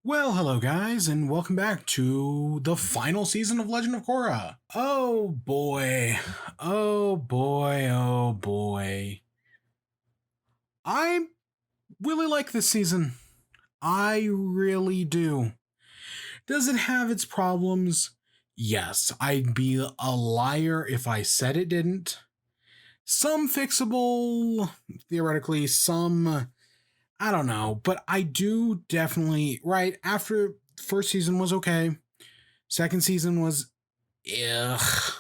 Well, hello guys, and welcome back to the final season of Legend of Korra. Oh boy. Oh boy, oh boy. I really like this season. I really do. Does it have its problems? Yes, I'd be a liar if I said it didn't. Some fixable, theoretically, some I don't know, but I do definitely, right after first season was okay. Second season was ugh.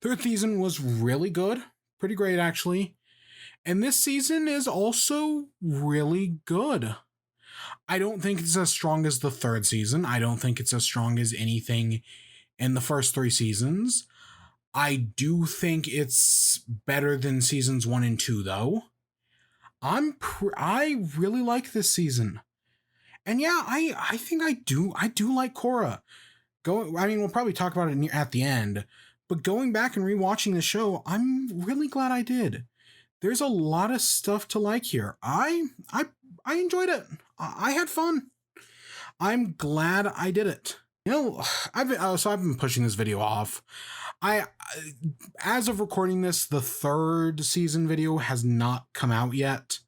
Third season was really good. Pretty great, actually. And this season is also really good. I don't think it's as strong as the third season. I don't think it's as strong as anything in the first three seasons. I do think it's better than seasons 1 and 2, though. I really like this season. And yeah, I think I do like Korra. I mean, we'll probably talk about it at the end, but going back and rewatching the show, I'm really glad I did. There's a lot of stuff to like here. I enjoyed it. I had fun. I'm glad I did it. I've been pushing this video off. I as of recording this, the third season video has not come out yet.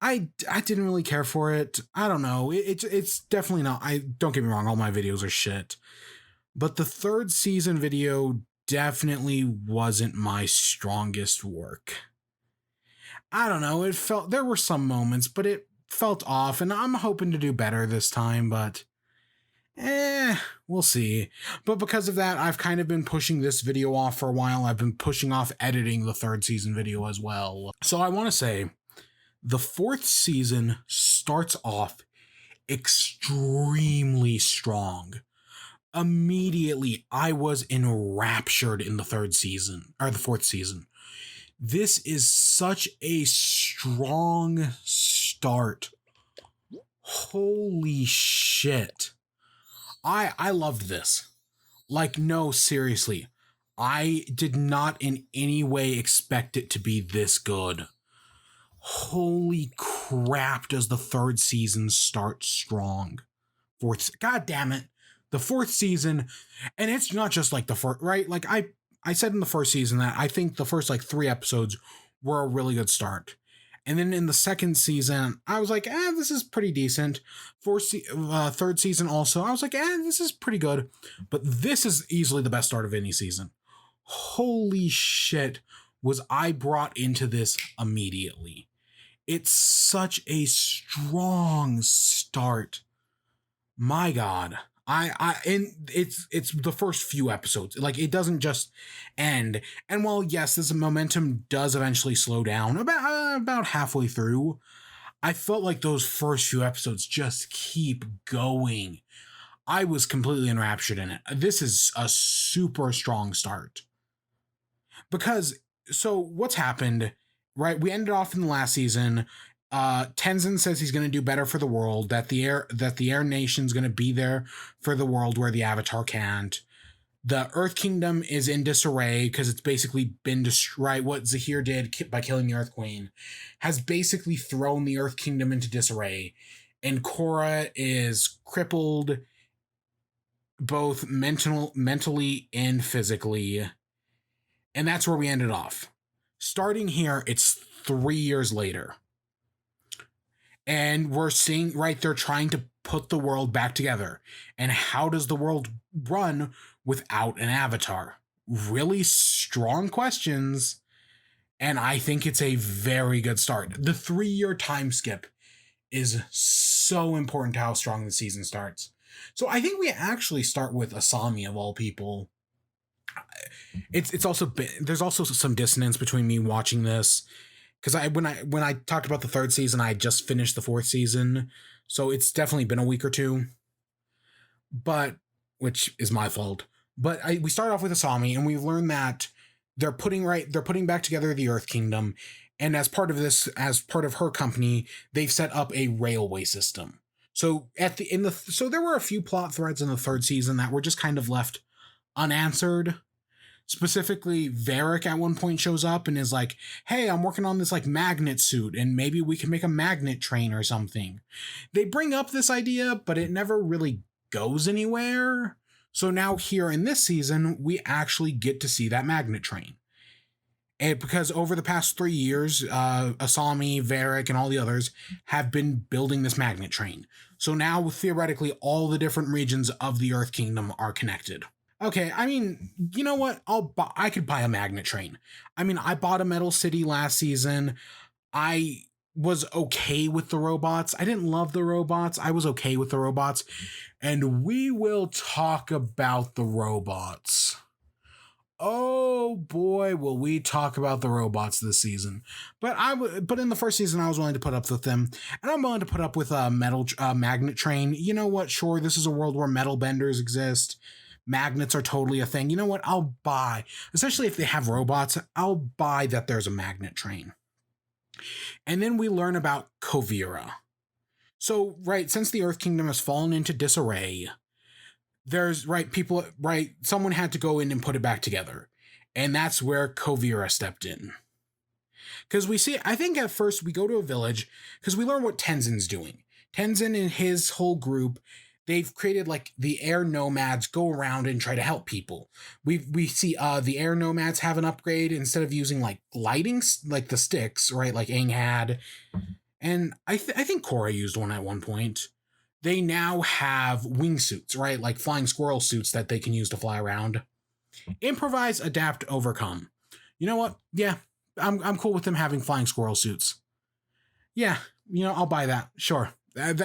I didn't really care for it. I don't know. It's definitely not. I don't get me wrong. All my videos are shit. But the third season video definitely wasn't my strongest work. I don't know, there were some moments, but it felt off, and I'm hoping to do better this time, but we'll see. But because of that, I've kind of been pushing this video off for a while. I've been pushing off editing the third season video as well. So I want to say, the fourth season starts off extremely strong. Immediately, I was enraptured in the third season, or the fourth season. This is such a strong start. Holy shit. I loved this. Like, no, seriously. I did not in any way expect it to be this good. Holy crap, does the third season start strong. God damn it. The fourth season, and it's not just like the first, right? Like I said in the first season that I think the first like 3 episodes were a really good start. And then in the second season, I was like, this is pretty decent. Third season also, I was like, this is pretty good. But this is easily the best start of any season. Holy shit, was I brought into this immediately. It's such a strong start. My God. And it's the first few episodes. Like, it doesn't just end. And while yes, this momentum does eventually slow down about halfway through, I felt like those first few episodes just keep going. I was completely enraptured in it. This is a super strong start. Because so what's happened, right? We ended off in the last season. Tenzin says he's going to do better for the world, that the air nation's going to be there for the world where the Avatar can't. The Earth Kingdom is in disarray because it's basically been destroyed. What Zahir did by killing the Earth Queen has basically thrown the Earth Kingdom into disarray, and Korra is crippled both mentally and physically. And that's where we ended off. Starting here, it's 3 years later. And we're seeing, right, they're trying to put the world back together. And how does the world run without an avatar? Really strong questions. And I think it's a very good start. The 3-year time skip is so important to how strong the season starts. So I think we actually start with Asami, of all people. It's also there's also some dissonance between me watching this, because when I talked about the third season, I just finished the fourth season, so it's definitely been a week or two, but which is my fault. But we start off with Asami, and we've learned that they're putting back together the Earth Kingdom, and as part of her company, they've set up a railway system. So so there were a few plot threads in the third season that were just kind of left unanswered. Specifically, Varric at one point shows up and is like, hey, I'm working on this like magnet suit and maybe we can make a magnet train or something. They bring up this idea, but it never really goes anywhere. So now here in this season, we actually get to see that magnet train. And because over the past 3 years, Asami, Varric, and all the others have been building this magnet train. So now, theoretically, all the different regions of the Earth Kingdom are connected. Okay, I mean, you know what? I could buy a magnet train. I mean, I bought a Metal City last season. I was okay with the robots. I didn't love the robots. I was okay with the robots. And we will talk about the robots. Oh boy, will we talk about the robots this season. But in the first season I was willing to put up with them, and I'm willing to put up with a magnet train. You know what? Sure, this is a world where metal benders exist. Magnets are totally a thing. You know what? I'll buy, especially if they have robots, I'll buy that there's a magnet train. And then we learn about Kuvira. So, right, since the Earth Kingdom has fallen into disarray, someone had to go in and put it back together. And that's where Kuvira stepped in. Because I think at first we go to a village, because we learn what Tenzin's doing. Tenzin and his whole group, they've created like the air nomads go around and try to help people. We see the air nomads have an upgrade instead of using like lighting, like the sticks, right? Like Aang had. And I think Korra used one at one point. They now have wingsuits, right? Like flying squirrel suits that they can use to fly around. Improvise, adapt, overcome. You know what? Yeah, I'm cool with them having flying squirrel suits. Yeah, I'll buy that. Sure.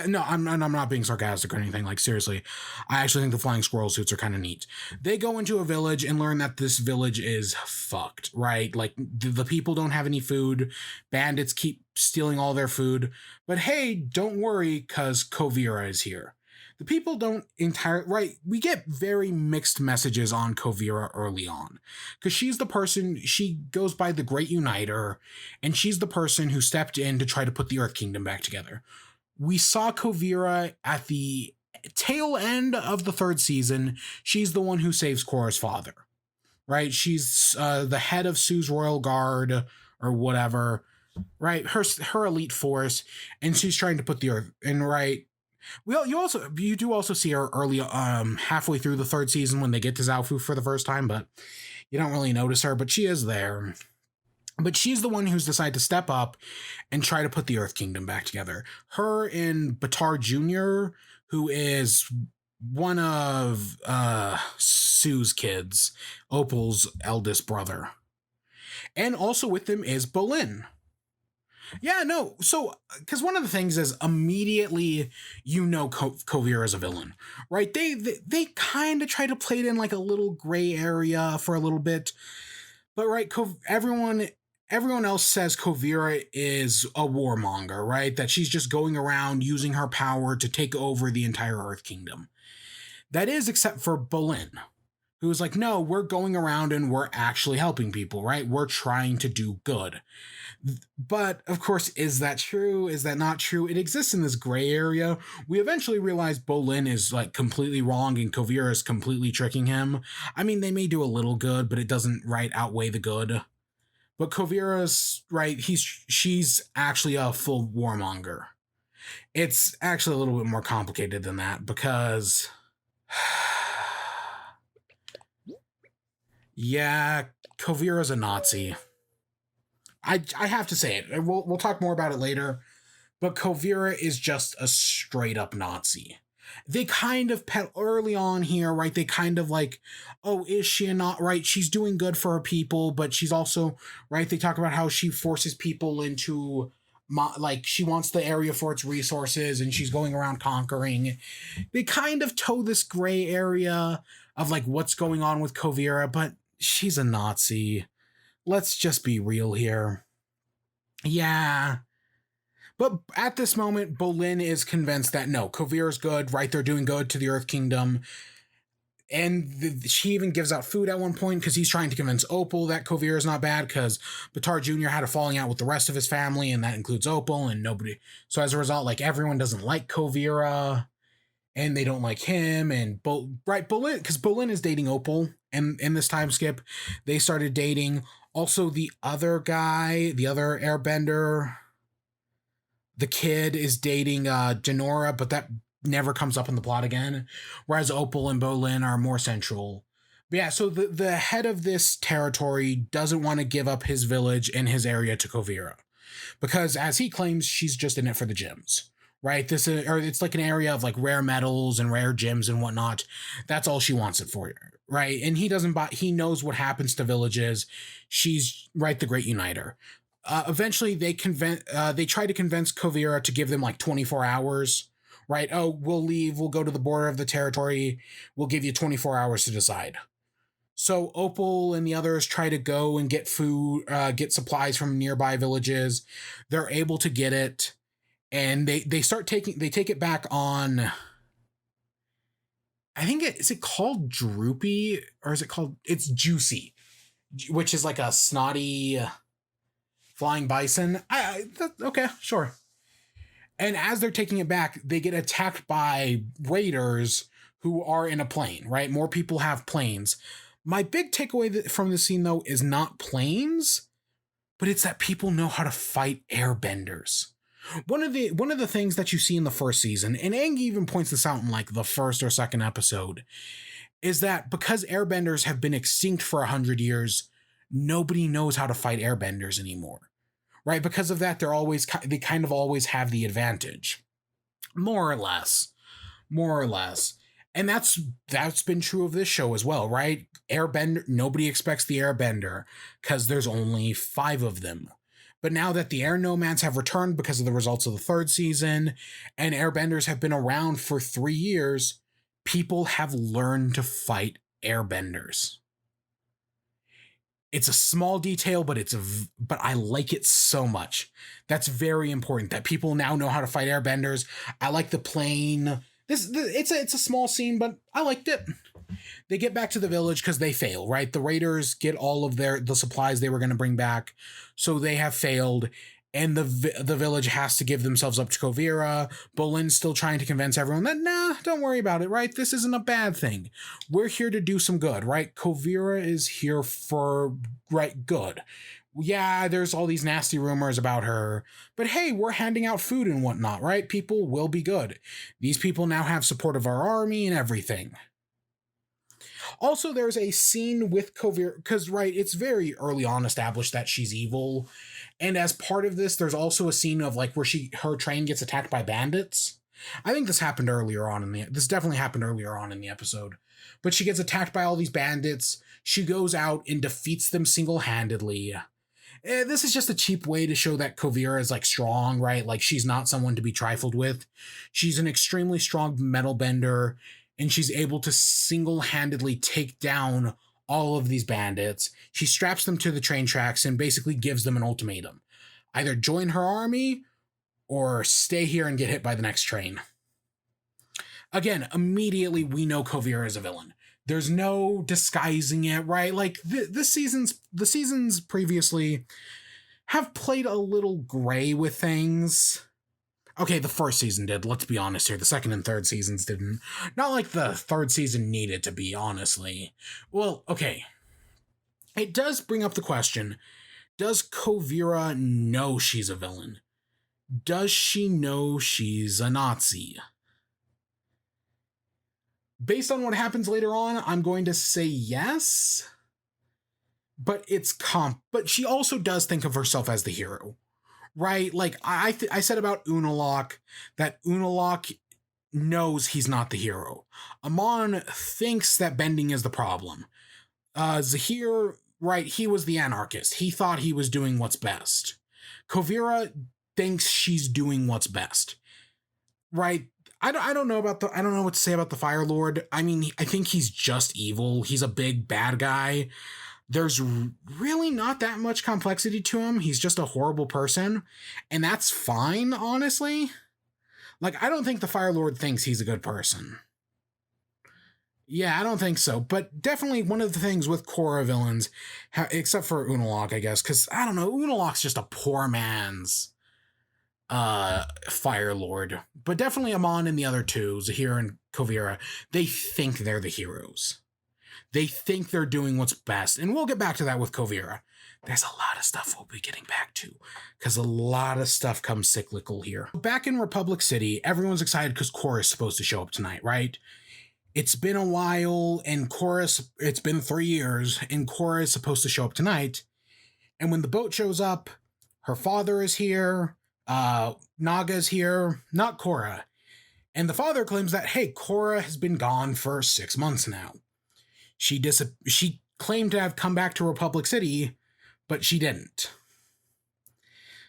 No, I'm not being sarcastic or anything. Like, seriously, I actually think the flying squirrel suits are kind of neat. They go into a village and learn that this village is fucked, right? Like, the people don't have any food. Bandits keep stealing all their food. But hey, don't worry, because Kuvira is here. The people don't right? We get very mixed messages on Kuvira early on. Because she's the person, she goes by the Great Uniter, and she's the person who stepped in to try to put the Earth Kingdom back together. We saw Kuvira at the tail end of the 3rd season. She's the one who saves Korra's father, right? She's the head of Sue's Royal Guard or whatever, right? Her elite force, and she's trying to put the Earth in, right? You do also see her early, halfway through the 3rd season when they get to Zaofu for the first time, but you don't really notice her, but she is there. But she's the one who's decided to step up and try to put the Earth Kingdom back together. Her and Baatar Jr., who is one of Sue's kids, Opal's eldest brother. And also with them is Bolin. Yeah, no, so, because one of the things is immediately Kuvira is a villain, right? They kind of try to play it in like a little gray area for a little bit. But, right, everyone else says Kuvira is a warmonger, right? That she's just going around using her power to take over the entire Earth Kingdom. That is, except for Bolin, who is like, no, we're going around and we're actually helping people, right? We're trying to do good. But, of course, is that true? Is that not true? It exists in this gray area. We eventually realize Bolin is, like, completely wrong and Kuvira is completely tricking him. I mean, they may do a little good, but it doesn't, right, outweigh the good. But Kuvira's, right, she's actually a full warmonger. It's actually a little bit more complicated than that because... yeah, Kuvira's a Nazi. I have to say it. We'll talk more about it later. But Kuvira is just a straight up Nazi. They kind of early on here, right? They kind of like, oh, is she not right? She's doing good for her people, but she's also, right? They talk about how she forces people into, like, she wants the area for its resources and she's going around conquering. They kind of toe this gray area of like what's going on with Kuvira, but she's a Nazi. Let's just be real here. Yeah. But at this moment, Bolin is convinced that no, Kuvira's good, right? They're doing good to the Earth Kingdom. And she even gives out food at one point because he's trying to convince Opal that Kuvira's not bad because Baatar Jr. had a falling out with the rest of his family, and that includes Opal and nobody. So as a result, like, everyone doesn't like Kuvira and they don't like him. And Bolin, because Bolin is dating Opal in this time skip. They started dating. Also, the other guy, the other airbender, the kid is dating Janora, but that never comes up in the plot again. Whereas Opal and Bolin are more central. But yeah, so the head of this territory doesn't want to give up his village and his area to Kuvira. Because as he claims, she's just in it for the gems. Right? This is, or it's like an area of like rare metals and rare gems and whatnot. That's all she wants it for. Right? And he doesn't buy, he knows what happens to villages. She's right, the Great Uniter. Eventually they try to convince Kuvira to give them like 24 hours, right? Oh, we'll leave, we'll go to the border of the territory, we'll give you 24 hours to decide. So Opal and the others try to go and get food, get supplies from nearby villages. They're able to get it, and they take it back on, I think is it called Droopy, or is it called, it's Juicy, which is like a snotty flying bison. Okay, sure. And as they're taking it back, they get attacked by raiders who are in a plane, right? More people have planes. My big takeaway from this scene, though, is not planes, but it's that people know how to fight airbenders. One of the things that you see in the first season, and Aang even points this out in like the first or second episode, is that because airbenders have been extinct for 100 years, nobody knows how to fight airbenders anymore. Right? Because of that, they kind of always have the advantage. More or less. And that's been true of this show as well, right? Airbender, nobody expects the airbender because there's only 5 of them. But now that the air nomads have returned because of the results of the 3rd season, and airbenders have been around for 3 years, people have learned to fight airbenders. It's a small detail, but but I like it so much. That's very important that people now know how to fight airbenders. I like the plane. It's a small scene, but I liked it. They get back to the village because they fail, right? The raiders get all of the supplies they were going to bring back, so they have failed, and the village has to give themselves up to Kuvira. Bolin's still trying to convince everyone that, nah, don't worry about it, right? This isn't a bad thing. We're here to do some good, right? Kuvira is here for, right, good. Yeah, there's all these nasty rumors about her, but hey, we're handing out food and whatnot, right? People will be good. These people now have support of our army and everything. Also, there's a scene with Kuvira, because, right, it's very early on established that she's evil. And as part of this, there's also a scene of, like, where her train gets attacked by bandits. I think this happened earlier on this definitely happened earlier on in the episode. But she gets attacked by all these bandits. She goes out and defeats them single-handedly. This is just a cheap way to show that Kuvira is, like, strong, right? Like, she's not someone to be trifled with. She's an extremely strong metal bender, and she's able to single-handedly take down all of these bandits. She straps them to the train tracks and basically gives them an ultimatum. Either join her army or stay here and get hit by the next train. Again, immediately we know Kuvira is a villain. There's no disguising it, right? Like, the seasons previously have played a little gray with things. Okay, the first season did, let's be honest here. The second and third seasons didn't. Not like the third season needed to be, honestly. Well, okay. It does bring up the question, does Kuvira know she's a villain? Does she know she's a Nazi? Based on what happens later on, I'm going to say yes. But but she also does think of herself as the hero. Right? Like, I said about Unalaq, that Unalaq knows he's not the hero. Amon thinks that bending is the problem. Zahir, right, he was the anarchist. He thought he was doing what's best. Kuvira thinks she's doing what's best. Right? I don't know what to say about the Fire Lord. I mean, I think he's just evil. He's a big bad guy. There's really not that much complexity to him. He's just a horrible person, and that's fine, honestly. Like, I don't think the Fire Lord thinks he's a good person. Yeah, I don't think so, but definitely one of the things with Korra villains, except for Unalaq, I guess, because, I don't know, Unalaq's just a poor man's Fire Lord, but definitely Amon and the other two, Zahir and Kuvira, they think they're the heroes. They think they're doing what's best. And we'll get back to that with Kuvira. There's a lot of stuff we'll be getting back to, because a lot of stuff comes cyclical here. Back in Republic City, everyone's excited because Korra's supposed to show up tonight, right? It's been a while, and it's been 3 years, and Korra is supposed to show up tonight. And when the boat shows up, her father is here, Naga's here, not Korra. And the father claims that, hey, Korra has been gone for 6 months now. She claimed to have come back to Republic City, but she didn't.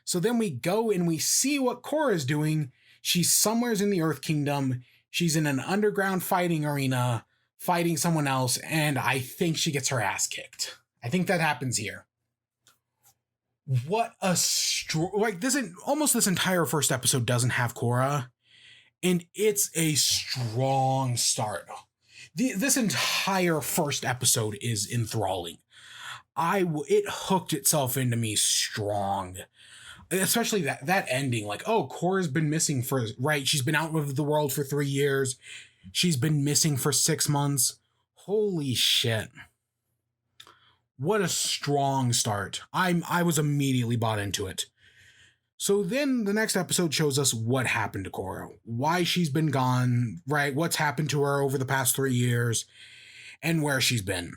So then we go and we see what Korra is doing. She's somewhere in the Earth Kingdom. She's in an underground fighting arena, fighting someone else, and I think she gets her ass kicked. I think that happens here. What a almost this entire first episode doesn't have Korra, and it's a strong start. This entire first episode is enthralling. It hooked itself into me strong. Especially that ending, like, oh, Korra's been missing she's been out of the world for 3 years. She's been missing for 6 months. Holy shit. What a strong start. I was immediately bought into it. So then the next episode shows us what happened to Korra, why she's been gone, right? What's happened to her over the past 3 years, and where she's been.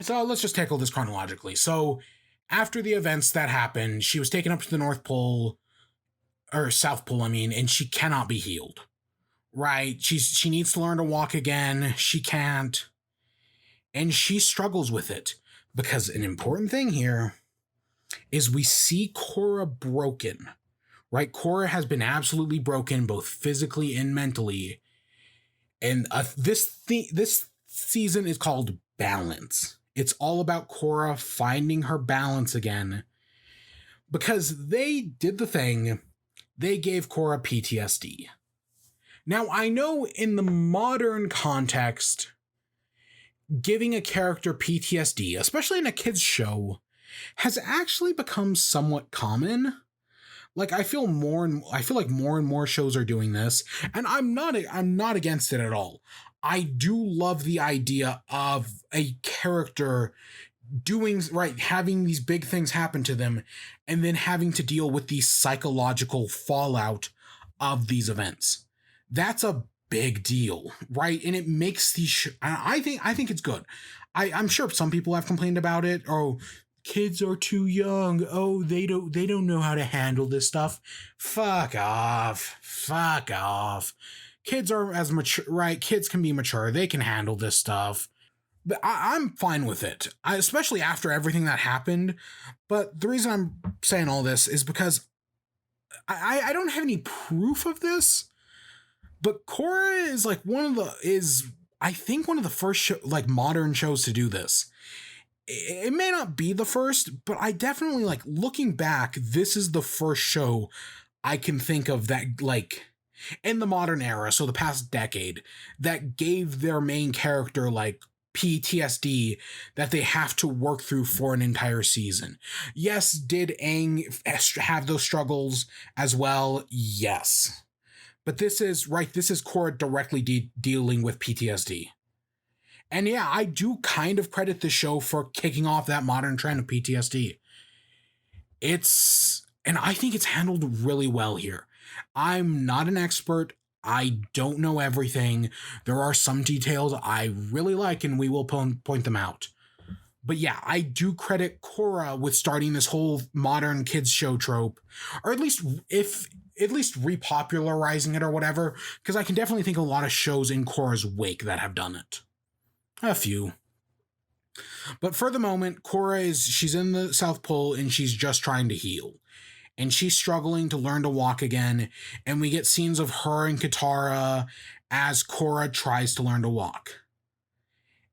So let's just tackle this chronologically. So after the events that happened, she was taken up to the North Pole, or South Pole, and she cannot be healed, right? She needs to learn to walk again. She can't. And she struggles with it, because an important thing here is we see Korra broken, right? Korra has been absolutely broken, both physically and mentally. And this season is called Balance. It's all about Korra finding her balance again, because they did the thing. They gave Korra PTSD. Now, I know in the modern context, giving a character PTSD, especially in a kids show, has actually become somewhat common. Like, I feel like more and more shows are doing this, and I'm not against it at all. I do love the idea of a character having these big things happen to them, and then having to deal with the psychological fallout of these events. That's a big deal, right? And it makes these I think it's good. I'm sure some people have complained about it. Oh, kids are too young. Oh, they don't know how to handle this stuff. Fuck off. Kids are as mature, right? Kids can be mature. They can handle this stuff. But I'm fine with it, especially after everything that happened. But the reason I'm saying all this is because I don't have any proof of this, but Korra is like I think one of the first modern shows to do this. It may not be the first, but I definitely, looking back, this is the first show I can think of that, in the modern era, so the past decade, that gave their main character, PTSD that they have to work through for an entire season. Yes, did Aang have those struggles as well? Yes. But this is Korra directly dealing with PTSD. And yeah, I do kind of credit the show for kicking off that modern trend of PTSD. And I think it's handled really well here. I'm not an expert. I don't know everything. There are some details I really like, and we will point them out. But yeah, I do credit Korra with starting this whole modern kids show trope, or at least repopularizing it or whatever, because I can definitely think of a lot of shows in Korra's wake that have done it. A few. But for the moment, Korra she's in the South Pole and she's just trying to heal. And she's struggling to learn to walk again, and we get scenes of her and Katara as Korra tries to learn to walk.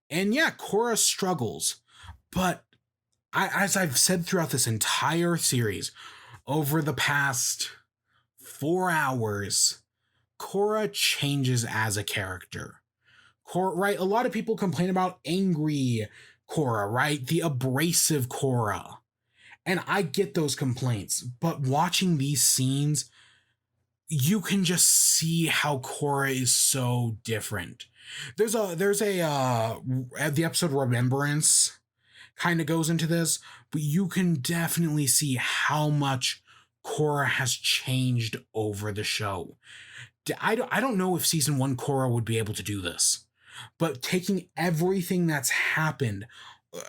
And yeah, Korra struggles, but as I've said throughout this entire series, over the past 4 hours, Korra changes as a character. Korra, right? A lot of people complain about angry Korra, right? The abrasive Korra. And I get those complaints, but watching these scenes, you can just see how Korra is so different. There's a the episode Remembrance kind of goes into this, but you can definitely see how much Korra has changed over the show. I don't know if season 1 Korra would be able to do this, but taking everything that's happened,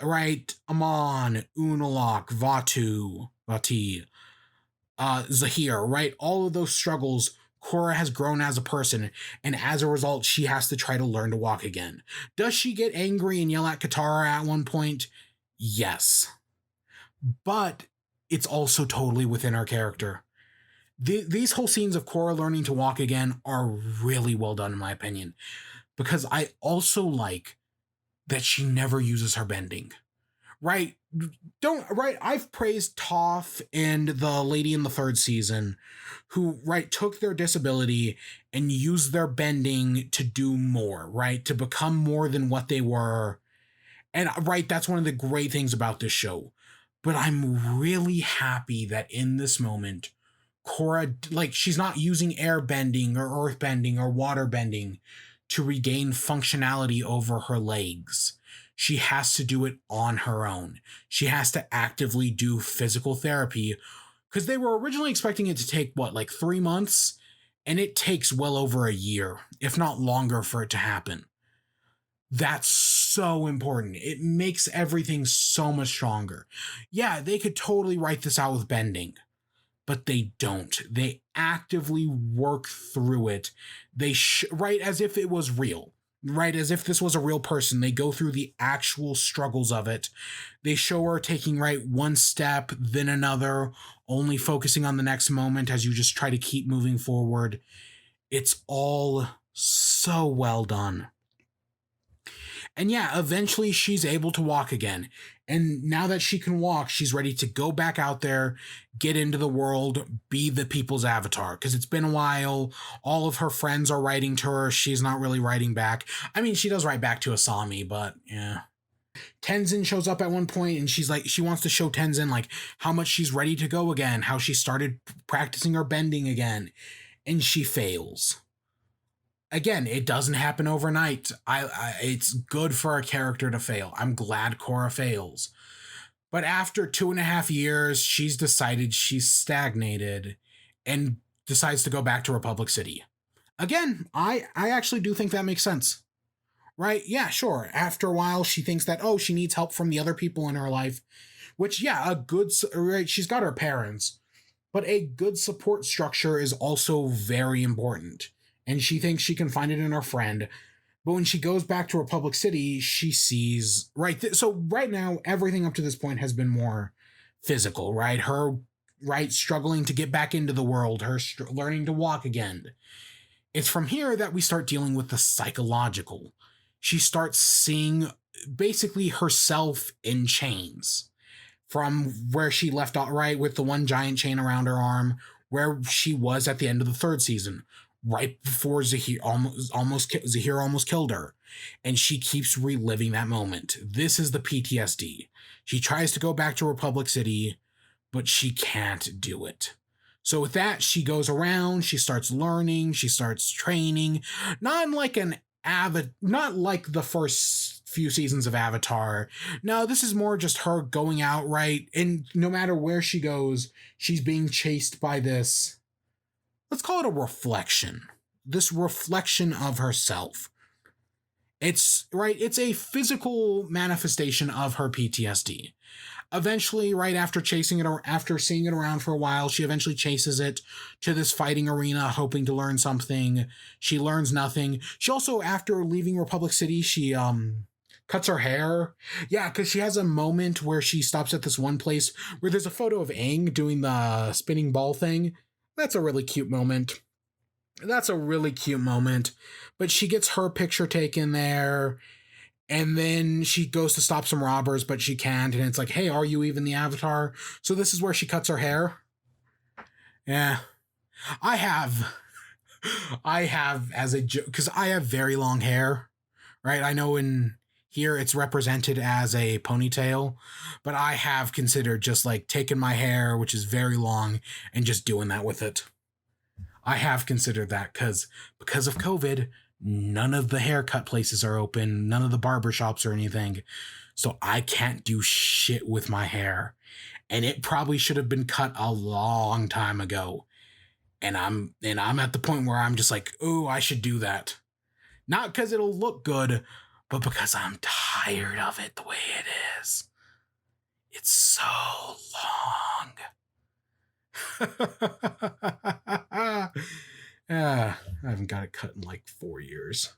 right? Amon, Unalak, Vati, Zahir, right? All of those struggles, Korra has grown as a person, and as a result, she has to try to learn to walk again. Does she get angry and yell at Katara at one point? Yes. But it's also totally within her character. These whole scenes of Korra learning to walk again are really well done, in my opinion, because I also like that she never uses her bending. Right? I've praised Toph and the lady in the 3rd season who, right, took their disability and used their bending to do more, right? To become more than what they were. And, right, that's one of the great things about this show. But I'm really happy that in this moment, Korra, like, she's not using air bending or earth bending or water bending to regain functionality over her legs. She has to do it on her own. She has to actively do physical therapy because they were originally expecting it to take, what, like 3 months? And it takes well over a year, if not longer, for it to happen. That's so important. It makes everything so much stronger. Yeah, they could totally write this out with bending, but they don't. They actively work through it. They right, as if it was real, right? As if this was a real person. They go through the actual struggles of it. They show her taking, right, one step, then another, only focusing on the next moment as you just try to keep moving forward. It's all so well done. And yeah, eventually she's able to walk again. And now that she can walk, she's ready to go back out there, get into the world, be the people's avatar. Because it's been a while. All of her friends are writing to her. She's not really writing back. I mean, she does write back to Asami, but yeah. Tenzin shows up at one point and she's like, she wants to show Tenzin like how much she's ready to go again, how she started practicing her bending again. And she fails. Again, it doesn't happen overnight. It's good for a character to fail. I'm glad Korra fails. But after 2.5 years, she's decided she's stagnated and decides to go back to Republic City. Again, I actually do think that makes sense. Right? Yeah, sure. After a while, she thinks that, oh, she needs help from the other people in her life. Which, yeah, right, she's got her parents. But a good support structure is also very important. And she thinks she can find it in her friend. But when she goes back to Republic City, she sees, right? So right now, everything up to this point has been more physical, right? Her, right, struggling to get back into the world, her learning to walk again. It's from here that we start dealing with the psychological. She starts seeing basically herself in chains from where she left out, right, with the one giant chain around her arm, where she was at the end of the 3rd season, right before Zahir almost killed her. And she keeps reliving that moment. This is the PTSD. She tries to go back to Republic City, but she can't do it. So with that, she goes around, she starts learning, she starts training, not like not like the first few seasons of Avatar. No, this is more just her going out, right? And no matter where she goes, she's being chased by this, let's call it a reflection. This reflection of herself. It's, right, it's a physical manifestation of her PTSD. Eventually, right after seeing it around for a while, she eventually chases it to this fighting arena, hoping to learn something. She learns nothing. She also, after leaving Republic City, she cuts her hair. Yeah, because she has a moment where she stops at this one place where there's a photo of Aang doing the spinning ball thing. That's a really cute moment. But she gets her picture taken there. And then she goes to stop some robbers, but she can't. And it's like, hey, are you even the Avatar? So this is where she cuts her hair. Yeah. I have as a joke, because I have very long hair, right? I know in here it's represented as a ponytail, but I have considered just like taking my hair, which is very long, and just doing that with it. I have considered that because of COVID, None of the haircut places are open, none of the barber shops or anything. So I can't do shit with my hair. And it probably should have been cut a long time ago. And I'm at the point where I'm just like, "Oh, I should do that." Not because it'll look good, but because I'm tired of it the way it is. It's so long. I haven't got it cut in like 4 years.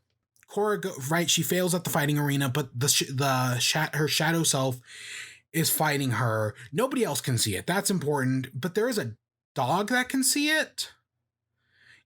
Korra, right? She fails at the fighting arena, but her shadow self is fighting her. Nobody else can see it. That's important. But there is a dog that can see it.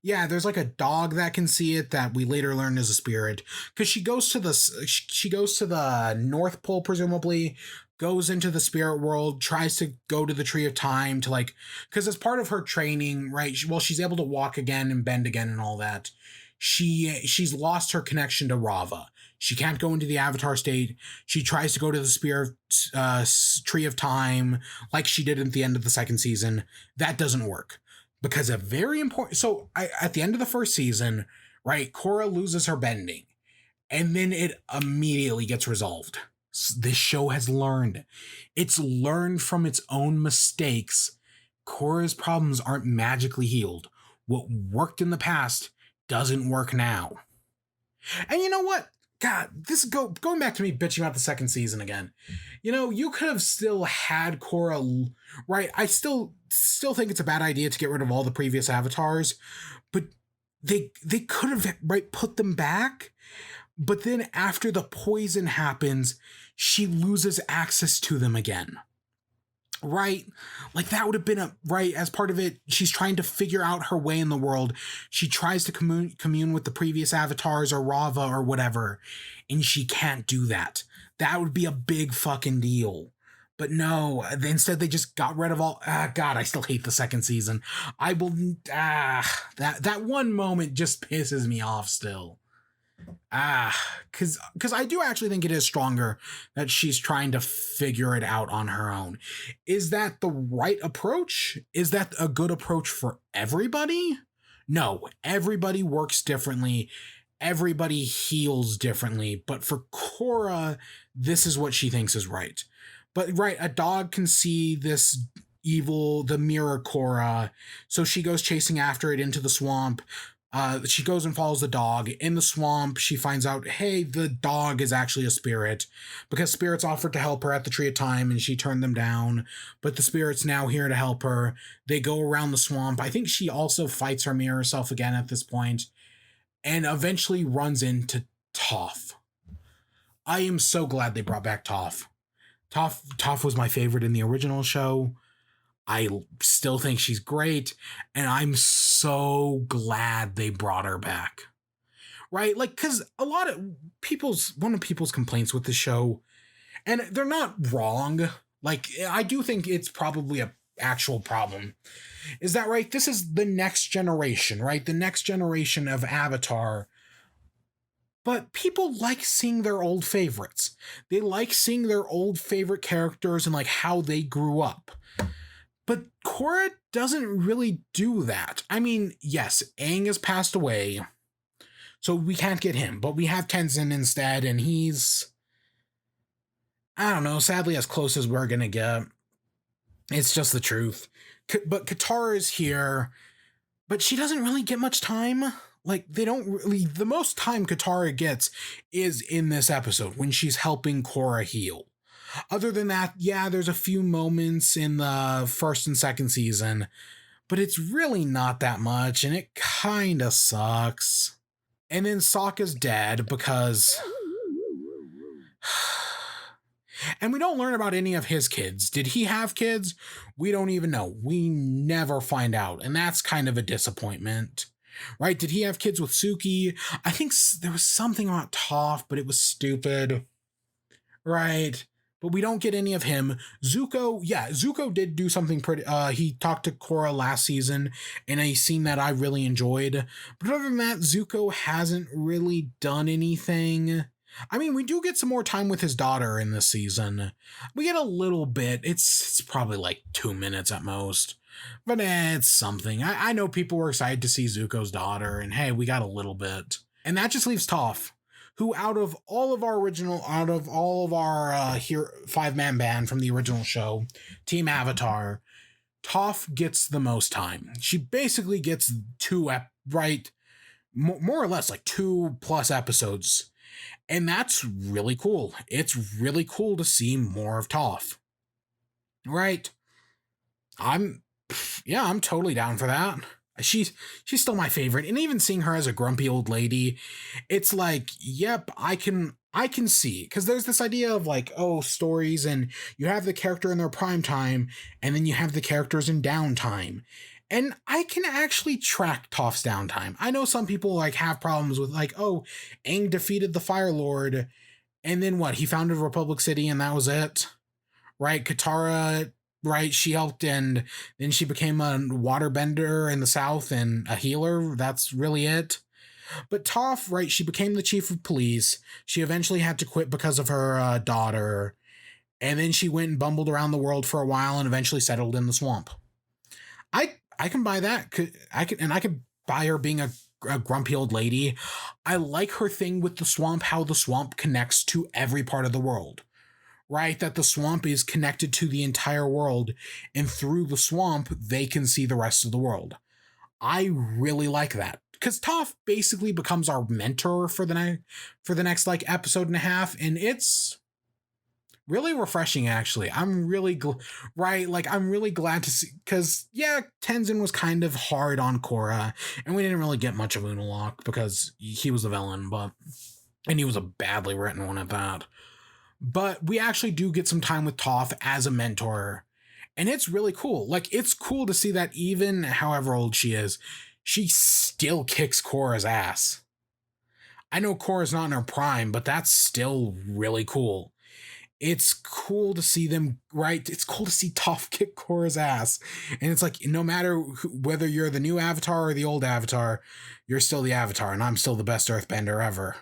Yeah, there's like a dog that can see it that we later learn is a spirit, because she goes to the North Pole, presumably, goes into the spirit world, tries to go to the Tree of Time to like, because as part of her training, right? Well, she's able to walk again and bend again and all that. She's lost her connection to Rava. She can't go into the Avatar state. She tries to go to the Tree of Time like she did at the end of the second season. That doesn't work. Because a very important... So, at the end of the first season, right, Korra loses her bending. And then it immediately gets resolved. This show has learned. It's learned from its own mistakes. Korra's problems aren't magically healed. What worked in the past doesn't work now. And you know what? God, this is going back to me bitching about the second season again. You know, you could have still had Korra, right? I still think it's a bad idea to get rid of all the previous avatars, but they could have, right, put them back. But then after the poison happens, she loses access to them again. Right? Like that would have been right, as part of it, she's trying to figure out her way in the world. She tries to commune with the previous avatars or Rava or whatever, and she can't do that. That would be a big fucking deal. But no, instead they just got rid of all... God, I still hate the second season. That one moment just pisses me off still. Because I do actually think it is stronger that she's trying to figure it out on her own. Is that the right approach? Is that a good approach for everybody? No, everybody works differently. Everybody heals differently. But for Korra, this is what she thinks is right. But right, a dog can see this evil, the mirror Korra, so she goes chasing after it into the swamp. She goes and follows the dog. In the swamp, she finds out, hey, the dog is actually a spirit, because spirits offered to help her at the Tree of Time and she turned them down, but the spirit's now here to help her. They go around the swamp. I think she also fights her mirror self again at this point and eventually runs into Toph. I am so glad they brought back Toph. Toph was my favorite in the original show. I still think she's great, and I'm so glad they brought her back. Right? Like, because a lot of one of people's complaints with the show, and they're not wrong, like, I do think it's probably a actual problem, is that, right, this is the next generation, right? The next generation of Avatar. But people like seeing their old favorites. They like seeing their old favorite characters and, like, how they grew up. But Korra doesn't really do that. I mean, yes, Aang has passed away, so we can't get him, but we have Tenzin instead, and he's, I don't know, sadly as close as we're gonna get. It's just the truth. But Katara is here, but she doesn't really get much time. Like, they don't really... The most time Katara gets is in this episode, when she's helping Korra heal. Other than that, yeah, there's a few moments in the first and second season, but it's really not that much, and it kinda sucks. And then Sokka's dead because... And we don't learn about any of his kids. Did he have kids? We don't even know. We never find out, and that's kind of a disappointment. Right? Did he have kids with Suki? I think there was something about Toph, but it was stupid. Right? But we don't get any of him. Zuko did do something pretty... he talked to Korra last season, and a scene that I really enjoyed. But other than that, Zuko hasn't really done anything. I mean, we do get some more time with his daughter in this season. We get a little bit. It's probably like 2 minutes at most. But it's something. I know people were excited to see Zuko's daughter, and hey, we got a little bit. And that just leaves Toph, who out of all of our here 5-man band from the original show, Team Avatar, Toph gets the most time. She basically gets more or less like 2+ episodes. And that's really cool. It's really cool to see more of Toph. Right? I'm totally down for that. She's still my favorite. And even seeing her as a grumpy old lady, it's like, yep, I can see, because there's this idea of like, oh, stories, and you have the character in their prime time, and then you have the characters in downtime. And I can actually track Toph's downtime. I know some people like have problems with like, oh, Aang defeated the Fire Lord, and then what? He founded Republic City, and that was it, right? Katara, right? She helped, and then she became a waterbender in the South and a healer. That's really it. But Toph, right? She became the chief of police. She eventually had to quit because of her daughter, and then she went and bumbled around the world for a while, and eventually settled in the swamp. I can buy that. I could buy her being a grumpy old lady. I like her thing with the swamp, how the swamp connects to every part of the world, right? That the swamp is connected to the entire world, and through the swamp, they can see the rest of the world. I really like that, because Toph basically becomes our mentor for the next like episode and a half, and it's really refreshing, actually. I'm really I'm really glad to see, because yeah, Tenzin was kind of hard on Korra, and we didn't really get much of Unalaq because he was a villain, and he was a badly written one at that. But we actually do get some time with Toph as a mentor, and it's really cool. Like, it's cool to see that even however old she is, she still kicks Korra's ass. I know Korra's not in her prime, but that's still really cool. It's cool to see them, right? It's cool to see Toph kick Korra's ass. And it's like, no matter whether you're the new Avatar or the old Avatar, you're still the Avatar, and I'm still the best Earthbender ever.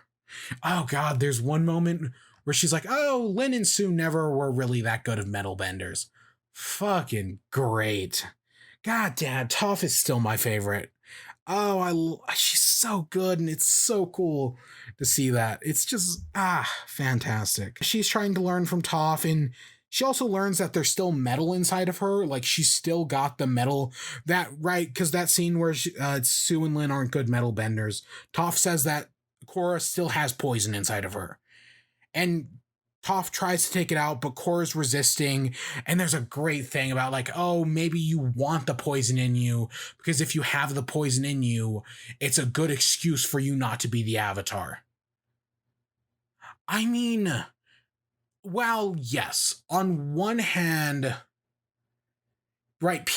Oh God, there's one moment where she's like, oh, Lin and Sue never were really that good of metal benders. Fucking great. God damn, Toph is still my favorite. Oh, she's so good, and it's so cool to see that. It's just, fantastic. She's trying to learn from Toph, and she also learns that there's still metal inside of her. Like, she's still got the metal, that, right? Because that scene where Sue and Lin aren't good metal benders, Toph says that Korra still has poison inside of her. And Toph tries to take it out, but Korra's resisting. And there's a great thing about like, oh, maybe you want the poison in you, because if you have the poison in you, it's a good excuse for you not to be the Avatar. I mean, well, yes. On one hand, right,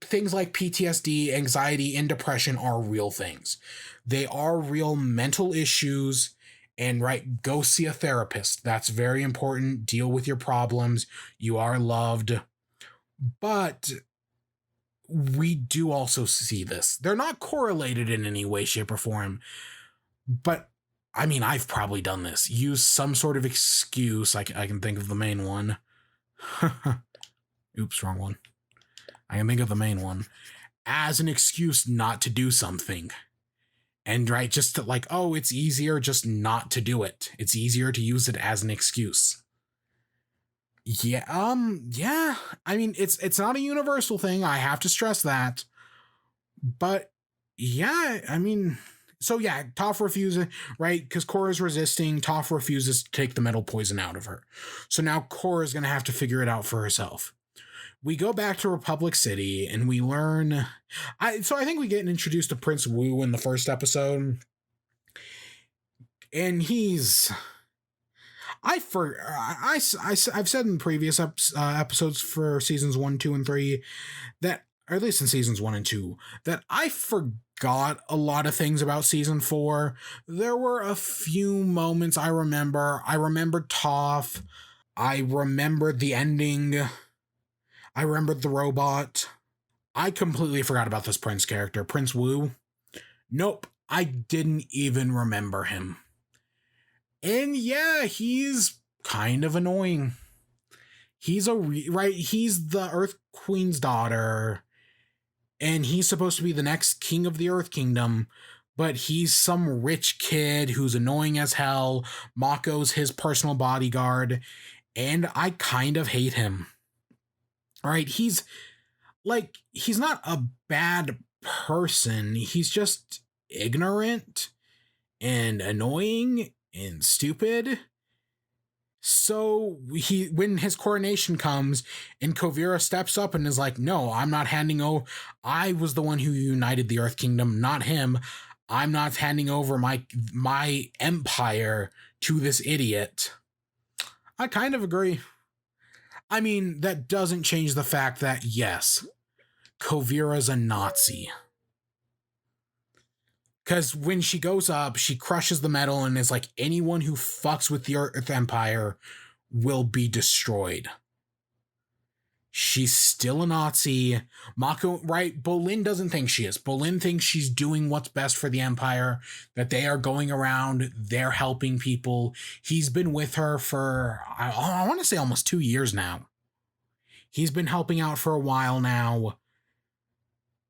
things like PTSD, anxiety, and depression are real things. They are real mental issues. And right, go see a therapist. That's very important. Deal with your problems. You are loved. But we do also see this. They're not correlated in any way, shape, or form. But I mean, I've probably done this. Use some sort of excuse. I can think of the main one. Oops, wrong one. I can think of the main one as an excuse not to do something. And right, just to like, oh, it's easier just not to do it. It's easier to use it as an excuse. Yeah, yeah. I mean, it's not a universal thing. I have to stress that. But yeah, I mean, so yeah, Toph refuses, right? Because Korra's resisting. Toph refuses to take the metal poison out of her. So now Korra's gonna have to figure it out for herself. We go back to Republic City, and we learn. I think we get introduced to Prince Wu in the first episode, and he's. I've said in previous episodes for seasons 1, 2, and 3 that, or at least in seasons 1 and 2, that I forgot a lot of things about season 4. There were a few moments I remember. I remembered Toph. I remembered the ending. I remembered the robot. I completely forgot about this Prince character, Prince Wu. Nope, I didn't even remember him. And yeah, he's kind of annoying. He's he's the Earth Queen's daughter, and he's supposed to be the next king of the Earth Kingdom, but he's some rich kid who's annoying as hell. Mako's his personal bodyguard, and I kind of hate him. All right, he's not a bad person. He's just ignorant and annoying and stupid. So when his coronation comes and Kuvira steps up and is like, no, I'm not handing over. I was the one who united the Earth Kingdom, not him. I'm not handing over my empire to this idiot. I kind of agree. I mean, that doesn't change the fact that, yes, Kuvira's a Nazi. Because when she goes up, she crushes the metal and is like, anyone who fucks with the Earth Empire will be destroyed. She's still a Nazi. Mako, right? Bolin doesn't think she is. Bolin thinks she's doing what's best for the Empire, that they are going around, they're helping people. He's been with her for, I want to say almost 2 years now. He's been helping out for a while now.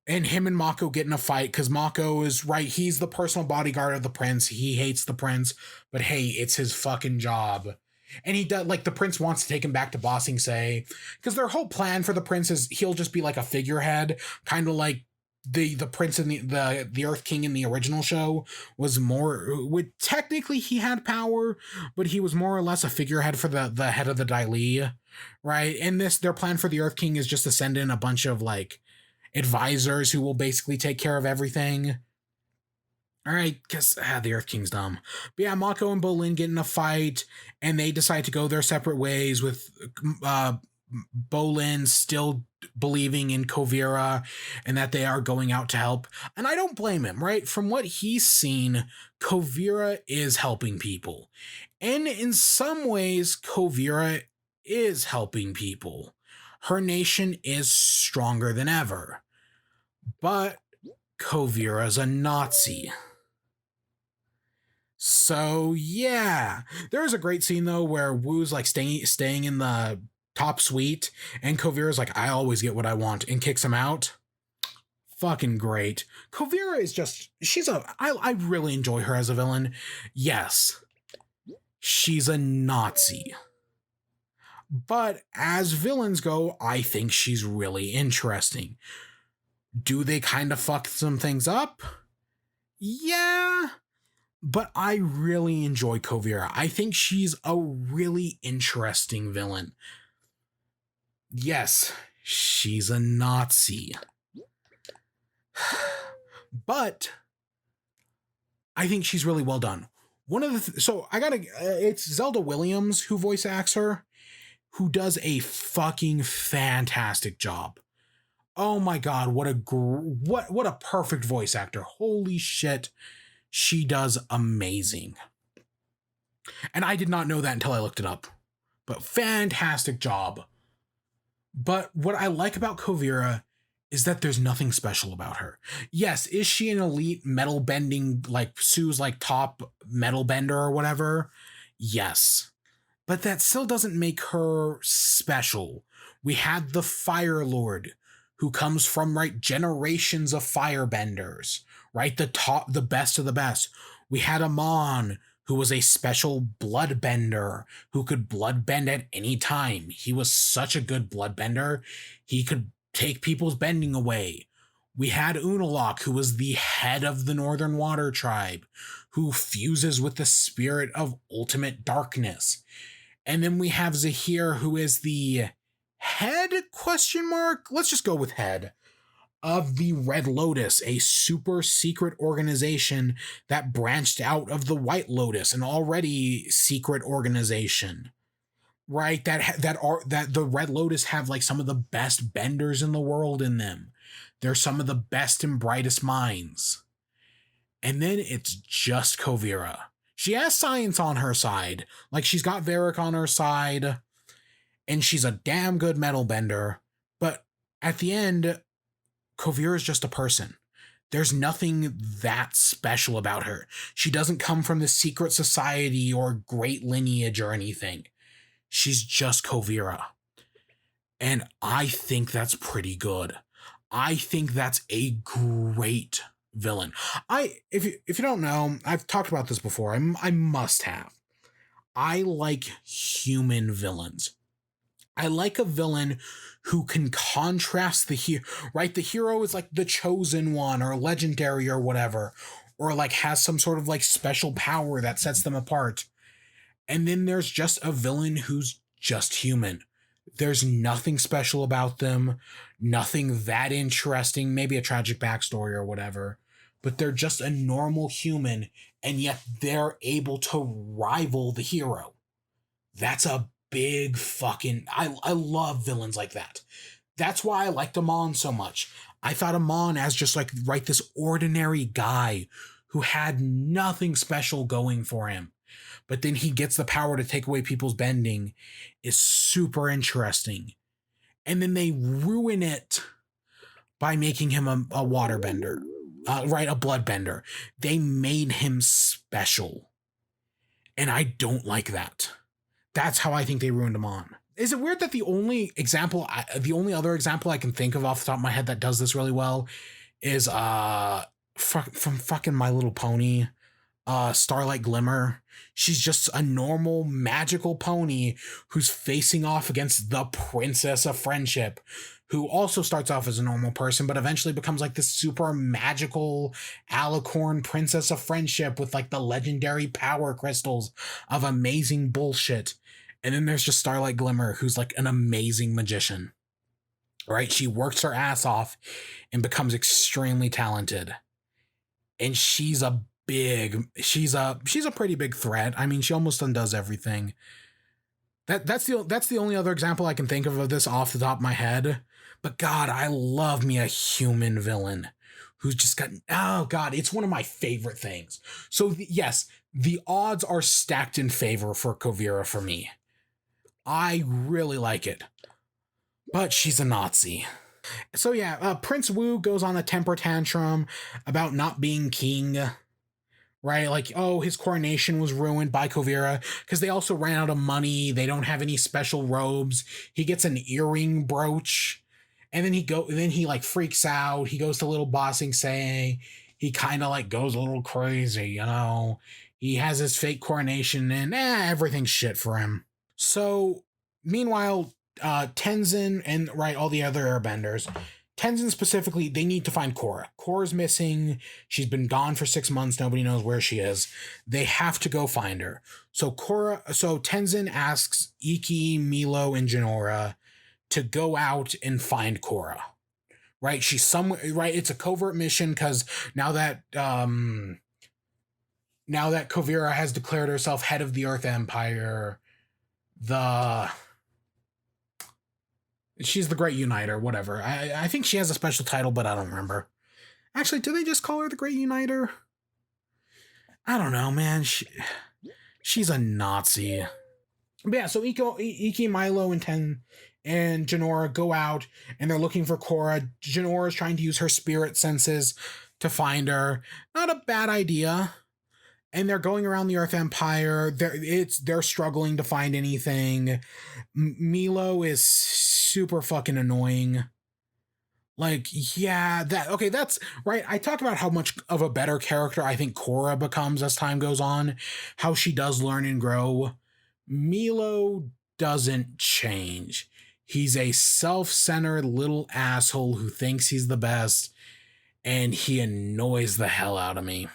And him and Mako get in a fight because Mako is right. He's the personal bodyguard of the prince. He hates the prince, but hey, it's his fucking job. And he does, like, the prince wants to take him back to Ba Sing Se because their whole plan for the prince is he'll just be like a figurehead, kind of like the prince in the Earth King in the original show was more. Technically, he had power, but he was more or less a figurehead for the head of the Dai Li, right? And their plan for the Earth King is just to send in a bunch of like advisors who will basically take care of everything. All right, because the Earth King's dumb. But yeah, Mako and Bolin get in a fight, and they decide to go their separate ways with Bolin still believing in Kuvira and that they are going out to help. And I don't blame him, right? From what he's seen, Kuvira is helping people. And in some ways, Kuvira is helping people. Her nation is stronger than ever. But Kuvira's a Nazi. So yeah, there's a great scene though where Wu's like staying in the top suite, and Kuvira's like, I always get what I want, and kicks him out. Fucking great. Kuvira is just, I really enjoy her as a villain. Yes, she's a Nazi. But as villains go, I think she's really interesting. Do they kind of fuck some things up? Yeah. But I really enjoy Kuvira. I think she's a really interesting villain. Yes, she's a Nazi. But I think she's really well done. One of the it's Zelda Williams who voice acts her, who does a fucking fantastic job. Oh my god, what a perfect voice actor. Holy shit, she does amazing. And I did not know that until I looked it up. But fantastic job. But what I like about Kuvira is that there's nothing special about her. Yes, is she an elite metal bending, like Sue's like top metal bender or whatever? Yes. But that still doesn't make her special. We had the Fire Lord, who comes from, right, generations of firebenders, right? The best of the best. We had Amon, who was a special bloodbender who could bloodbend at any time. He was such a good bloodbender. He could take people's bending away. We had Unalak, who was the head of the Northern Water Tribe, who fuses with the spirit of ultimate darkness. And then we have Zahir, who is the head ? Let's just go with head of the Red Lotus, a super secret organization that branched out of the White Lotus, an already secret organization, right? That the Red Lotus have like some of the best benders in the world in them. They're some of the best and brightest minds. And then it's just Kuvira. She has science on her side. Like, she's got Varric on her side, and she's a damn good metal bender. But at the end, Kuvira is just a person. There's nothing that special about her. She doesn't come from the secret society or great lineage or anything. She's just Kuvira. And I think that's pretty good. I think that's a great villain. If you don't know, I've talked about this before. I must have. I like human villains. I like a villain who can contrast the hero, right? The hero is like the chosen one or legendary or whatever, or like has some sort of like special power that sets them apart. And then there's just a villain who's just human. There's nothing special about them, nothing that interesting, maybe a tragic backstory or whatever, but they're just a normal human, and yet they're able to rival the hero. That's a big fucking. I love villains like that. That's why I liked Amon so much. I thought Amon as just like, right, this ordinary guy who had nothing special going for him, but then he gets the power to take away people's bending, is super interesting. And then they ruin it by making him a waterbender, right? A bloodbender. They made him special. And I don't like that. That's how I think they ruined him on. Is it weird that the only other example I can think of off the top of my head that does this really well is from fucking My Little Pony, Starlight Glimmer. She's just a normal magical pony who's facing off against the Princess of Friendship, who also starts off as a normal person, but eventually becomes like this super magical alicorn Princess of Friendship with like the legendary power crystals of amazing bullshit. And then there's just Starlight Glimmer, who's like an amazing magician, right? She works her ass off and becomes extremely talented. And she's a pretty big threat. I mean, she almost undoes everything. That's the only other example I can think of this off the top of my head. But God, I love me a human villain who's just got, oh God, it's one of my favorite things. So yes, the odds are stacked in favor for Kuvira for me. I really like it. But she's a Nazi. So yeah, Prince Wu goes on a temper tantrum about not being king. Right? Like, oh, his coronation was ruined by Kuvira because they also ran out of money. They don't have any special robes. He gets an earring brooch. And then he like freaks out. He goes to Little Bossing saying he kind of like goes a little crazy, you know. He has his fake coronation and everything's shit for him. So meanwhile, Tenzin and right, all the other airbenders, Tenzin specifically, they need to find Korra. Korra's missing. She's been gone for 6 months. Nobody knows where she is. They have to go find her. So Tenzin asks Iki, Milo, and Jinora to go out and find Korra. Right? She's somewhere, right? It's a covert mission because now that Kuvira has declared herself head of the Earth Empire, she's the Great Uniter, whatever. I think she has a special title, but I don't remember. Actually, do they just call her the Great Uniter? I don't know, man. She's a Nazi. But yeah, so Iki, Milo, and Jinora go out, and they're looking for Korra. Jinora's trying to use her spirit senses to find her. Not a bad idea. And they're going around the Earth Empire. They're struggling to find anything. Milo is super fucking annoying. Like, yeah, that's right. I talked about how much of a better character I think Korra becomes as time goes on, how she does learn and grow. Milo doesn't change. He's a self-centered little asshole who thinks he's the best, and he annoys the hell out of me.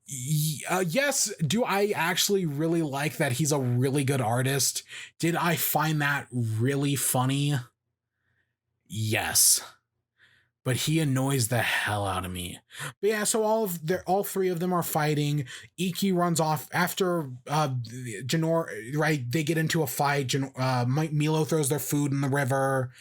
Yes, do I actually really like that he's a really good artist? Did I find that really funny? Yes. But he annoys the hell out of me. But yeah, so all three of them are fighting. Iki runs off after Jinora, right? They get into a fight. Milo throws their food in the river.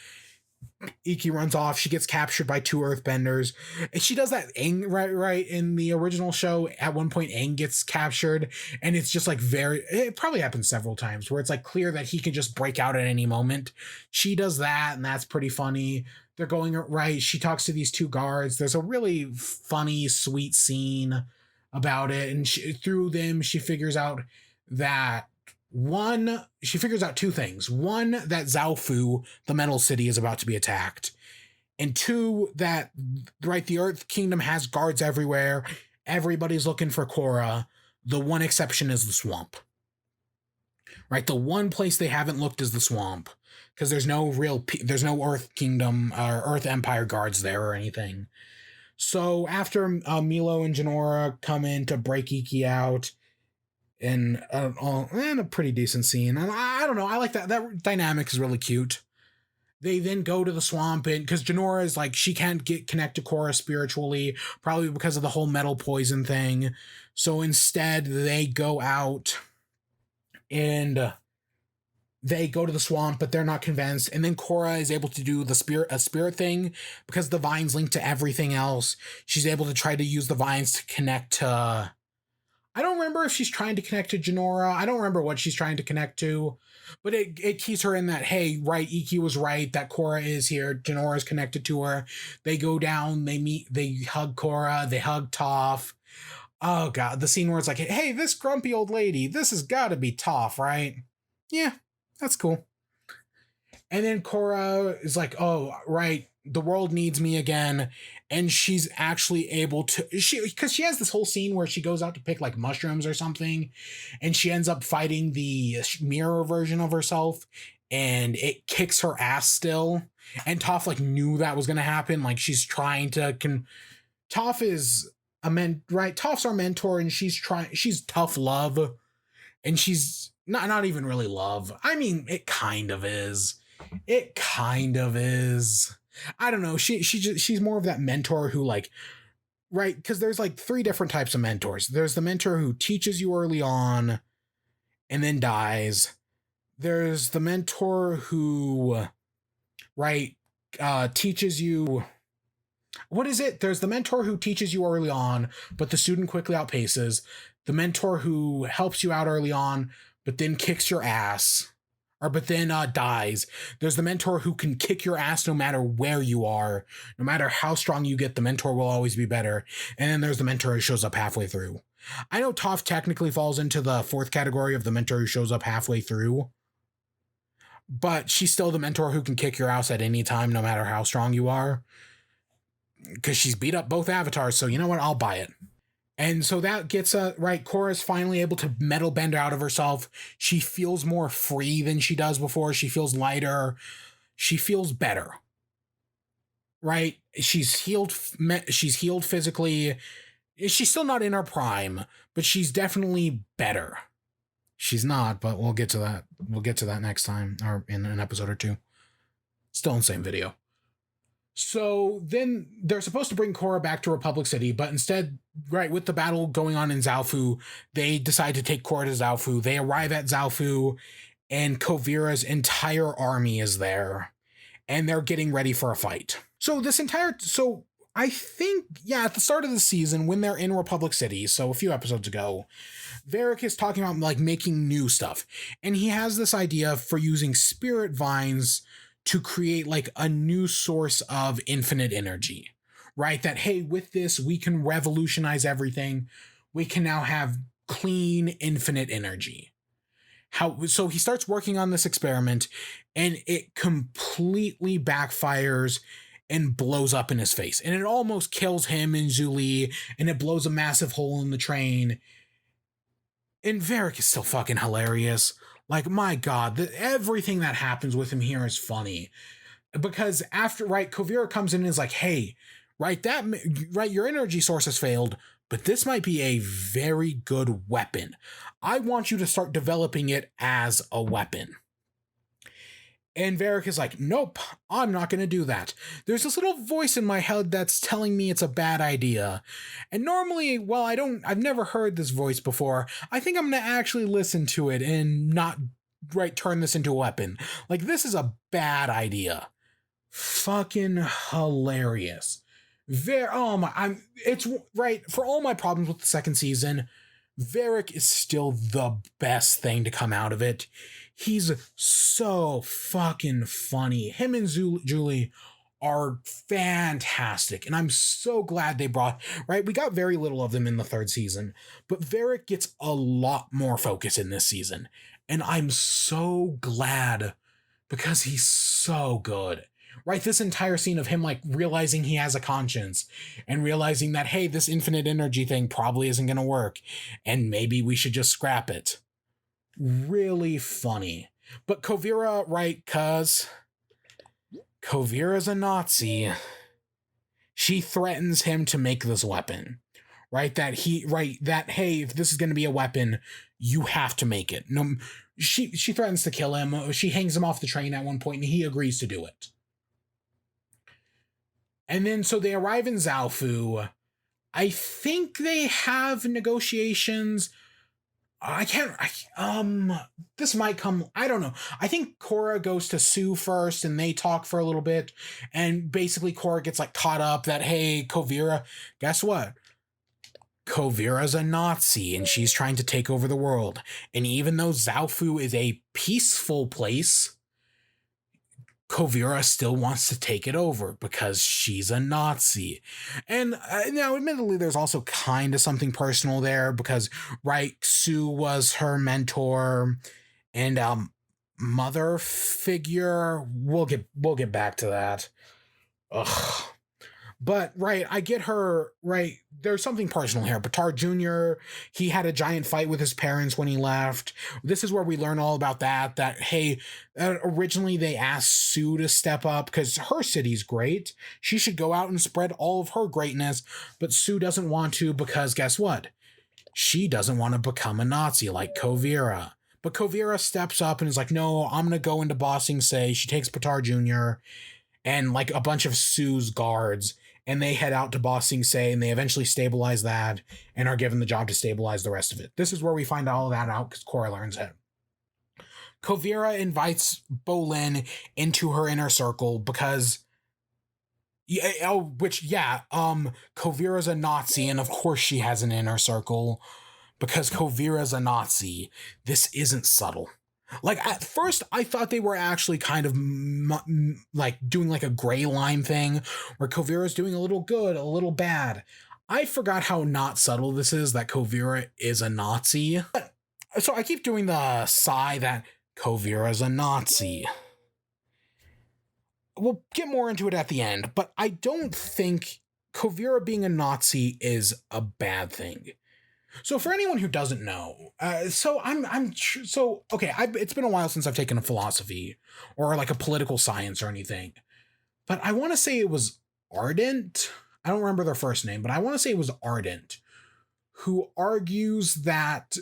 Iki runs off. She gets captured by 2 earthbenders. And she does that Aang, right? In the original show, at one point, Aang gets captured. And it's just like it probably happens several times where it's like clear that he can just break out at any moment. She does that, and that's pretty funny. They're going right. She talks to these 2 guards. There's a really funny, sweet scene about it. And through them, she figures out 2 things. One, that Zaofu, the Metal City, is about to be attacked. and two, that, right, the Earth Kingdom has guards everywhere. Everybody's looking for Korra. The one exception is the swamp. Right, the one place they haven't looked is the swamp, because there's no there's no Earth Kingdom or Earth Empire guards there or anything. So after Milo and Jinora come in to break Iki out, in a pretty decent scene, and I don't know, I like that dynamic is really cute. They then go to the swamp, and because Jinora is like, she can't connect to Korra spiritually, probably because of the whole metal poison thing. So instead, they go out and they go to the swamp, but they're not convinced. And then Korra is able to do a spirit thing, because the vines link to everything else. She's able to try to use the vines to connect to, I don't remember if she's trying to connect to Jinora. I don't remember what she's trying to connect to, but it keeps her in that, hey, right, Iki was right, that Korra is here. Jinora is connected to her. They go down, they meet, they hug Korra, they hug Toph. Oh god, the scene where it's like, hey, this grumpy old lady, this has got to be Toph, right? Yeah, that's cool. And then Korra is like, oh, right, the world needs me again. And she's actually able to, because she has this whole scene where she goes out to pick like mushrooms or something, and she ends up fighting the mirror version of herself, and it kicks her ass still. And Toph like knew that was going to happen. Like, she's trying to, Toph is right? Toph's our mentor, and she's tough love. And she's not even really love. I mean, it kind of is. It kind of is. I don't know. She's more of that mentor who, like, right? Because there's like 3 different types of mentors. There's the mentor who teaches you early on and then dies. There's the mentor who, right, teaches you. What is it? There's the mentor who teaches you early on, but the student quickly outpaces. The mentor who helps you out early on, but then kicks your ass. But then dies. There's the mentor who can kick your ass no matter where you are. No matter how strong you get, the mentor will always be better. And then there's the mentor who shows up halfway through. I know Toph technically falls into the 4th category of the mentor who shows up halfway through, but she's still the mentor who can kick your ass at any time, no matter how strong you are. Because she's beat up both avatars, so you know what? I'll buy it. And so that gets right. Korra's finally able to metal bend out of herself. She feels more free than she does before. She feels lighter. She feels better. Right? She's healed. She's healed physically. She's still not in her prime, but she's definitely better. She's not, but we'll get to that. We'll get to that next time, or in an episode or 2. Still in the same video. So then they're supposed to bring Korra back to Republic City, but instead, right, with the battle going on in Zaofu, they decide to take Korra to Zaofu. They arrive at Zaofu, and Kuvira's entire army is there, and they're getting ready for a fight. So I think, at the start of the season, when they're in Republic City, so a few episodes ago, Varrick is talking about, like, making new stuff, and he has this idea for using spirit vines to create like a new source of infinite energy, right? That, hey, with this, we can revolutionize everything. We can now have clean, infinite energy. So he starts working on this experiment, and it completely backfires and blows up in his face. And it almost kills him and Zhu Li, and it blows a massive hole in the train. And Varrick is still fucking hilarious. Like, my God, everything that happens with him here is funny. Because after, right, Kuvira comes in and is like, hey, right, your energy source has failed, but this might be a very good weapon. I want you to start developing it as a weapon. And Varrick is like, nope, I'm not going to do that. There's this little voice in my head that's telling me it's a bad idea. And normally, well, I've never heard this voice before. I think I'm going to actually listen to it and not, right, turn this into a weapon. Like, this is a bad idea. Fucking hilarious. It's right, for all my problems with the 2nd season, Varrick is still the best thing to come out of it. He's so fucking funny. Him and Julie are fantastic. And I'm so glad they brought, right? We got very little of them in the 3rd season, but Varrick gets a lot more focus in this season. And I'm so glad, because he's so good. right? This entire scene of him like realizing he has a conscience and realizing that, hey, this infinite energy thing probably isn't going to work and maybe we should just scrap it. Really funny. But Kuvira, right? Cause Kuvira's a Nazi. She threatens him to make this weapon, right? That hey, if this is going to be a weapon, you have to make it. No, she threatens to kill him. She hangs him off the train at one point, and he agrees to do it. And then so they arrive in Zaofu. I think they have negotiations. This might come, I don't know. I think Korra goes to Sue first and they talk for a little bit. And basically Korra gets like caught up that, hey, Kuvira, guess what? Kuvira's a Nazi and she's trying to take over the world. And even though Zaofu is a peaceful place, Kuvira still wants to take it over because she's a Nazi. And now, admittedly, there's also kind of something personal there because, right, Sue was her mentor and mother figure. We'll get back to that. Ugh. But, right, I get her, right, there's something personal here. Batar Jr., he had a giant fight with his parents when he left. This is where we learn all about that, hey, originally they asked Sue to step up because her city's great. She should go out and spread all of her greatness, but Sue doesn't want to because guess what? She doesn't want to become a Nazi like Kuvira. But Kuvira steps up and is like, no, I'm going to go into Ba Sing Se. She takes Batar Jr., and like a bunch of Sue's guards, and they head out to Ba Sing Se, and they eventually stabilize that and are given the job to stabilize the rest of it. This is where we find all of that out because Korra learns it. Kuvira invites Bolin into her inner circle because Kuvira's a Nazi, and of course she has an inner circle because Kuvira's a Nazi. This isn't subtle. Like, at first, I thought they were actually kind of, like, doing, like, a gray line thing, where Kuvira's doing a little good, a little bad. I forgot how not subtle this is, that Kuvira is a Nazi. So I keep doing the sigh that Kuvira's a Nazi. We'll get more into it at the end, but I don't think Kuvira being a Nazi is a bad thing. So for anyone who doesn't know, it's been a while since I've taken a philosophy or like a political science or anything, but I want to say it was Ardent. I don't remember their first name, but I want to say it was Ardent who argues that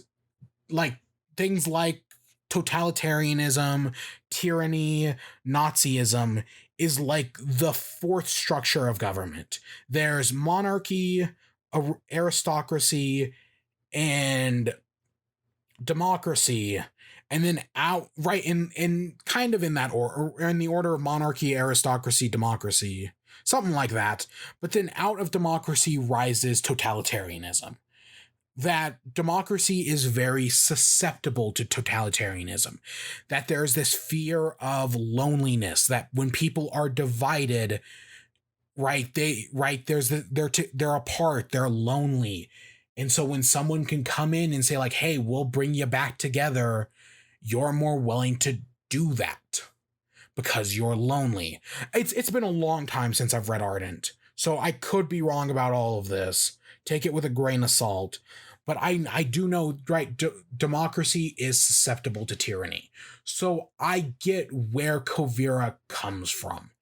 like things like totalitarianism, tyranny, Nazism is like the fourth structure of government. There's monarchy, aristocracy, and democracy, and then outright in kind of in that order, in the order of monarchy, aristocracy, democracy, something like that. But then out of democracy rises totalitarianism. That democracy is very susceptible to totalitarianism. That there's this fear of loneliness, that when people are divided, they're apart, they're lonely. And so when someone can come in and say like, hey, we'll bring you back together, you're more willing to do that because you're lonely. It's been a long time since I've read Ardent, so I could be wrong about all of this. Take it with a grain of salt. But I do know, right, democracy is susceptible to tyranny. So I get where Kuvira comes from,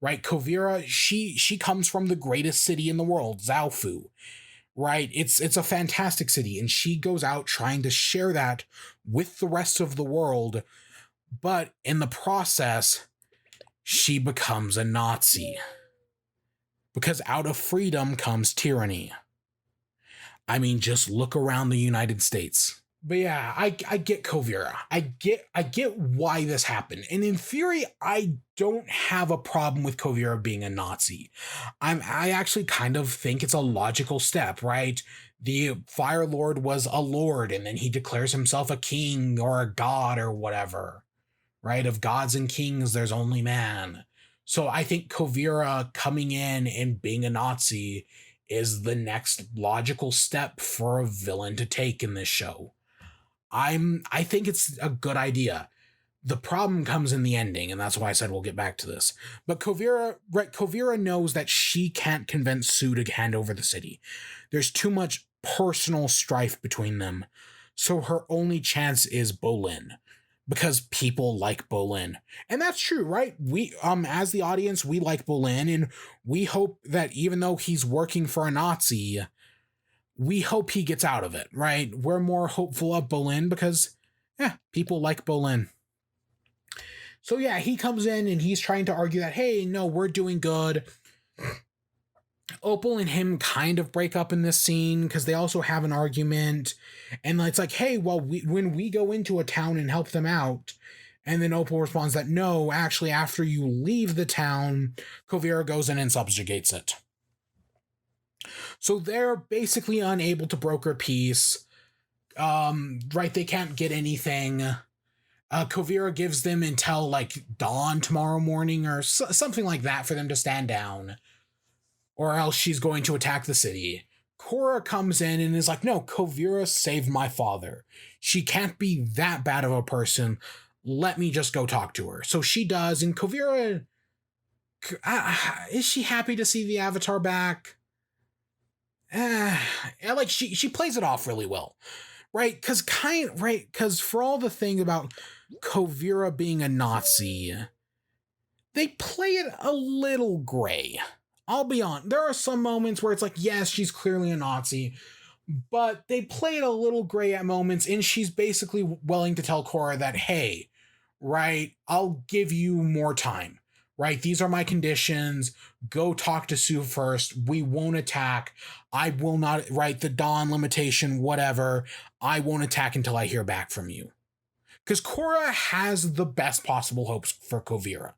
right? Kuvira, she comes from the greatest city in the world, Zaofu. Right, it's a fantastic city, and she goes out trying to share that with the rest of the world, but in the process, she becomes a Nazi. Because out of freedom comes tyranny. I mean, just look around the United States. But yeah, I get Kuvira. I get why this happened. And in theory, I don't have a problem with Kuvira being a Nazi. I actually kind of think it's a logical step, right? The Fire Lord was a lord, and then he declares himself a king or a god or whatever, right? Of gods and kings, there's only man. So I think Kuvira coming in and being a Nazi is the next logical step for a villain to take in this show. I think it's a good idea. The problem comes in the ending, and that's why I said we'll get back to this. But Kuvira knows that she can't convince Sue to hand over the city. There's too much personal strife between them. So her only chance is Bolin, because people like Bolin. And that's true, right? We as the audience, we like Bolin, and we hope that even though he's working for a Nazi, we hope he gets out of it, right? We're more hopeful of Bolin because people like Bolin. So yeah, he comes in and he's trying to argue that, hey, no, we're doing good. Opal and him kind of break up in this scene because they also have an argument. And it's like, hey, well, when we go into a town and help them out, and then Opal responds that, no, actually, after you leave the town, Kuvira goes in and subjugates it. So they're basically unable to broker peace. Right, they can't get anything. Kuvira gives them until like dawn tomorrow morning or something like that for them to stand down, or else she's going to attack the city. Korra comes in and is like, no, Kuvira saved my father. She can't be that bad of a person. Let me just go talk to her. So she does, and Kuvira, is she happy to see the Avatar back? Like she plays it off really well. Right, because for all the thing about Kuvira being a Nazi, they play it a little gray. I'll be honest. There are some moments where it's like, yes, she's clearly a Nazi, but they play it a little gray at moments, and she's basically willing to tell Korra that, hey, right, I'll give you more time. Right, these are my conditions. Go talk to Sue first. We won't attack. I will not, right, the dawn limitation, whatever. I won't attack until I hear back from you. Because Korra has the best possible hopes for Kuvira.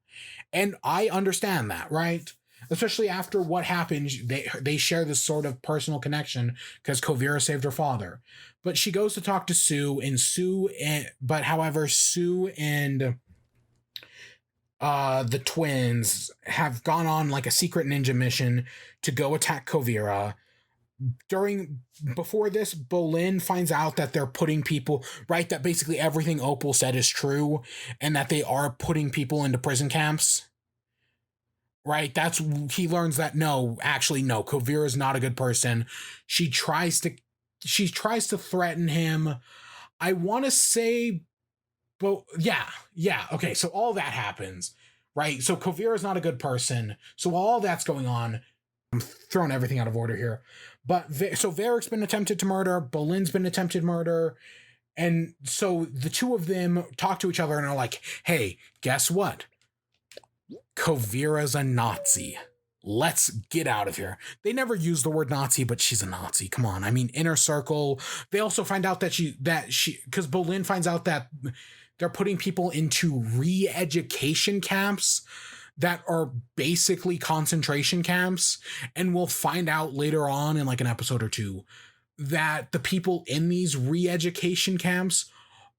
And I understand that, right? Especially after what happened, they share this sort of personal connection because Kuvira saved her father. But she goes to talk to Sue, and Sue and the twins have gone on like a secret ninja mission to go attack Kuvira. Before this, Bolin finds out that they're putting people, right, that basically everything Opal said is true, and that they are putting people into prison camps. Right, he learns that no, Kuvira is not a good person. She tries to threaten him. I want to say, but yeah, okay, so all that happens, right? So Kuvira is not a good person. So while all that's going on, I'm throwing everything out of order here. But so Varric's been attempted to murder, Bolin's been attempted murder, and so the two of them talk to each other and are like, hey, guess what? Kuvira's a Nazi. Let's get out of here. They never use the word Nazi, but she's a Nazi. Come on. I mean, inner circle. They also find out that she, because Bolin finds out that they're putting people into re-education camps that are basically concentration camps. And we'll find out later on in like an episode or two that the people in these re-education camps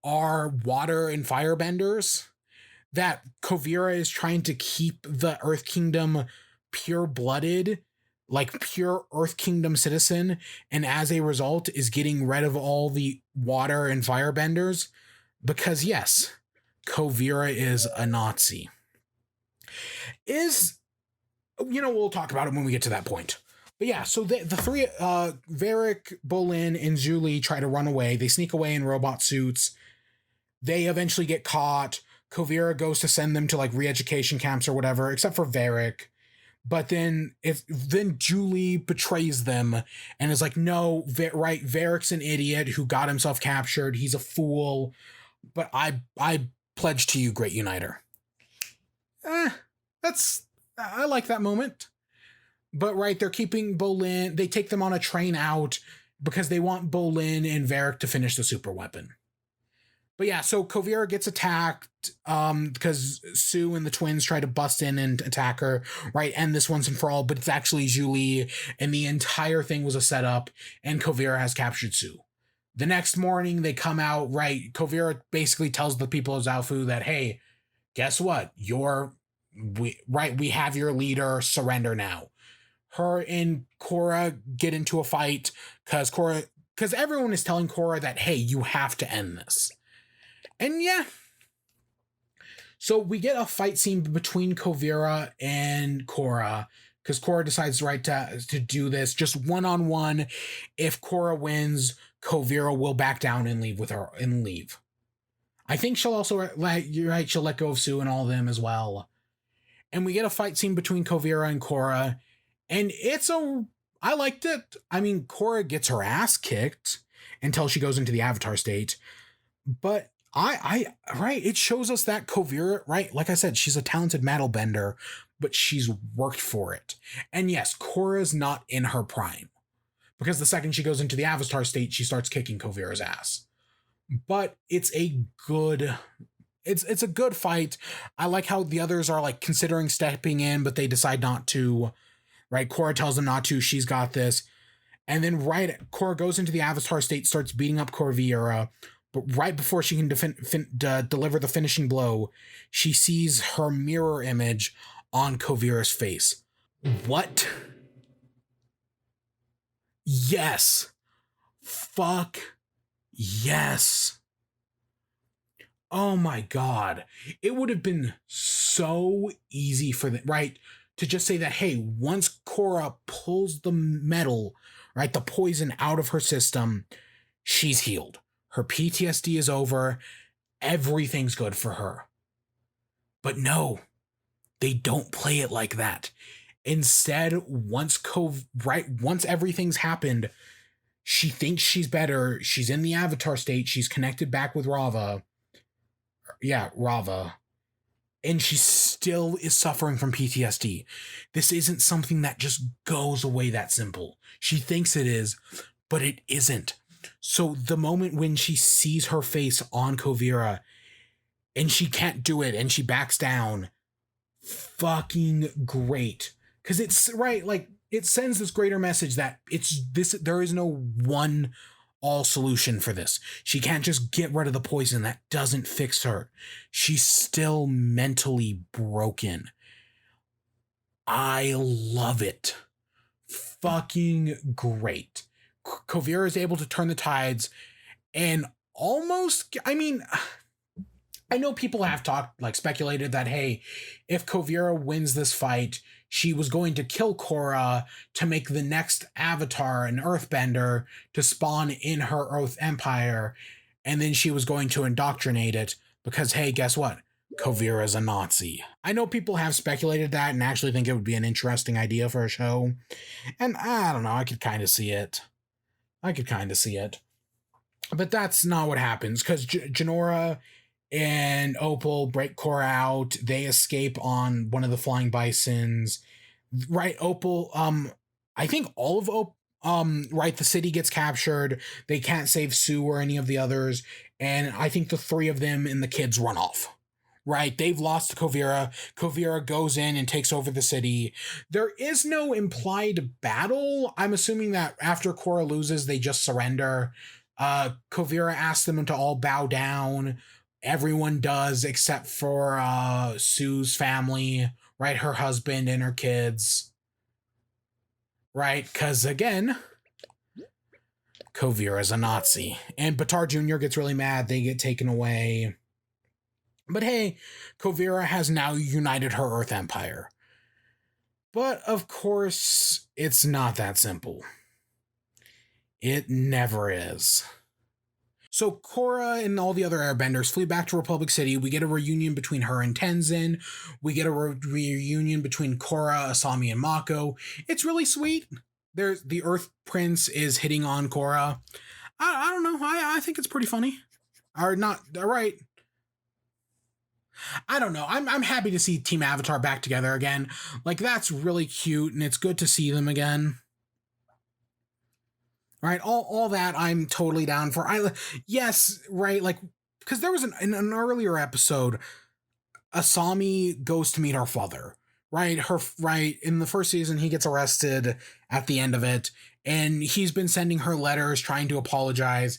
are water and firebenders. That Kuvira is trying to keep the Earth Kingdom pure-blooded, like pure Earth Kingdom citizen, and as a result is getting rid of all the water and firebenders, because yes, Kuvira is a Nazi. We'll talk about it when we get to that point. But yeah, so the three, Varric, Bolin, and Zuli try to run away. They sneak away in robot suits. They eventually get caught. Kuvira goes to send them to like re-education camps or whatever, except for Varric. But then Julie betrays them and is like, no, Varric's an idiot who got himself captured. He's a fool. But I pledge to you, Great Uniter. I like that moment. But right, they're keeping Bolin. They take them on a train out because they want Bolin and Varric to finish the super weapon. But yeah, so Kuvira gets attacked because Sue and the twins try to bust in and attack her, right? End this once and for all, but it's actually Julie, and the entire thing was a setup, and Kuvira has captured Sue. The next morning, they come out, right? Kuvira basically tells the people of Zaofu that, hey, guess what? We have your leader, surrender now. Her and Korra get into a fight because everyone is telling Korra that, hey, you have to end this. And yeah, So we get a fight scene between Kuvira and Korra, because Korra decides to do this just one-on-one. If Korra wins, Kuvira will back down and leave with her and leave. I think she'll also, like, you're right, she'll let go of Sue and all of them as well. And we get a fight scene between Kuvira and Korra, and I liked it. I mean, Korra gets her ass kicked until she goes into the Avatar state, but right, it shows us that Kuvira, right, like I said, she's a talented metal bender, but she's worked for it. And yes, Korra's not in her prime, because the second she goes into the Avatar state, she starts kicking Kuvira's ass. But it's a good fight. I like how the others are like considering stepping in, but they decide not to. Right, Korra tells them not to. She's got this. And then Korra goes into the Avatar state, starts beating up Kuvira, but right before she can deliver the finishing blow, she sees her mirror image on Kuvira's face. What? Yes. Fuck yes. Oh my god. It would have been so easy for them, right, to just say that, hey, once Korra pulls the metal, right, the poison out of her system, she's healed. Her PTSD is over. Everything's good for her. But no, they don't play it like that. Instead, once everything's happened, she thinks she's better. She's in the Avatar state. She's connected back with Rava. Yeah, Rava. And she still is suffering from PTSD. This isn't something that just goes away that simple. She thinks it is, but it isn't. So the moment when she sees her face on Kuvira and she can't do it and she backs down, fucking great. Because it's right, like, it sends this greater message that there is no one all solution for this. She can't just get rid of the poison. That doesn't fix her. She's still mentally broken. I love it. Fucking great. Kuvira is able to turn the tides, and almost, I mean, I know people have speculated that, hey, if Kuvira wins this fight, she was going to kill Korra to make the next Avatar an Earthbender to spawn in her Earth Empire, and then she was going to indoctrinate it because, hey, guess what? Kuvira is a Nazi. I know people have speculated that and actually think it would be an interesting idea for a show, and I don't know, I could kind of see it. But that's not what happens, because Jinora and Opal break Korra out. They escape on one of the flying bisons. Right, Opal, I think all of right, the city gets captured. They can't save Sue or any of the others. And I think the three of them and the kids run off. Right, they've lost to Kuvira. Kuvira goes in and takes over the city. There is no implied battle. I'm assuming that after Korra loses, they just surrender. Kuvira asks them to all bow down. Everyone does except for Sue's family, right? Her husband and her kids. Right? Because again, Kuvira's a Nazi. And Baatar Jr. gets really mad. They get taken away. But hey, Kuvira has now united her Earth Empire. But of course, it's not that simple. It never is. So Korra and all the other airbenders flee back to Republic City. We get a reunion between her and Tenzin. We get a reunion between Korra, Asami, and Mako. It's really sweet. There's the Earth Prince is hitting on Korra. I don't know. I think it's pretty funny. Or not, right. I don't know. I'm happy to see Team Avatar back together again. Like, that's really cute, and it's good to see them again. Right, all that I'm totally down for. Yes, right, like, because there was in an earlier episode, Asami goes to meet her father. Right, in the first season, he gets arrested at the end of it, and he's been sending her letters trying to apologize.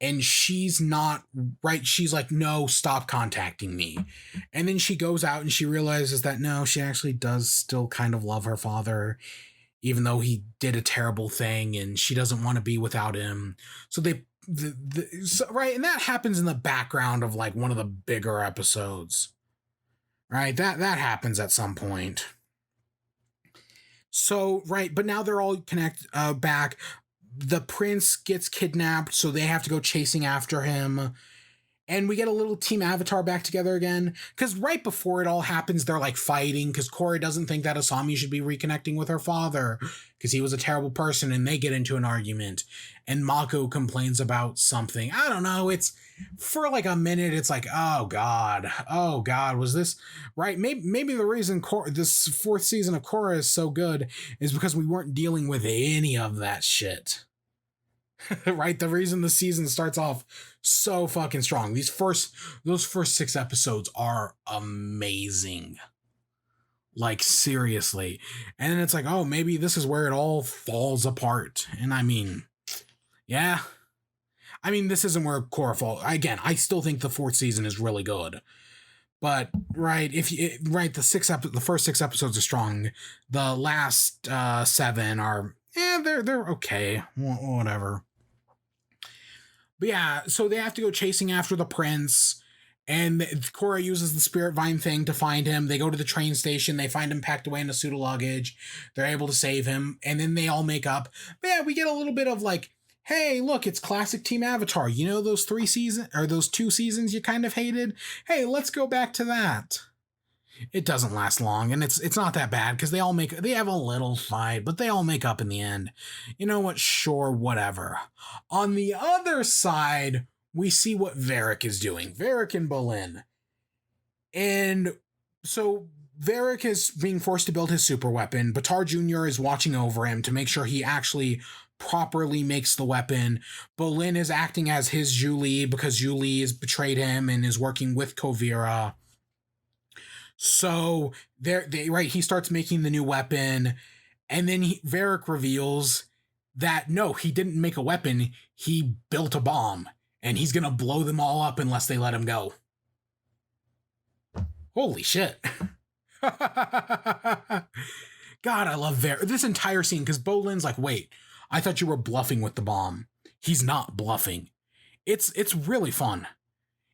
And she's not, right, she's like, no, stop contacting me. And then she goes out and she realizes that, no, she actually does still kind of love her father, even though he did a terrible thing, and she doesn't want to be without him. So right, and that happens in the background of like one of the bigger episodes. right? That happens at some point. So, right, but now they're all back. The prince gets kidnapped, so they have to go chasing after him. And we get a little Team Avatar back together again. Because right before it all happens, they're like fighting because Korra doesn't think that Asami should be reconnecting with her father because he was a terrible person, and they get into an argument. And Mako complains about something. I don't know. It's for like a minute. It's like, oh God, was this right? Maybe the reason this fourth season of Korra is so good is because we weren't dealing with any of that shit. Right? The reason the season starts off so fucking strong. Those first 6 episodes are amazing. Like, seriously. And then it's like, oh, maybe this is where it all falls apart. And I mean, yeah. I mean, this isn't where Korra falls. Again, I still think the 4th season is really good. But right, the first 6 episodes are strong. The last 7 are they're okay. Whatever. But yeah, so they have to go chasing after the prince, and Korra uses the spirit vine thing to find him. They go to the train station. They find him packed away in a suit of luggage. They're able to save him, and then they all make up. But yeah, we get a little bit of like, hey, look, it's classic Team Avatar. You know those 2 seasons you kind of hated? Hey, let's go back to that. It doesn't last long, and it's not that bad because they have a little fight, but they all make up in the end. You know what? Sure, whatever. On the other side, we see what Varrick is doing. Varrick and Bolin. And so Varrick is being forced to build his super weapon. Baatar Jr. is watching over him to make sure he actually properly makes the weapon. Bolin is acting as his Zhu Li because Zhu Li has betrayed him and is working with Kuvira. So he starts making the new weapon, and then Varrick reveals that no, he didn't make a weapon, he built a bomb, and he's gonna blow them all up unless they let him go. Holy shit. God, I love this entire scene, because Bolin's like, wait, I thought you were bluffing with the bomb. He's not bluffing. It's really fun.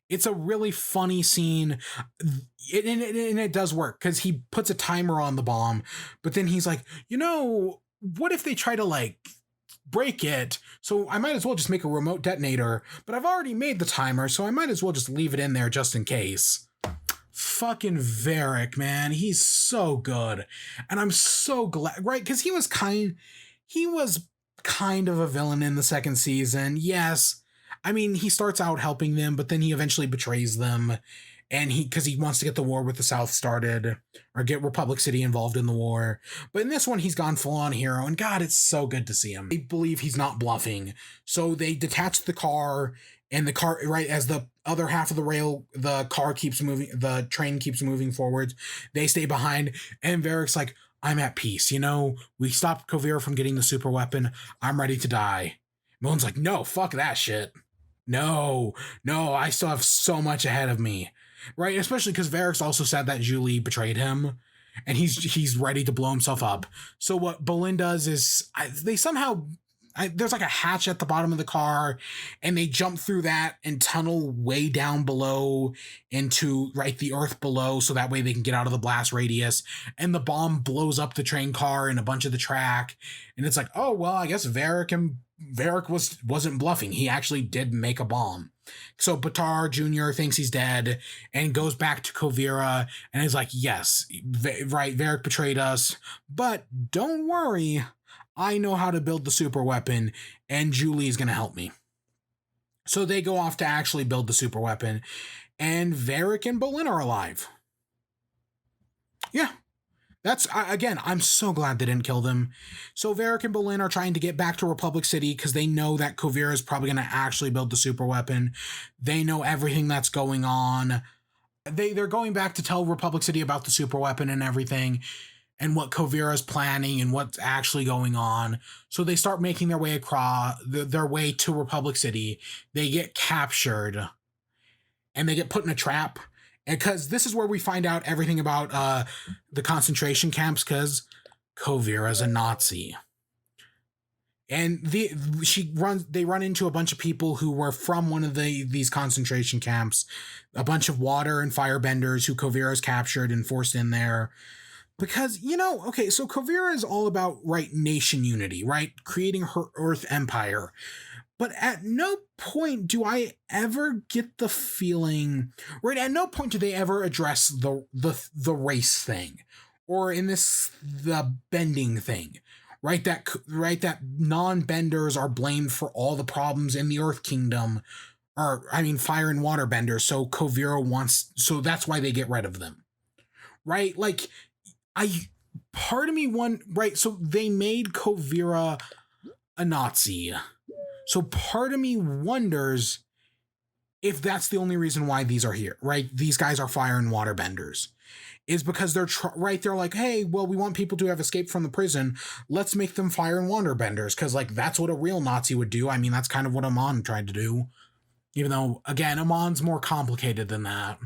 It's a really funny scene, and it does work, because he puts a timer on the bomb, but then he's like, what if they try to, like, break it? So I might as well just make a remote detonator, but I've already made the timer, so I might as well just leave it in there just in case. Fucking Varrick, man. He's so good. And I'm so glad, right? Because he was kind of a villain in the second season. Yes. I mean, he starts out helping them, but then he eventually betrays them, and because he wants to get the war with the South started, or get Republic City involved in the war. But in this one, he's gone full-on hero, and God, it's so good to see him. They believe he's not bluffing, so they detach the car, and the car, right, as the other half of the train keeps moving forward, they stay behind, and Varrick's like, I'm at peace, we stopped Kuvira from getting the super weapon, I'm ready to die. Moon's like, no, fuck that shit. No, I still have so much ahead of me, right? Especially because Varrick's also said that Zhu Li betrayed him, and he's ready to blow himself up. So what Bolin does is there's like a hatch at the bottom of the car, and they jump through that and tunnel way down below into the earth below, so that way they can get out of the blast radius, and the bomb blows up the train car and a bunch of the track, and it's like, oh, well, I guess Varrick wasn't bluffing. He actually did make a bomb. So Baatar Jr. thinks he's dead and goes back to Kuvira and is like, yes, right, Varrick betrayed us, but don't worry, I know how to build the super weapon, and Zhu Li is going to help me. So they go off to actually build the super weapon, and Varrick and Bolin are alive. Yeah. I'm so glad they didn't kill them. So Varrick and Bolin are trying to get back to Republic City because they know that Kuvira is probably going to actually build the super weapon. They know everything that's going on. They're going back to tell Republic City about the super weapon and everything, and what Kuvira is planning and what's actually going on. So they start making their way across their way to Republic City. They get captured, and they get put in a trap. Because this is where we find out everything about the concentration camps, because Kuvira's a Nazi. And they run into a bunch of people who were from one of these concentration camps, a bunch of water and firebenders who Kuvira's captured and forced in there. Because, okay, so Kuvira is all about, right, nation unity, right? Creating her Earth empire. But at no point do I ever get the feeling, right? At no point do they ever address the race thing, or in this, the bending thing, right? That non-benders are blamed for all the problems in the Earth Kingdom, or I mean, fire and water benders. So so that's why they get rid of them, right? Like, part of me right? So they made Kuvira a Nazi. So part of me wonders if that's the only reason why these are here, right? These guys are fire and water benders. Is because they're right. They're like, hey, well, we want people to have escaped from the prison. Let's make them fire and water benders. Because, like, that's what a real Nazi would do. I mean, that's kind of what Amon tried to do. Even though, again, Amon's more complicated than that.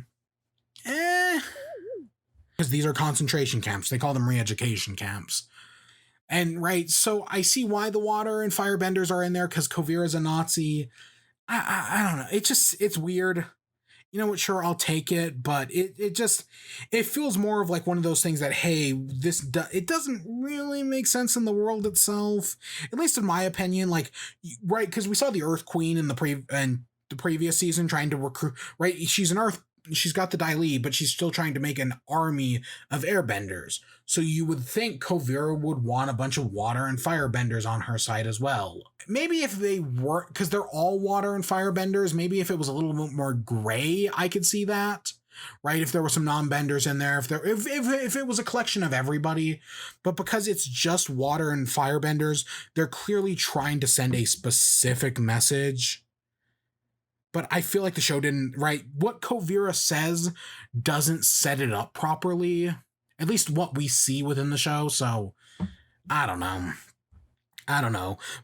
Because these are concentration camps. They call them re-education camps. And, right, so I see why the water and firebenders are in there, because Kuvira's a Nazi. I don't know. It's weird. You know what, sure, I'll take it, but it feels more of like one of those things that, hey, it doesn't really make sense in the world itself, at least in my opinion, like, right, because we saw the Earth Queen in the previous season trying to recruit, right, she's got the Dai Li, but she's still trying to make an army of airbenders, so you would think Kuvira would want a bunch of water and firebenders on her side as well. Maybe if they were, because they're all water and firebenders, maybe if it was a little bit more gray, I could see that, right? If there were some non-benders in there, if it was a collection of everybody, but because it's just water and firebenders, they're clearly trying to send a specific message. But I feel like the show didn't, right? What Kuvira says doesn't set it up properly, at least what we see within the show, so I don't know.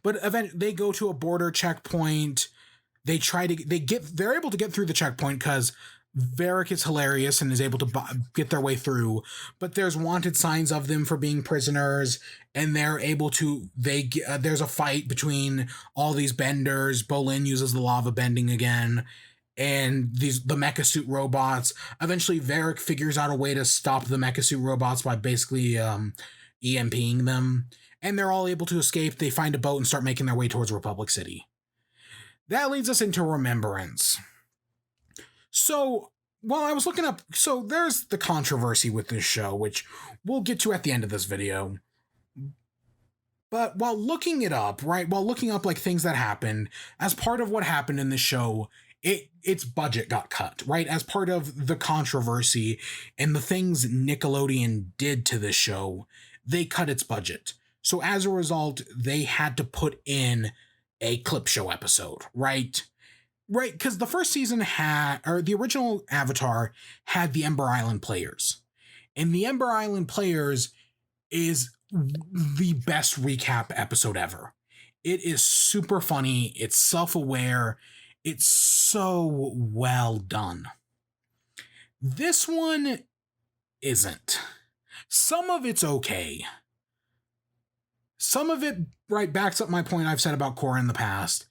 But eventually they go to a border checkpoint. They're able to get through the checkpoint because Varric is hilarious and is able to get their way through. But there's wanted signs of them for being prisoners, and they're able to. There's a fight between all these benders. Bolin uses the lava bending again, and the mecha suit robots. Eventually, Varric figures out a way to stop the mecha suit robots by basically EMPing them. And they're all able to escape. They find a boat and start making their way towards Republic City. That leads us into Remembrance. So, while I was looking up, so there's the controversy with this show, which we'll get to at the end of this video. But while looking it up, right, while looking up like things that happened, as part of what happened in the show, its budget got cut, right? As part of the controversy and the things Nickelodeon did to this show, they cut its budget. So as a result, they had to put in a clip show episode, right? Right, because the first season the original Avatar had the Ember Island Players. And the Ember Island Players is the best recap episode ever. It is super funny, it's self-aware, it's so well done. This one isn't. Some of it's okay. Some of it, right, backs up my point I've said about Korra in the past.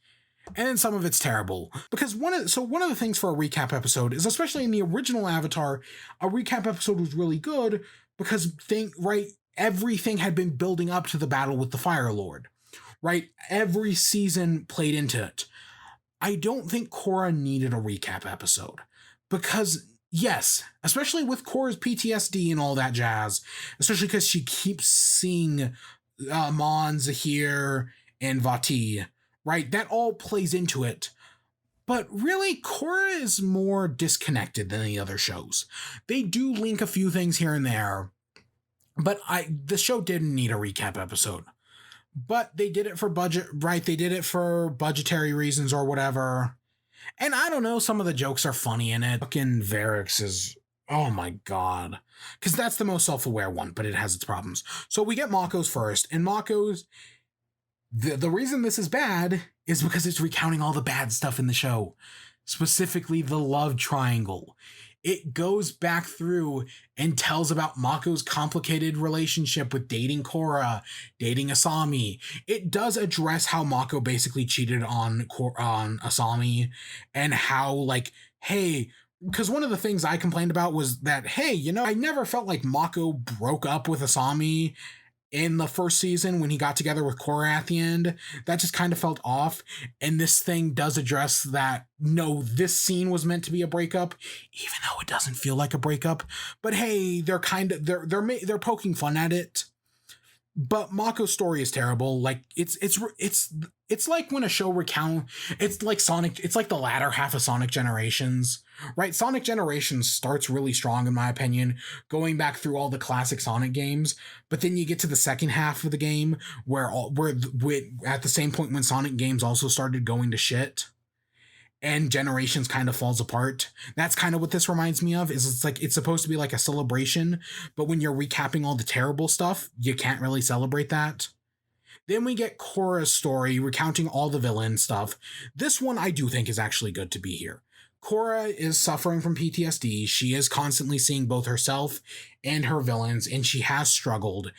And then some of it's terrible. Because one of the things for a recap episode is, especially in the original Avatar, a recap episode was really good because everything had been building up to the battle with the Fire Lord. Right? Every season played into it. I don't think Korra needed a recap episode. Because, yes, especially with Korra's PTSD and all that jazz, especially because she keeps seeing Mon, Zahir, and Vati, right? That all plays into it. But really, Korra is more disconnected than the other shows. They do link a few things here and there, but the show didn't need a recap episode. But they did it for budget, right? They did it for budgetary reasons or whatever. And I don't know, some of the jokes are funny in it. Fucking Varric's is, oh my god. Because that's the most self-aware one, but it has its problems. So we get Mako's first, and Mako's, the reason this is bad is because it's recounting all the bad stuff in the show. Specifically, the love triangle. it goes back through and tells about Mako's complicated relationship with dating Korra, dating Asami. It does address how Mako basically cheated on Asami, and how, like, hey, because one of the things I complained about was that, hey, I never felt like Mako broke up with Asami in the first season when he got together with Korra at the end. That just kind of felt off. And this thing does address that. No, this scene was meant to be a breakup, even though it doesn't feel like a breakup. But hey, they're poking fun at it. But Mako's story is terrible. Like, it's like when a show it's like Sonic, it's like the latter half of Sonic Generations, right? Sonic Generations starts really strong, in my opinion, going back through all the classic Sonic games, but then you get to the second half of the game where at the same point when Sonic games also started going to shit, and Generations kind of falls apart. That's kind of what this reminds me of. Is it's like it's supposed to be like a celebration, but when you're recapping all the terrible stuff, you can't really celebrate that. Then we get Korra's story recounting all the villain stuff. This one I do think is actually good to be here. Korra is suffering from PTSD. She is constantly seeing both herself and her villains, and she has struggled.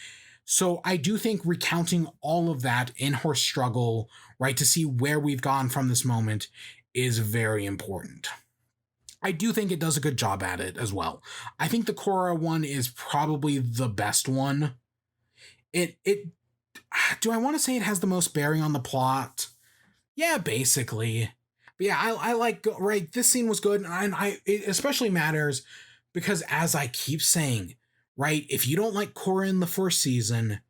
So I do think recounting all of that in her struggle, right, to see where we've gone from this moment, is very important. I do think it does a good job at it as well. I think the Korra one is probably the best one. It do I want to say it has the most bearing on the plot? Yeah, basically. But yeah, I like, right, this scene was good, and it especially matters because, as I keep saying, right, if you don't like Korra in the first season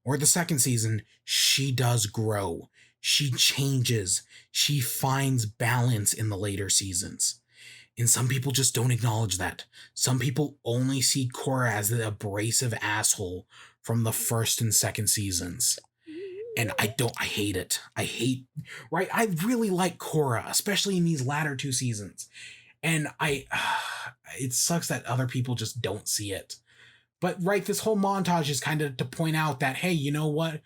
or the second season, she does grow. She changes. She finds balance in the later seasons. And some people just don't acknowledge that. Some people only see Korra as the abrasive asshole from the first and second seasons. And I hate it. Right? I really like Korra, especially in these latter two seasons. And it sucks that other people just don't see it. But, right, this whole montage is kind of to point out that, hey, you know what?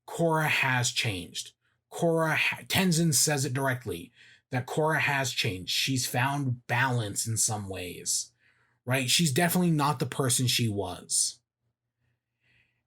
Korra has changed. Tenzin says it directly, that Korra has changed. She's found balance in some ways, right? She's definitely not the person she was.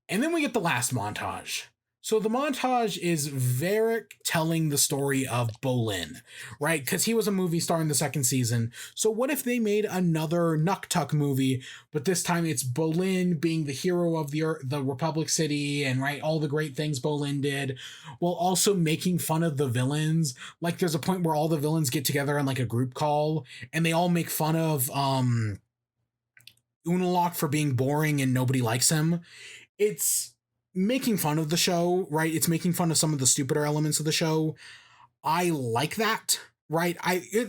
And then we get the last montage. So the montage is Varric telling the story of Bolin, right? Because he was a movie star in the second season. So what if they made another Nuktuk movie, but this time it's Bolin being the hero of the Republic City, and, right, all the great things Bolin did, while also making fun of the villains. Like, there's a point where all the villains get together on, like, a group call, and they all make fun of Unalaq for being boring and nobody likes him. It's making fun of the show, right? It's making fun of some of the stupider elements of the show. I like that, right?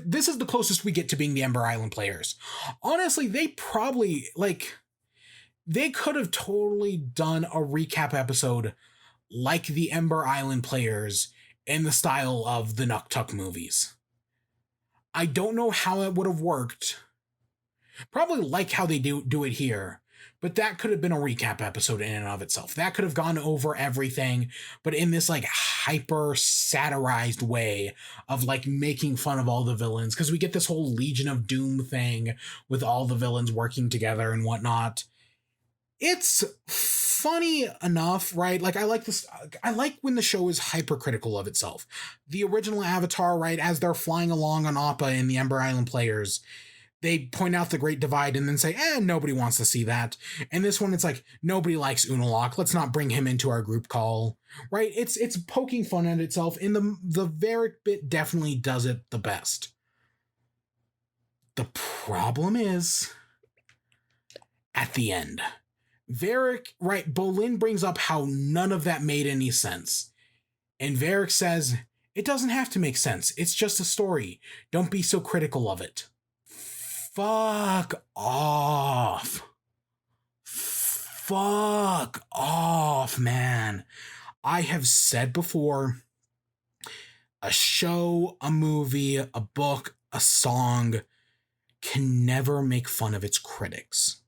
This is the closest we get to being the Ember Island players. Honestly, they probably, like, they could have totally done a recap episode like the Ember Island players in the style of the Nuktuk movies. I don't know how it would have worked. Probably like how they do it here. But that could have been a recap episode in and of itself. That could have gone over everything, but in this, like, hyper satirized way of, like, making fun of all the villains. Because we get this whole Legion of Doom thing with all the villains working together and whatnot. It's funny enough, right? Like, I like this. I like when the show is hypercritical of itself. The original Avatar, right, as they're flying along on Appa in the Ember Island players, they point out the Great Divide and then say, nobody wants to see that. And this one, it's like, nobody likes Unalaq. Let's not bring him into our group call, right? It's poking fun at itself, and the Varric bit definitely does it the best. The problem is, at the end, Varric, right, Bolin brings up how none of that made any sense. And Varric says, it doesn't have to make sense. It's just a story. Don't be so critical of it. Fuck off. Fuck off, man. I have said before, a show, a movie, a book, a song can never make fun of its critics.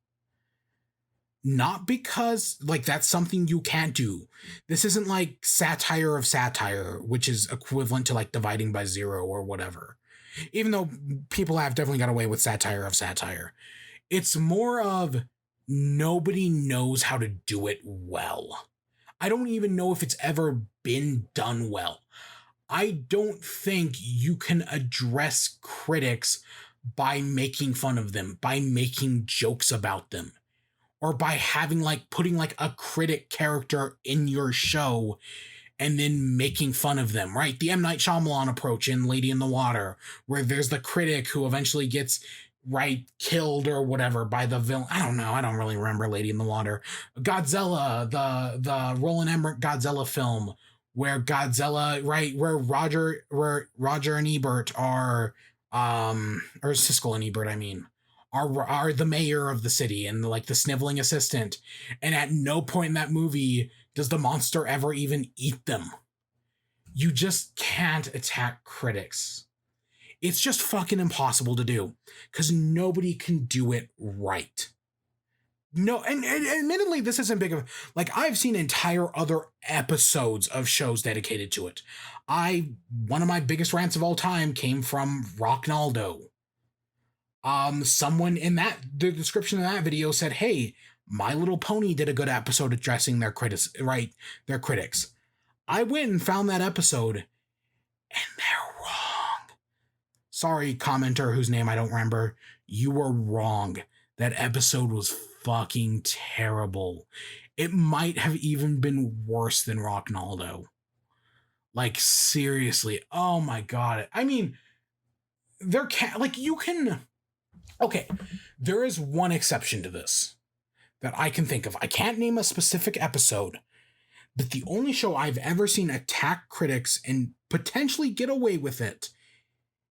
Not because, like, that's something you can't do. This isn't like satire of satire, which is equivalent to, like, dividing by zero or whatever. Even though people have definitely got away with satire of satire. It's more of nobody knows how to do it well. I don't even know if it's ever been done well. I don't think you can address critics by making fun of them, by making jokes about them, or by having putting a critic character in your show and then making fun of them, right? The M. Night Shyamalan approach in Lady in the Water, where there's the critic who eventually gets killed or whatever by the villain. I don't know. I don't really remember Lady in the Water. Godzilla, the Roland Emmerich Godzilla film, where Godzilla, where Roger and Ebert are, or Siskel and Ebert, I mean, are the mayor of the city and the sniveling assistant. And at no point in that movie does the monster ever even eat them. You just can't attack critics. It's just fucking impossible to do because nobody can do it right. No, and admittedly, this isn't big of I've seen entire other episodes of shows dedicated to it. One of my biggest rants of all time came from Rocknaldo. Someone in the description of that video said, "Hey, My Little Pony did a good episode addressing their critics. I went and found that episode, and they're wrong. Sorry, commenter whose name I don't remember. You were wrong. That episode was fucking terrible. It might have even been worse than Rocknaldo. Seriously. Oh my god. I mean, there can't, you can... Okay, there is one exception to this that I can think of. I can't name a specific episode, but the only show I've ever seen attack critics and potentially get away with it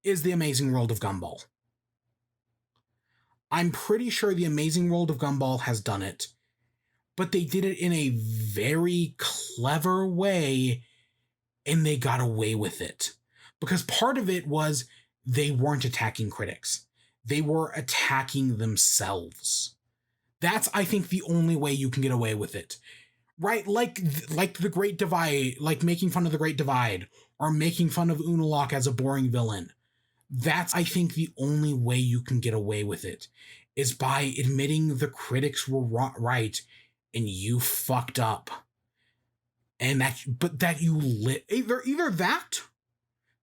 is The Amazing World of Gumball. I'm pretty sure The Amazing World of Gumball has done it, but they did it in a very clever way, and they got away with it. Because part of it was they weren't attacking critics. They were attacking themselves. That's, I think, the only way you can get away with it. Right? Like the Great Divide, making fun of the Great Divide, or making fun of Unalaq as a boring villain. That's, I think, the only way you can get away with it, is by admitting the critics were right and you fucked up. And either that,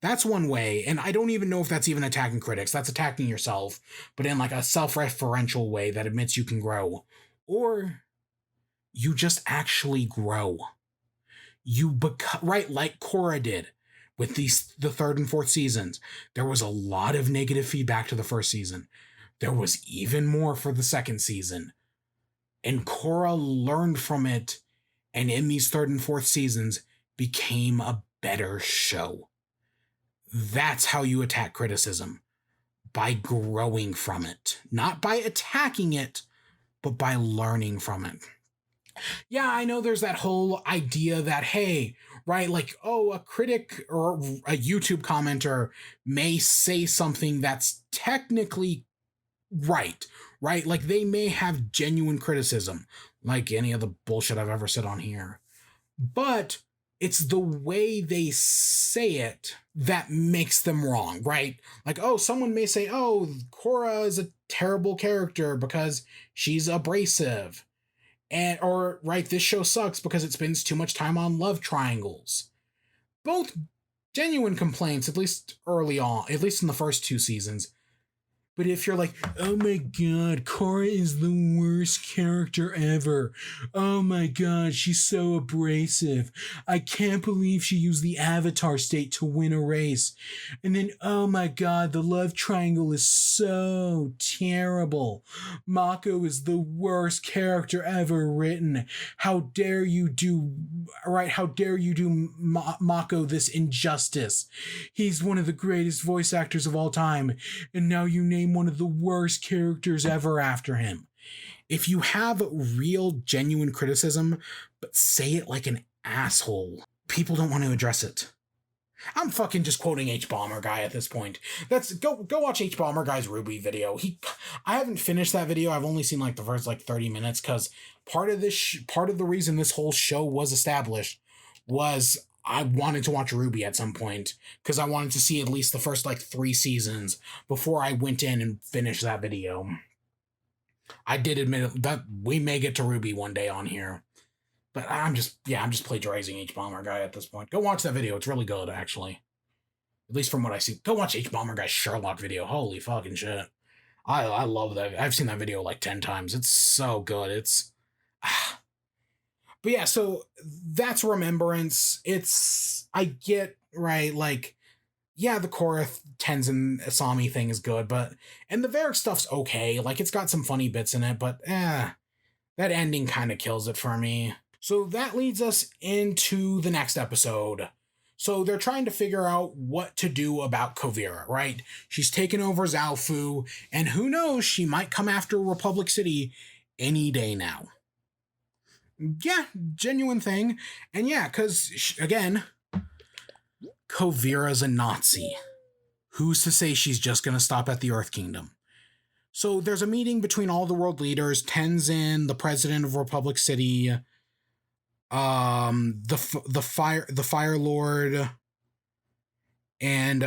that's one way, and I don't even know if that's even attacking critics. That's attacking yourself, but in a self-referential way that admits you can grow. Or you just actually grow. You become, like Korra did with the third and fourth seasons. There was a lot of negative feedback to the first season. There was even more for the second season. And Korra learned from it, and in these third and fourth seasons became a better show. That's how you attack criticism. By growing from it. Not by attacking it, but by learning from it. Yeah, I know there's that whole idea that, hey, right, a critic or a YouTube commenter may say something that's technically right? They may have genuine criticism, like any of the bullshit I've ever said on here. But it's the way they say it that makes them wrong, right? Someone may say, Korra is a terrible character because she's abrasive. This show sucks because it spends too much time on love triangles. Both genuine complaints, at least early on, at least in the first two seasons. But if you're oh my god, Korra is the worst character ever. Oh my god, she's so abrasive. I can't believe she used the Avatar state to win a race. And then, oh my god, the love triangle is so terrible. Mako is the worst character ever written. How dare you do Mako this injustice? He's one of the greatest voice actors of all time. And now you name one of the worst characters ever after him. If you have real, genuine criticism, but say it like an asshole, people don't want to address it. I'm fucking just quoting H Bomber Guy at this point. Go watch H Bomber Guy's Ruby video. I haven't finished that video. I've only seen the first 30 minutes because part of the reason this whole show was established was I wanted to watch Ruby at some point because I wanted to see at least the first like 3 seasons before I went in and finished that video. I did admit that we may get to Ruby one day on here, but I'm just plagiarizing H Bomber Guy at this point. Go watch that video; it's really good, actually. At least from what I see. Go watch H Bomber Guy's Sherlock video. Holy fucking shit! I love that. I've seen that video like 10 times. It's so good. It's. But yeah, so that's Remembrance. I get, right, like, yeah, the Korra, Tenzin, Asami thing is good, and the Varric stuff's okay. Like, it's got some funny bits in it, but, that ending kind of kills it for me. So that leads us into the next episode. So they're trying to figure out what to do about Kuvira, right? She's taken over Zaofu, and who knows, she might come after Republic City any day now. Yeah, genuine thing. And yeah, because, again, Kuvira's a Nazi. Who's to say she's just going to stop at the Earth Kingdom? So there's a meeting between all the world leaders, Tenzin, the president of Republic City, the Fire Lord, and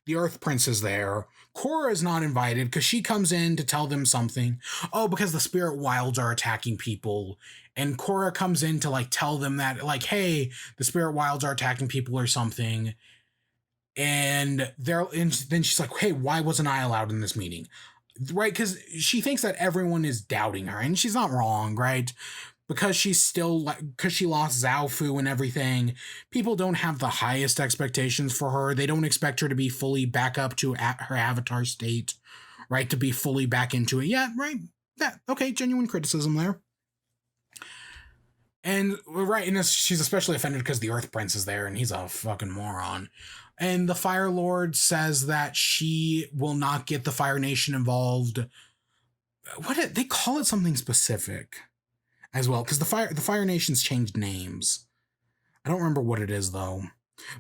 the Earth Prince is there. Korra is not invited because she comes in to tell them something. Oh, because the Spirit Wilds are attacking people. And Korra comes in to like tell them that, like, hey, the Spirit Wilds are attacking people or something. And then she's like, hey, why wasn't I allowed in this meeting? Right? Because she thinks that everyone is doubting her. And she's not wrong, right? Because she lost Zaofu and everything, people don't have the highest expectations for her. They don't expect her to be fully back up to her avatar state, right? To be fully back into it. Yeah, right. Okay, genuine criticism there. And right, and she's especially offended because the Earth Prince is there and he's a fucking moron. And the Fire Lord says that she will not get the Fire Nation involved. They call it something specific as well, because the Fire Nation's changed names. I don't remember what it is, though.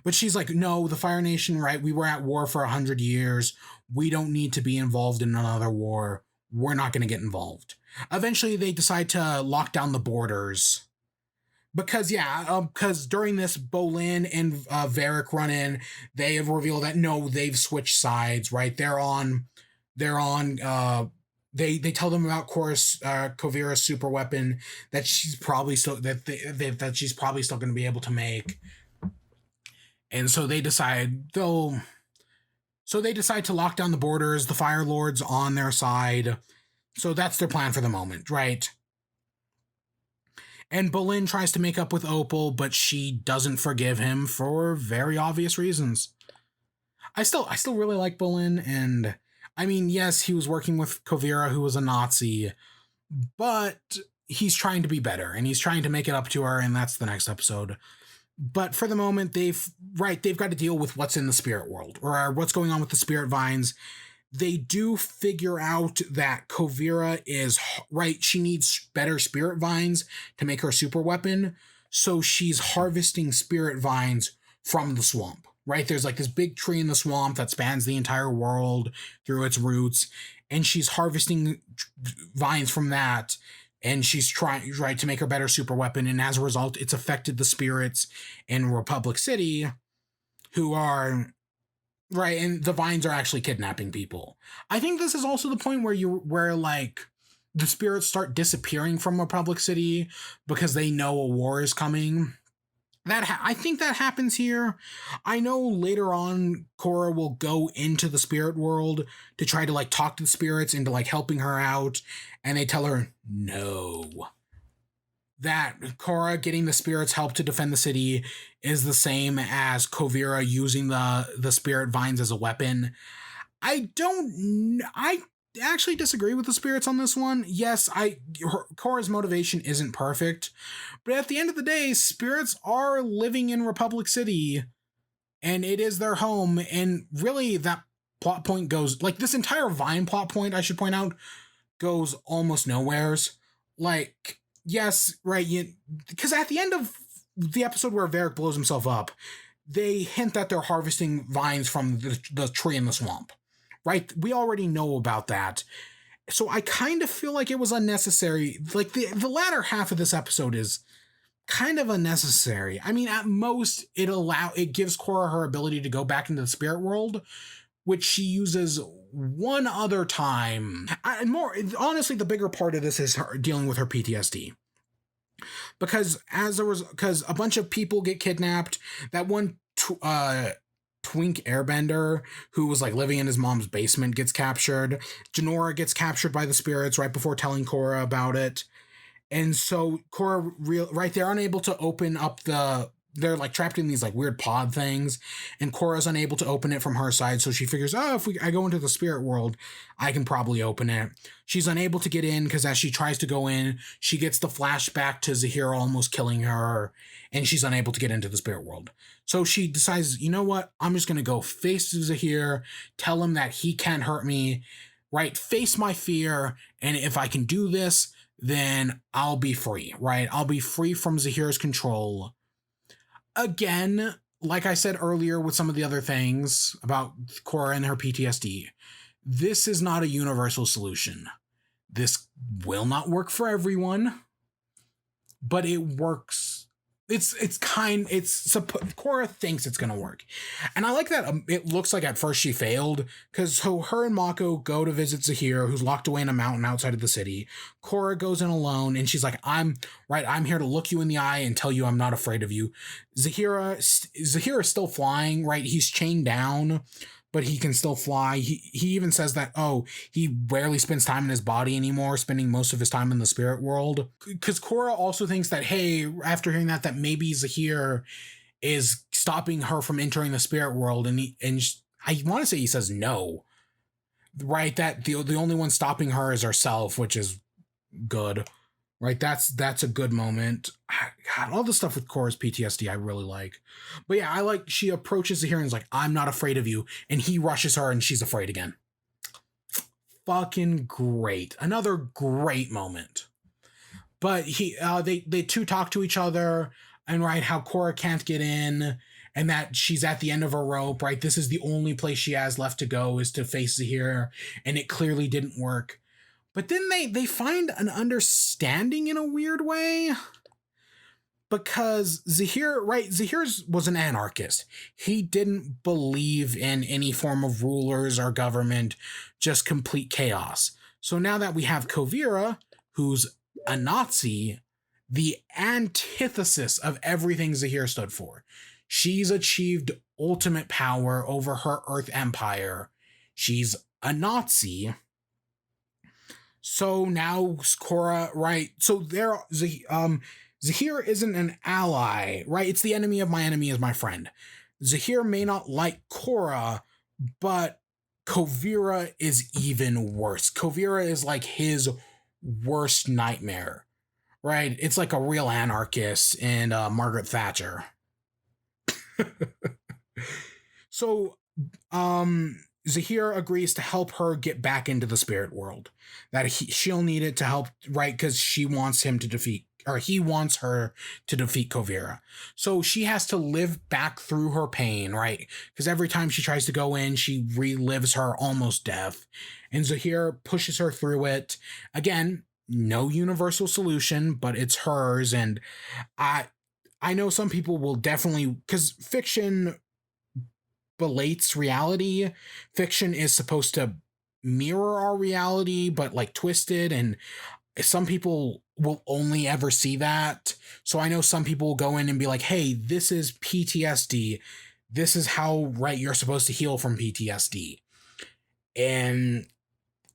But she's like, no, the Fire Nation, right? We were at war for 100 years. We don't need to be involved in another war. We're not going to get involved. Eventually, they decide to lock down the borders. Because during this, Bolin and Varric run in. They have revealed that, no, they've switched sides, right? They tell them about Kuvira's super weapon that she's probably still that she's probably still going to be able to make, and so they decide to lock down the borders. The Fire Lord's on their side, so that's their plan for the moment, right? And Bolin tries to make up with Opal, but she doesn't forgive him for very obvious reasons. I still really like Bolin, and I mean, yes, he was working with Kuvira, who was a Nazi, but he's trying to be better, and he's trying to make it up to her, and that's the next episode. But for the moment, they've got to deal with what's in the spirit world, or what's going on with the spirit vines. They do figure out that Kuvira is, right, she needs better spirit vines to make her super weapon, so she's harvesting spirit vines from the swamp. Right, there's like this big tree in the swamp that spans the entire world through its roots, and she's harvesting vines from that, and she's trying, right, to make her better super weapon, and as a result, it's affected the spirits in Republic City, who are, right, and the vines are actually kidnapping people. I think this is also the point where like the spirits start disappearing from Republic City because they know a war is coming. I think that happens here. I know later on Korra will go into the spirit world to try to like talk to the spirits into like helping her out, and they tell her no. That Korra getting the spirits' help to defend the city is the same as Kuvira using the spirit vines as a weapon. I actually disagree with the spirits on this one. Yes, Korra's motivation isn't perfect, but at the end of the day, spirits are living in Republic City, and it is their home, and really that plot point goes, like, this entire Vine plot point, I should point out, goes almost nowheres. Like, yes, right, because at the end of the episode where Varric blows himself up, they hint that they're harvesting vines from the tree in the swamp. Right? We already know about that. So I kind of feel like it was unnecessary. Like the latter half of this episode is kind of unnecessary. I mean, at most, it gives Korra her ability to go back into the spirit world, which she uses one other time. And more honestly, the bigger part of this is her dealing with her PTSD. Because because a bunch of people get kidnapped. That one twink airbender who was like living in his mom's basement gets captured. Jinora gets captured by the spirits right before telling Korra about it. And so Korra, they're unable to open up they're like trapped in these like weird pod things, and Korra's unable to open it from her side. So she figures, oh, if I go into the spirit world, I can probably open it. She's unable to get in because as she tries to go in, she gets the flashback to Zahira almost killing her, and she's unable to get into the spirit world. So she decides, you know what? I'm just going to go face Zahir, tell him that he can't hurt me, right? Face my fear. And if I can do this, then I'll be free, right? I'll be free from Zahir's control. Again, like I said earlier with some of the other things about Korra and her PTSD, this is not a universal solution. This will not work for everyone, but it works. Korra thinks it's going to work. And I like that it looks like at first she failed, because so her and Mako go to visit Zahir, who's locked away in a mountain outside of the city. Korra goes in alone, and she's like, I'm here to look you in the eye and tell you I'm not afraid of you. Zahir is still flying, right? He's chained down, but he can still fly. He even says that, he rarely spends time in his body anymore, spending most of his time in the spirit world. Because Korra also thinks that, hey, after hearing that maybe Zahir is stopping her from entering the spirit world. And I want to say he says no, right? That the only one stopping her is herself, which is good. Right, that's a good moment. God, all the stuff with Korra's PTSD I really like. But yeah, I like she approaches Zahir and is like, I'm not afraid of you. And he rushes her and she's afraid again. Fucking great. Another great moment. But they two talk to each other, and right, how Korra can't get in and that she's at the end of her rope, right? This is the only place she has left to go is to face Zahir, and it clearly didn't work. But then they find an understanding in a weird way, because Zahir was an anarchist. He didn't believe in any form of rulers or government, just complete chaos. So now that we have Kuvira, who's a Nazi, the antithesis of everything Zahir stood for. She's achieved ultimate power over her Earth Empire. She's a Nazi. So now Korra, right? So Zahir isn't an ally, right? It's the enemy of my enemy is my friend. Zahir may not like Korra, but Kuvira is even worse. Kuvira is like his worst nightmare, right? It's like a real anarchist and Margaret Thatcher. So, Zahir agrees to help her get back into the spirit world. That she'll need it to help, right? Because he wants her to defeat Kuvira. So she has to live back through her pain, right? Because every time she tries to go in, she relives her almost death. And Zahir pushes her through it. Again, no universal solution, but it's hers. And I know some people will definitely, because fiction belates reality. Fiction is supposed to mirror our reality, but like twisted, and some people will only ever see that. So I know some people will go in and be like, hey, this is PTSD. This is how, right, you're supposed to heal from PTSD. And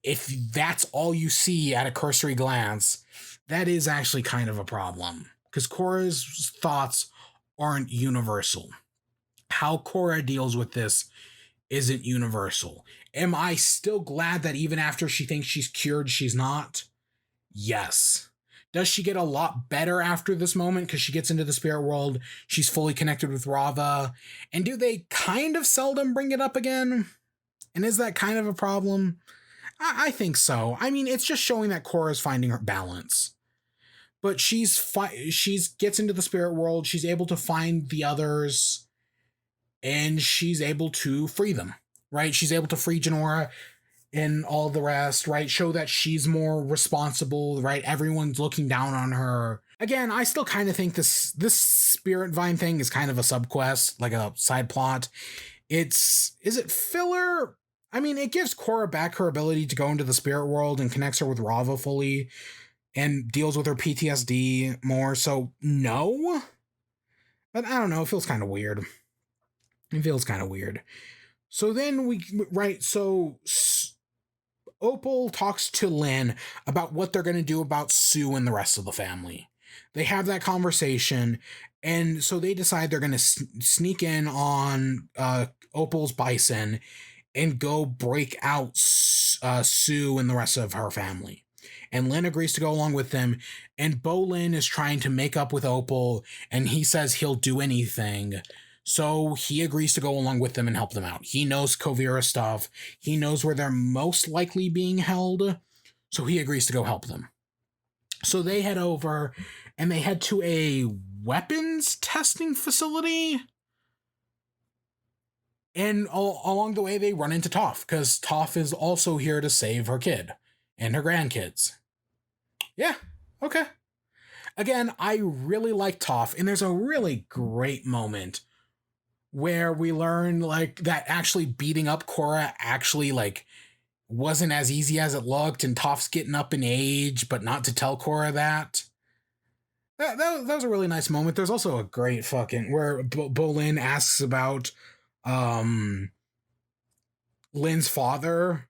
if that's all you see at a cursory glance, that is actually kind of a problem, because Korra's thoughts aren't universal. How Korra deals with this isn't universal. Am I still glad that even after she thinks she's cured, she's not? Yes. Does she get a lot better after this moment because she gets into the spirit world? She's fully connected with Rava. And do they kind of seldom bring it up again? And is that kind of a problem? I think so. I mean, it's just showing that Korra is finding her balance. But she's gets into the spirit world. She's able to find the others, and she's able to free them, right? She's able to free Jinora and all the rest, right? Show that she's more responsible, right? Everyone's looking down on her. Again, I still kind of think this spirit vine thing is kind of a subquest, like a side plot. Is it filler? I mean, it gives Korra back her ability to go into the spirit world and connects her with Rava fully and deals with her PTSD more. So no, but I don't know. It feels kind of weird. It feels kind of weird. So then Opal talks to Lin about what they're going to do about Sue and the rest of the family. They have that conversation, and so they decide they're going to sneak in on Opal's bison and go break out Sue and the rest of her family. And Lin agrees to go along with them, and Bolin is trying to make up with Opal, and he says he'll do anything. So he agrees to go along with them and help them out. He knows Kuvira stuff. He knows where they're most likely being held. So he agrees to go help them. So they head over and they head to a weapons testing facility. And along the way, they run into Toph because Toph is also here to save her kid and her grandkids. Yeah, okay. Again, I really like Toph, and there's a really great moment where we learn like that actually beating up Korra actually like wasn't as easy as it looked, and Toph's getting up in age, but not to tell Korra that. That was a really nice moment. There's also a great fucking where Bolin asks about Lin's father,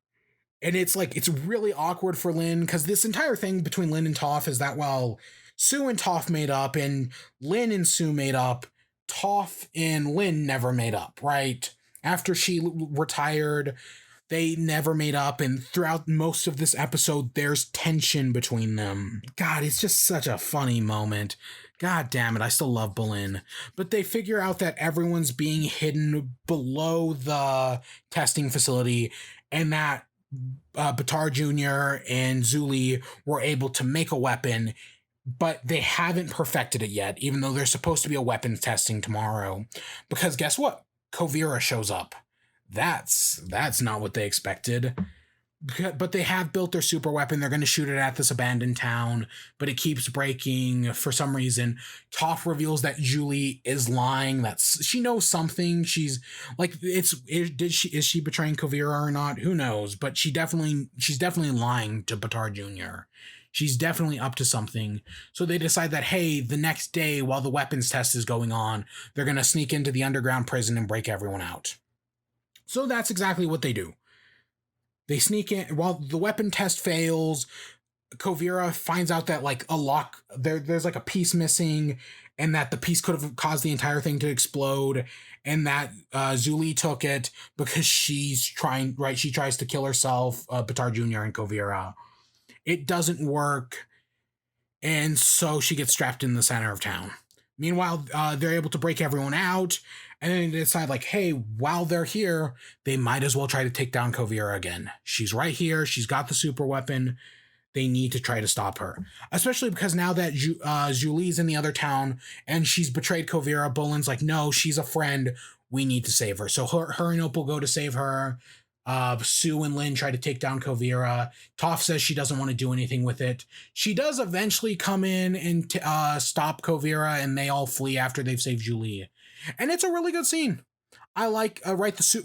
and it's like it's really awkward for Lin because this entire thing between Lin and Toph is that while Sue and Toph made up and Lin and Sue made up, Toph and Lin never made up, right? After she retired, they never made up, and throughout most of this episode, there's tension between them. God, it's just such a funny moment. God damn it, I still love Bolin. But they figure out that everyone's being hidden below the testing facility, and that Baatar Jr. and Zuli were able to make a weapon, but they haven't perfected it yet, even though there's supposed to be a weapons testing tomorrow. Because guess what? Kuvira shows up. That's not what they expected. But they have built their super weapon. They're going to shoot it at this abandoned town, but it keeps breaking for some reason. Toph reveals that Julie is lying. That she knows something. She's like, is she betraying Kuvira or not? Who knows? But she's definitely lying to Baatar Jr. She's definitely up to something. So they decide that, hey, the next day while the weapons test is going on, they're going to sneak into the underground prison and break everyone out. So that's exactly what they do. They sneak in while the weapon test fails. Kuvira finds out that like a lock there's like a piece missing, and that the piece could have caused the entire thing to explode, and that Zuli took it because she tries to kill herself, Baatar Jr. and Kuvira. It doesn't work, and so she gets trapped in the center of town. Meanwhile, they're able to break everyone out, and then they decide, like, hey, while they're here, they might as well try to take down Kuvira again. She's right here. She's got the super weapon. They need to try to stop her. Especially because now that Julie's in the other town, and she's betrayed Kuvira, Bolin's like, no, she's a friend. We need to save her. So her and Opal go to save her. Sue and Lin try to take down Kuvira. Toph says she doesn't want to do anything with it. She does eventually come in and stop Kuvira, and they all flee after they've saved Julie. And it's a really good scene. I like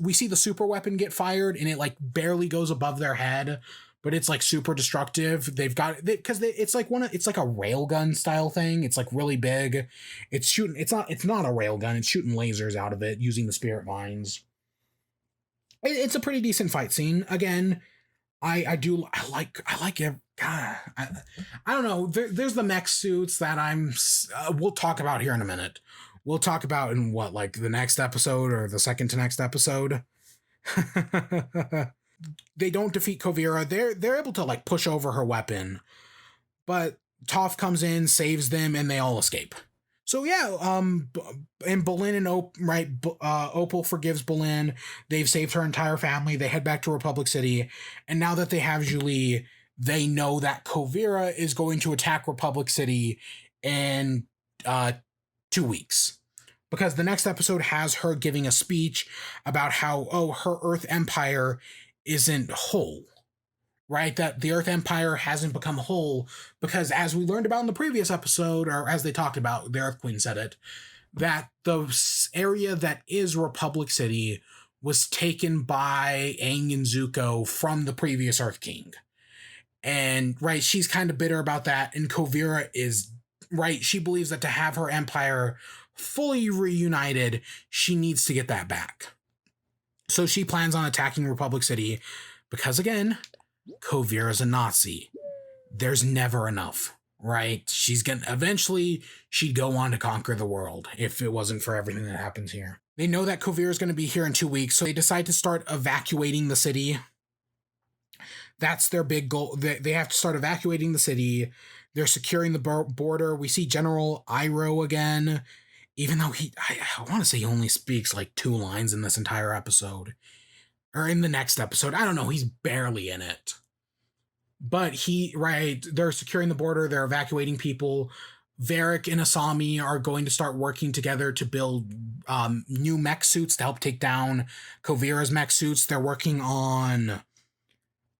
we see the super weapon get fired, and it like barely goes above their head, but it's like super destructive. They've got because it's like it's like a railgun style thing. It's like really big. It's shooting. It's not a railgun. It's shooting lasers out of it using the spirit vines. It's a pretty decent fight scene. Again, I like it. God, I don't know. There's the mech suits that we'll talk about here in a minute. We'll talk about in what, like the next episode or the second to next episode. They don't defeat Kuvira. They're able to like push over her weapon, but Toph comes in, saves them, and they all escape. So yeah, and Bolin and Opal forgives Bolin. They've saved her entire family. They head back to Republic City, and now that they have Julie, they know that Kuvira is going to attack Republic City in 2 weeks, because the next episode has her giving a speech about how her Earth Empire isn't whole, right? That the Earth Empire hasn't become whole because, as we learned about in the previous episode, or as they talked about, the Earth Queen said it, that the area that is Republic City was taken by Aang and Zuko from the previous Earth King. And, right, she's kind of bitter about that. And Kuvira is, right, she believes that to have her empire fully reunited, she needs to get that back. So she plans on attacking Republic City because, again, Kuvira's a Nazi. There's never enough, right? Eventually, she'd go on to conquer the world if it wasn't for everything that happens here. They know that Kuvira's going to be here in 2 weeks, so they decide to start evacuating the city. That's their big goal. They have to start evacuating the city. They're securing the border. We see General Iroh again, even though I want to say he only speaks like 2 lines in this entire episode. Or in the next episode. I don't know. He's barely in it. But they're securing the border. They're evacuating people. Varrick and Asami are going to start working together to build new mech suits to help take down Kuvira's mech suits. They're working on...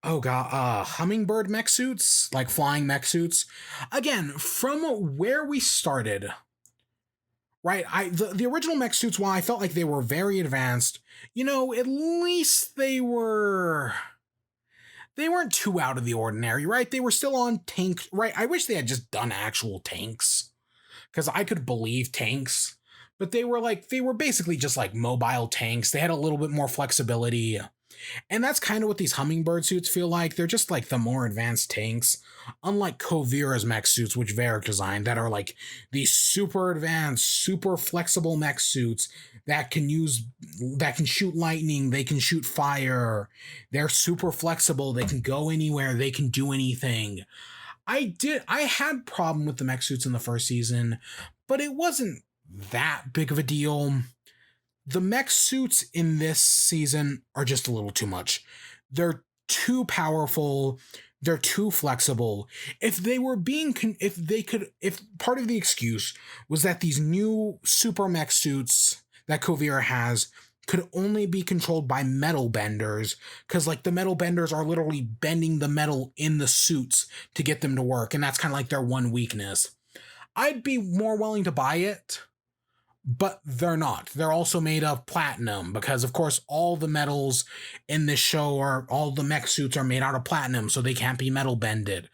hummingbird mech suits, like flying mech suits. Again, from where we started, right? The original mech suits, while I felt like they were very advanced, at least they weren't too out of the ordinary, right? They were still on tanks, right? I wish they had just done actual tanks, because I could believe tanks, but they were basically just like mobile tanks. They had a little bit more flexibility. And that's kind of what these hummingbird suits feel like. They're just like the more advanced tanks, unlike Kuvira's mech suits, which Varrick designed, that are like these super advanced, super flexible mech suits that can shoot lightning, they can shoot fire, they're super flexible, they can go anywhere, they can do anything. I had problem with the mech suits in the first season, but it wasn't that big of a deal. The mech suits in this season are just a little too much. They're too powerful. They're too flexible. If part of the excuse was that these new super mech suits that Kuvira has could only be controlled by metal benders, because like the metal benders are literally bending the metal in the suits to get them to work, and that's kind of like their one weakness. I'd be more willing to buy it. But they're not. They're also made of platinum because, of course, all the metals in this show all the mech suits are made out of platinum, so they can't be metal bended.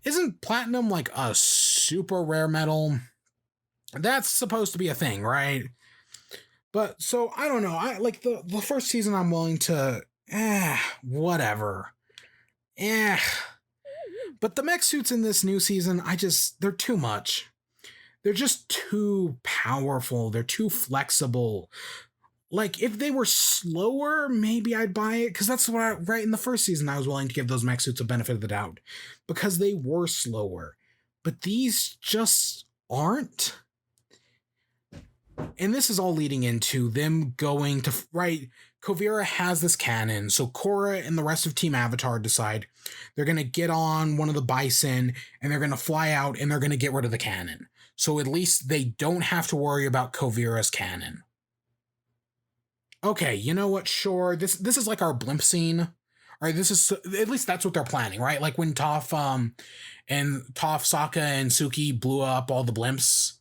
Isn't platinum like a super rare metal? That's supposed to be a thing, right? But, so, I don't know. I like the first season I'm willing to, whatever. But the mech suits in this new season, they're too much. They're just too powerful. They're too flexible. Like, if they were slower, maybe I'd buy it. Because that's what right in the first season, I was willing to give those mech suits a benefit of the doubt. Because they were slower. But these just aren't. And this is all leading into them going to... Right, Kuvira has this cannon. So Korra and the rest of Team Avatar decide they're going to get on one of the bison. And they're going to fly out and they're going to get rid of the cannon. So at least they don't have to worry about Kuvira's cannon. Okay, you know what? Sure, this is like our blimp scene. All right, this is at least that's what they're planning, right? Like when Toph, Sokka, and Suki blew up all the blimps.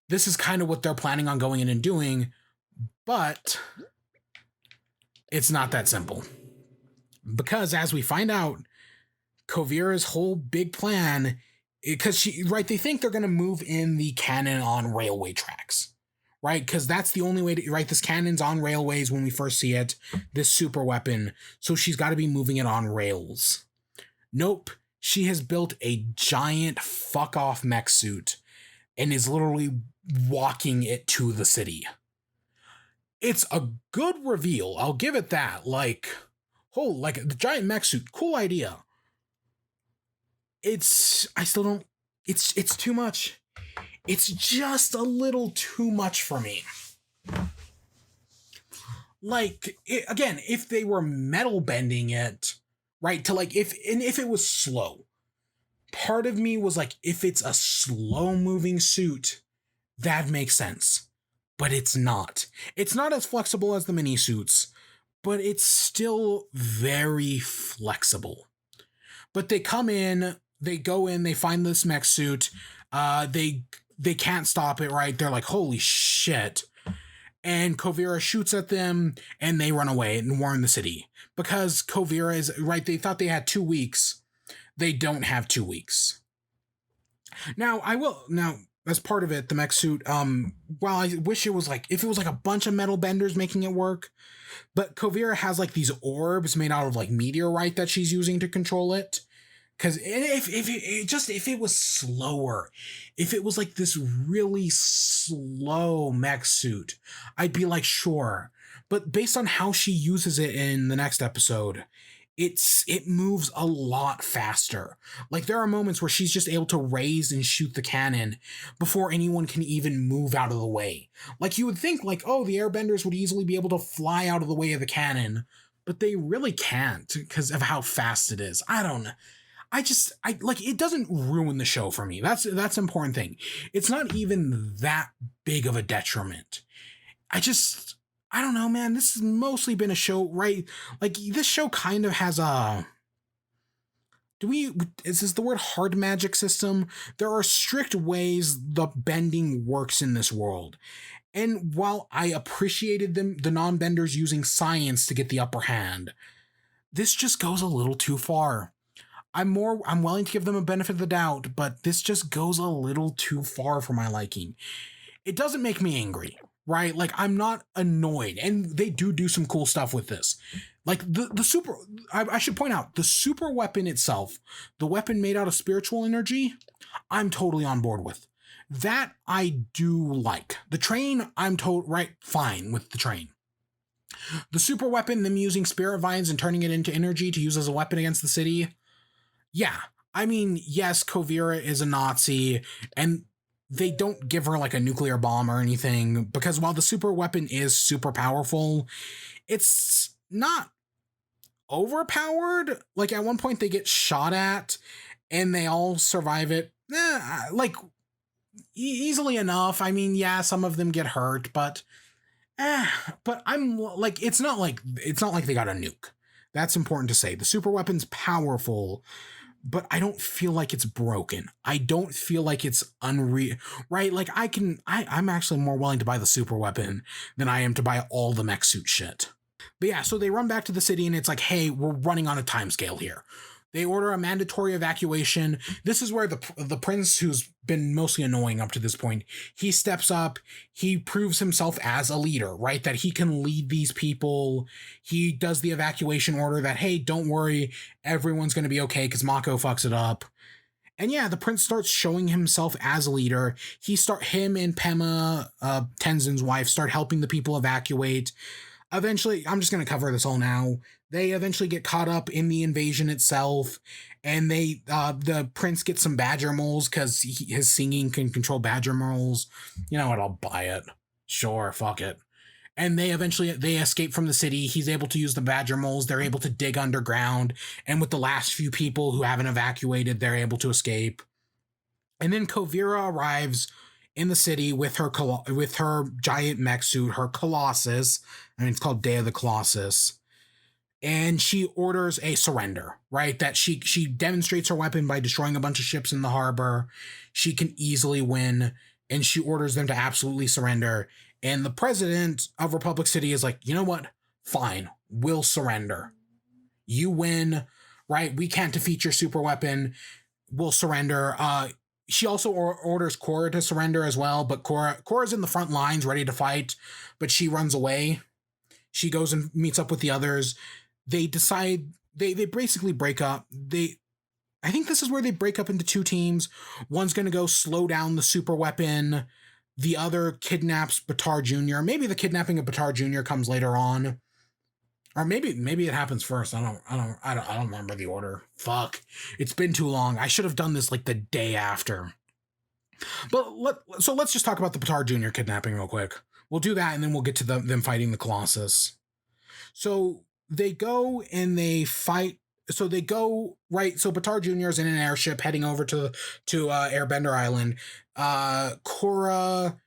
This is kind of what they're planning on going in and doing, but it's not that simple. Because as we find out, Kuvira's whole big plan, because they think they're going to move in the cannon on railway tracks, right? Because that's the only way to, right? This cannon's on railways when we first see it, this super weapon. So she's got to be moving it on rails. Nope. She has built a giant fuck off mech suit and is literally walking it to the city. It's a good reveal. I'll give it that. Like the giant mech suit. Cool idea. It's too much. It's just a little too much for me. Like, again, if they were metal bending it, right, to like, if it was slow, part of me was like, if it's a slow moving suit, that makes sense. But it's not. It's not as flexible as the mini suits, but it's still very flexible. But they come in, they go in, they find this mech suit. They can't stop it, right? They're like, holy shit. And Kuvira shoots at them and they run away and warn the city. Because Kuvira is, right, they thought they had 2 weeks. They don't have 2 weeks. Now, as part of it, the mech suit, while I wish it was like, if it was like a bunch of metal benders making it work, but Kuvira has like these orbs made out of like meteorite that she's using to control it. Because if it was slower, if it was like this really slow mech suit, I'd be like, sure. But based on how she uses it in the next episode, it moves a lot faster. Like there are moments where she's just able to raise and shoot the cannon before anyone can even move out of the way. Like you would think like, oh, the airbenders would easily be able to fly out of the way of the cannon, but they really can't because of how fast it is. I don't know. I like, it doesn't ruin the show for me. That's an important thing. It's not even that big of a detriment. I don't know, man. This has mostly been a show, right? Like this show kind of has a, is this the word hard magic system? There are strict ways the bending works in this world. And while I appreciated the non-benders using science to get the upper hand, this just goes a little too far. I'm willing to give them a benefit of the doubt, but this just goes a little too far for my liking. It doesn't make me angry, right? Like I'm not annoyed, and they do some cool stuff with this. Like I should point out, the super weapon itself, the weapon made out of spiritual energy, I'm totally on board with. That I do like. The train, fine with the train. The super weapon, them using spirit vines and turning it into energy to use as a weapon against the city, yeah, I mean, yes, Kuvira is a Nazi, and they don't give her like a nuclear bomb or anything, because while the super weapon is super powerful, it's not overpowered. Like at one point they get shot at and they all survive it, like easily enough. I mean, yeah, some of them get hurt, but I'm like, it's not like they got a nuke. That's important to say. The super weapon's powerful, but I don't feel like it's broken. I don't feel like it's unreal, right? Like I'm actually more willing to buy the super weapon than I am to buy all the mech suit shit. But yeah, so they run back to the city and it's like, hey, we're running on a timescale here. They order a mandatory evacuation. This is where the prince, who's been mostly annoying up to this point, he steps up. He proves himself as a leader, right? That he can lead these people. He does the evacuation order that, hey, don't worry, everyone's going to be okay because Mako fucks it up. And yeah, the prince starts showing himself as a leader. Him and Pema, Tenzin's wife, start helping the people evacuate. Eventually, I'm just going to cover this all now. They eventually get caught up in the invasion itself, and the prince gets some badger moles because his singing can control badger moles. You know what? I'll buy it. Sure, fuck it. And they escape from the city. He's able to use the badger moles. They're able to dig underground, and with the last few people who haven't evacuated, they're able to escape. And then Kuvira arrives in the city with her giant mech suit, her Colossus. I mean, it's called Day of the Colossus. And she orders a surrender, right? That she demonstrates her weapon by destroying a bunch of ships in the harbor. She can easily win, and she orders them to absolutely surrender. And the president of Republic City is like, you know what? Fine, we'll surrender. You win, right? We can't defeat your super weapon. We'll surrender. She also orders Korra to surrender as well, but Korra's in the front lines ready to fight, but she runs away. She goes and meets up with the others. They decide, they basically break up. I think this is where they break up into 2 teams. One's going to go slow down the super weapon. The other kidnaps Batar Jr. Maybe the kidnapping of Batar Jr. comes later on. Or maybe it happens first. I don't remember the order. Fuck. It's been too long. I should have done this like the day after. But let's just talk about the Batar Jr. kidnapping real quick. We'll do that and then we'll get to them fighting the Colossus. So they go and they fight. So they go, right. So Batar Jr. is in an airship heading over to Airbender Island. Korra,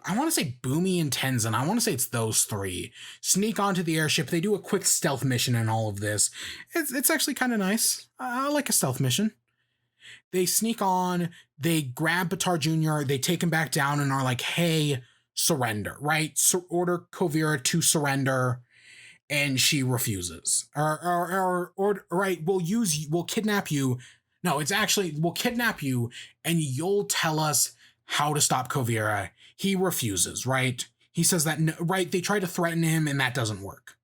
I want to say Boomy and Tenzin. I want to say it's those three. Sneak onto the airship. They do a quick stealth mission in all of this. It's actually kind of nice. I like a stealth mission. They sneak on, they grab Batar Jr., they take him back down and are like, hey, surrender, right? So order Kuvira to surrender, and she refuses. Or right, we'll kidnap you. No, it's actually, we'll kidnap you, and you'll tell us how to stop Kuvira. He refuses, right? He says that, right, they try to threaten him, and that doesn't work.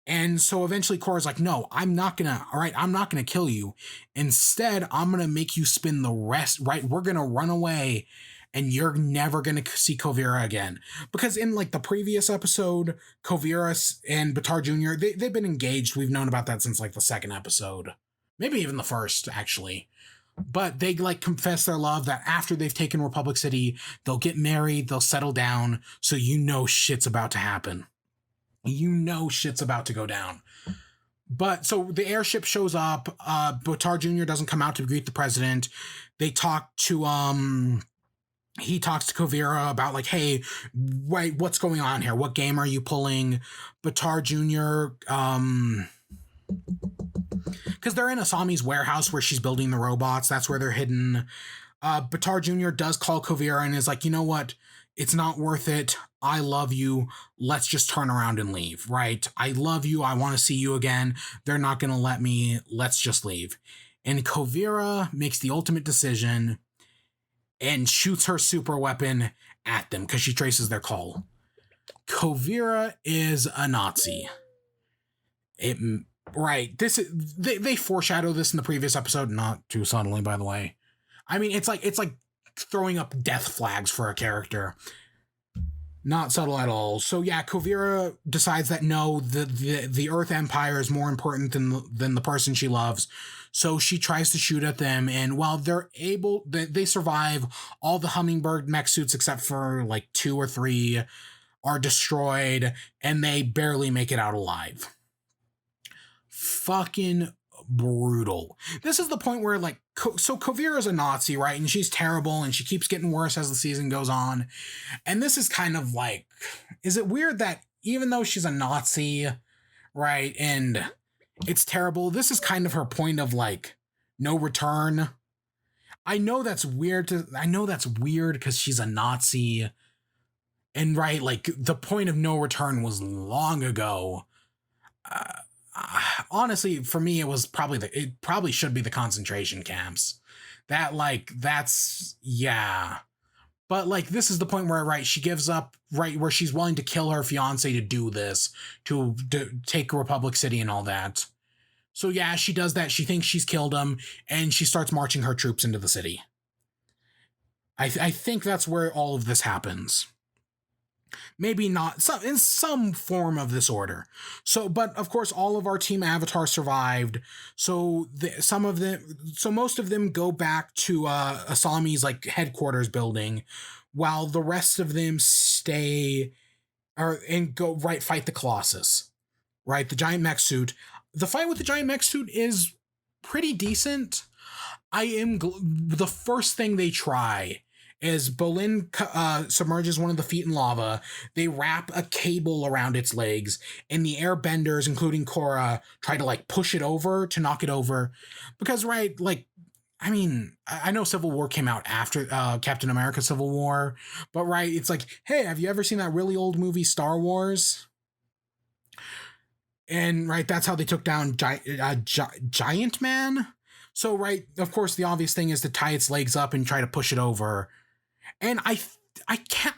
And so eventually Korra's like, no, I'm not gonna kill you. Instead, I'm gonna make you spin the rest, right? We're gonna run away and you're never gonna see Kuvira again. Because in like the previous episode, Kuvira and Batar Jr., they've been engaged. We've known about that since like the second episode. Maybe even the first, actually. But they like confess their love that after they've taken Republic City, they'll get married, they'll settle down, so you know shit's about to happen. You know shit's about to go down. But so the airship shows up. Batar Jr. doesn't come out to greet the president. They talk to he talks to Kuvira about like, hey, wait, what's going on here? What game are you pulling? Batar Jr. Because they're in Asami's warehouse where she's building the robots. That's where they're hidden. Batar Jr. does call Kuvira and is like, you know what? It's not worth it. I love you. Let's just turn around and leave, right? I love you. I want to see you again. They're not going to let me. Let's just leave. And Kuvira makes the ultimate decision and shoots her super weapon at them because she traces their call. Kuvira is a Nazi. Right. They foreshadow this in the previous episode, not too subtly, by the way. I mean, it's like throwing up death flags for a character. Not subtle at all. So yeah, Kuvira decides that no, the Earth Empire is more important than the person she loves. So she tries to shoot at them, and while they survive, all the Hummingbird mech suits except for like 2 or 3 are destroyed, and they barely make it out alive. Fucking brutal. This is the point where like, so Kuvira's a Nazi, right? And she's terrible and she keeps getting worse as the season goes on. And this is kind of like, is it weird that even though she's a Nazi, right, and it's terrible, this is kind of her point of like no return. I know that's weird because she's a Nazi. And right, like the point of no return was long ago. Honestly, for me, it probably should be the concentration camps. Yeah. But like, this is the point where, right, she gives up, right, where she's willing to kill her fiance to do this, to take Republic City and all that. So yeah, she does that. She thinks she's killed him, and she starts marching her troops into the city. I think that's where all of this happens. Maybe not, in some form of this order. So, but of course, all of our Team Avatar survived. So most of them go back to Asami's like headquarters building, while the rest of them stay and go fight the Colossus, right? The giant mech suit. The fight with the giant mech suit is pretty decent. The first thing they try is Bolin submerges one of the feet in lava. They wrap a cable around its legs, and the airbenders, including Korra, try to like push it over to knock it over. Because, right, like, I mean, I know Civil War came out after Captain America Civil War, but right, it's like, hey, have you ever seen that really old movie Star Wars? And right, that's how they took down Giant Man. So right, of course, the obvious thing is to tie its legs up and try to push it over. And I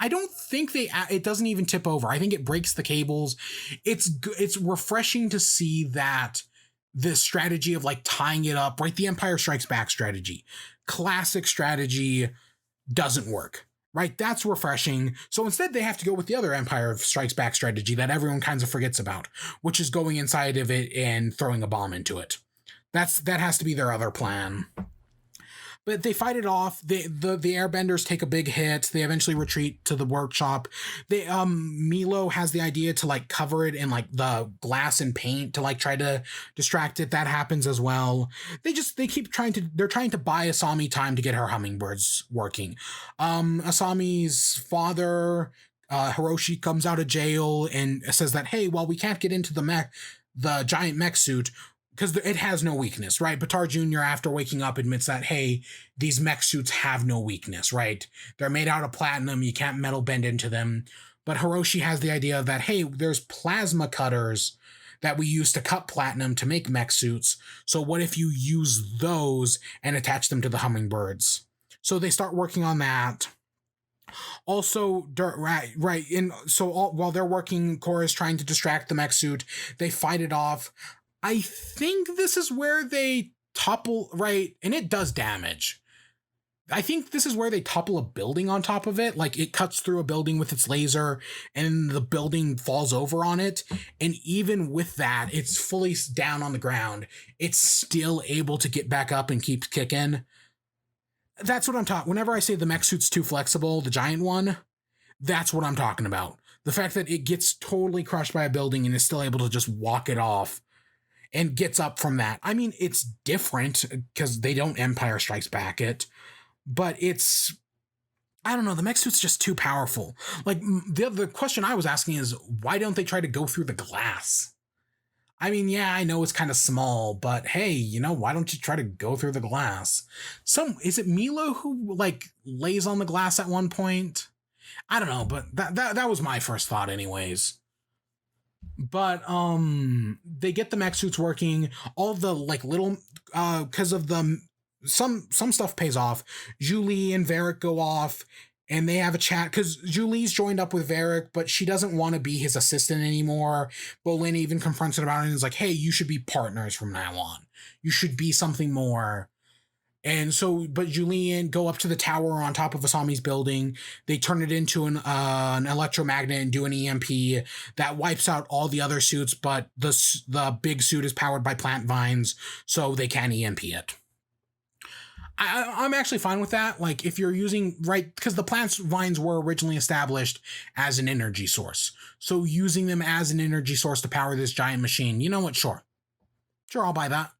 don't think it doesn't even tip over. I think it breaks the cables. It's refreshing to see that the strategy of like tying it up, right? The Empire Strikes Back strategy, classic strategy, doesn't work, right? That's refreshing. So instead they have to go with the other Empire Strikes Back strategy that everyone kind of forgets about, which is going inside of it and throwing a bomb into it. That has to be their other plan. But they fight it off. The airbenders take a big hit. They eventually retreat to the workshop. They Milo has the idea to like cover it in like the glass and paint to like try to distract it. That happens as well. They keep trying to they're trying to buy Asami time to get her hummingbirds working. Asami's father, Hiroshi, comes out of jail and says that, hey, well, we can't get into the giant mech suit because it has no weakness, right? Batar Jr., after waking up, admits that, hey, these mech suits have no weakness, right? They're made out of platinum. You can't metal bend into them. But Hiroshi has the idea that, hey, there's plasma cutters that we use to cut platinum to make mech suits. So what if you use those and attach them to the hummingbirds? So they start working on that. Also, right, and so while they're working, Korra's trying to distract the mech suit. They fight it off. I think this is where they topple, right, and it does damage. I think this is where they topple a building on top of it. Like, it cuts through a building with its laser, and the building falls over on it. And even with that, it's fully down on the ground. It's still able to get back up and keep kicking. That's what I'm talking. Whenever I say the mech suit's too flexible, the giant one, that's what I'm talking about. The fact that it gets totally crushed by a building and is still able to just walk it off and gets up from that. I mean, it's different because they don't Empire Strikes Back it, but it's, I don't know, the mech suit's just too powerful. Like, the question I was asking is, why don't they try to go through the glass? I mean, yeah, I know it's kind of small, but hey, why don't you try to go through the glass? Is it Milo who like lays on the glass at one point? I don't know, but that was my first thought anyways. But they get the mech suits working, all the like little because of the some stuff pays off. Julie and Varric go off and they have a chat because Julie's joined up with Varric, but she doesn't want to be his assistant anymore. Bolin even confronts it about it and is like, hey, you should be partners from now on. You should be something more. And so, but Julian go up to the tower on top of Asami's building. They turn it into an electromagnet and do an EMP that wipes out all the other suits, but the big suit is powered by plant vines, so they can EMP it. I'm actually fine with that. Like, if you're using, right, because the plant vines were originally established as an energy source. So using them as an energy source to power this giant machine, you know what? Sure, I'll buy that.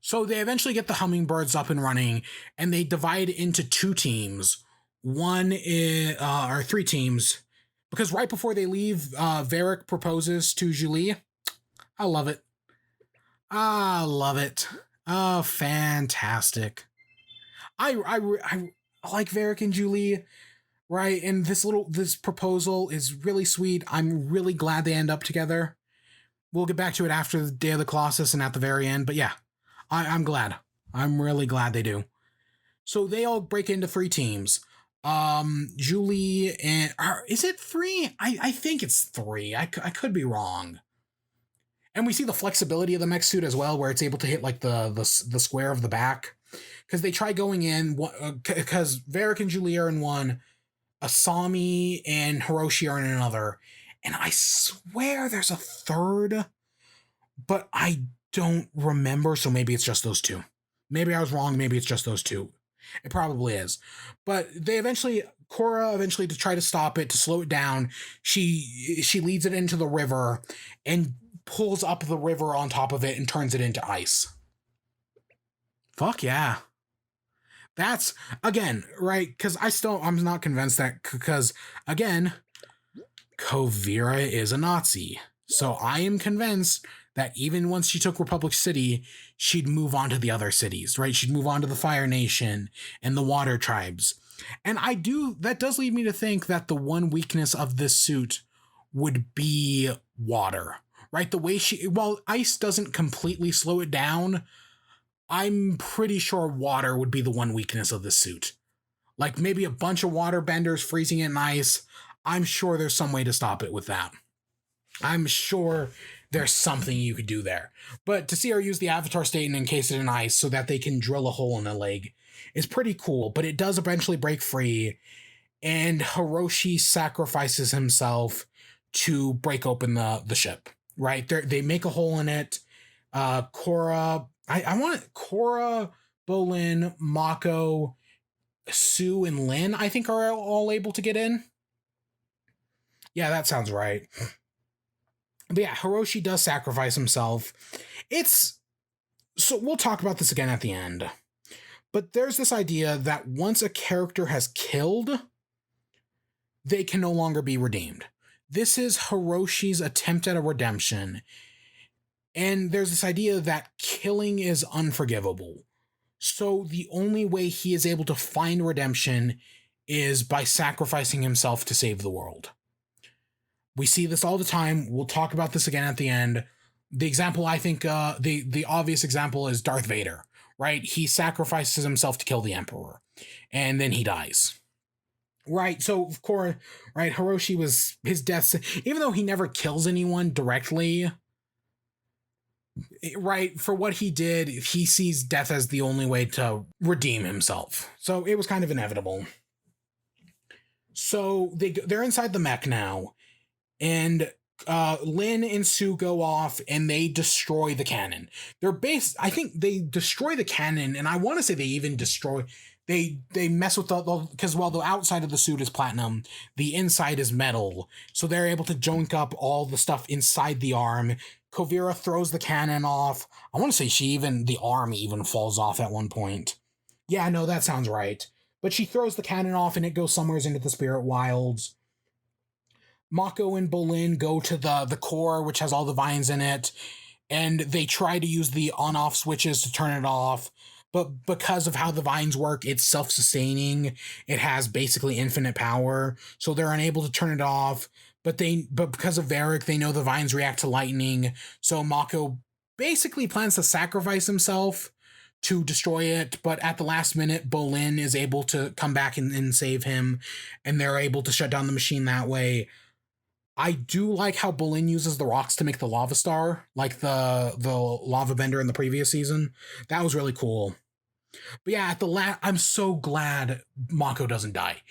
So they eventually get the hummingbirds up and running, and they divide into two teams. One is, or three teams, because right before they leave, Varric proposes to Julie. I love it. Oh, fantastic. I like Varric and Julie, right? And this proposal is really sweet. I'm really glad they end up together. We'll get back to it after the Day of the Colossus and at the very end, but yeah, I'm glad. I'm really glad they do. So they all break into three teams. Julie and, is it three? I think it's three. I could be wrong. And we see the flexibility of the mech suit as well, where it's able to hit like the square of the back. Because they try going in, because Varric and Julie are in one, Asami and Hiroshi are in another. And I swear there's a third, but I don't remember, so maybe it's just those two. Maybe I was wrong, maybe it's just those two. It probably is. But Korra eventually to try to stop it, to slow it down, she leads it into the river and pulls up the river on top of it and turns it into ice. Fuck yeah. That's, again, right, because I'm not convinced that, because, again, Kuvira is a Nazi. So I am convinced that even once she took Republic City, she'd move on to the other cities, right? She'd move on to the Fire Nation and the Water Tribes. And that does lead me to think that the one weakness of this suit would be water, right? The way while ice doesn't completely slow it down, I'm pretty sure water would be the one weakness of this suit. Like maybe a bunch of water benders freezing it in ice. I'm sure there's some way to stop it with that. I'm sure there's something you could do there. But to see her use the Avatar state and encase it in ice so that they can drill a hole in a leg is pretty cool, but it does eventually break free, and Hiroshi sacrifices himself to break open the ship, right? They make a hole in it. Korra Bolin, Mako, Sue, and Lin, I think, are all able to get in. Yeah, that sounds right. But yeah, Hiroshi does sacrifice himself. It's so we'll talk about this again at the end. But there's this idea that once a character has killed, they can no longer be redeemed. This is Hiroshi's attempt at a redemption. And there's this idea that killing is unforgivable. So the only way he is able to find redemption is by sacrificing himself to save the world. We see this all the time. We'll talk about this again at the end. The example, I think, the obvious example is Darth Vader, right? He sacrifices himself to kill the Emperor, and then he dies. Right, so of course, right, Hiroshi was his death, even though he never kills anyone directly, right, for what he did, he sees death as the only way to redeem himself. So it was kind of inevitable. So they're inside the mech now, and Lin and Sue go off and they destroy the cannon. I think they destroy the cannon, and I want to say they even destroy. They mess with because while the outside of the suit is platinum, the inside is metal. So they're able to joink up all the stuff inside the arm. Kuvira throws the cannon off. I want to say the arm even falls off at one point. Yeah, no, that sounds right. But she throws the cannon off and it goes somewhere into the spirit wilds. Mako and Bolin go to the core, which has all the vines in it, and they try to use the on-off switches to turn it off. But because of how the vines work, it's self-sustaining. It has basically infinite power, so they're unable to turn it off. But because of Varric, they know the vines react to lightning. So Mako basically plans to sacrifice himself to destroy it. But at the last minute, Bolin is able to come back and save him, and they're able to shut down the machine that way. I do like how Bolin uses the rocks to make the lava star, like the lava bender in the previous season. That was really cool. But yeah, I'm so glad Mako doesn't die.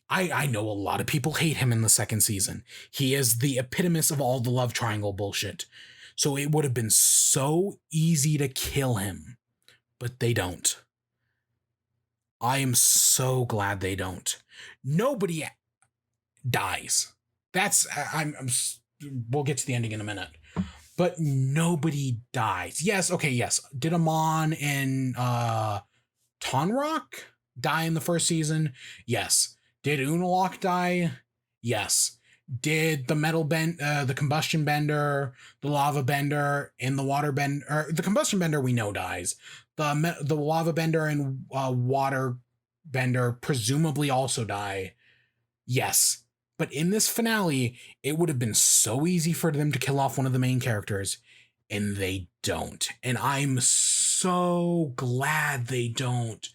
I know a lot of people hate him in the second season. He is the epitome of all the love triangle bullshit. So it would have been so easy to kill him, but they don't. I am so glad they don't. Nobody dies. We'll get to the ending in a minute. But nobody dies. Yes, okay, yes. Did Amon and Tonrock die in the first season? Yes. Did Unalak die? Yes. Did the the combustion bender, the lava bender, and the water bender, the combustion bender we know dies. The lava bender and water bender presumably also die. Yes. But in this finale, it would have been so easy for them to kill off one of the main characters, and they don't. And I'm so glad they don't.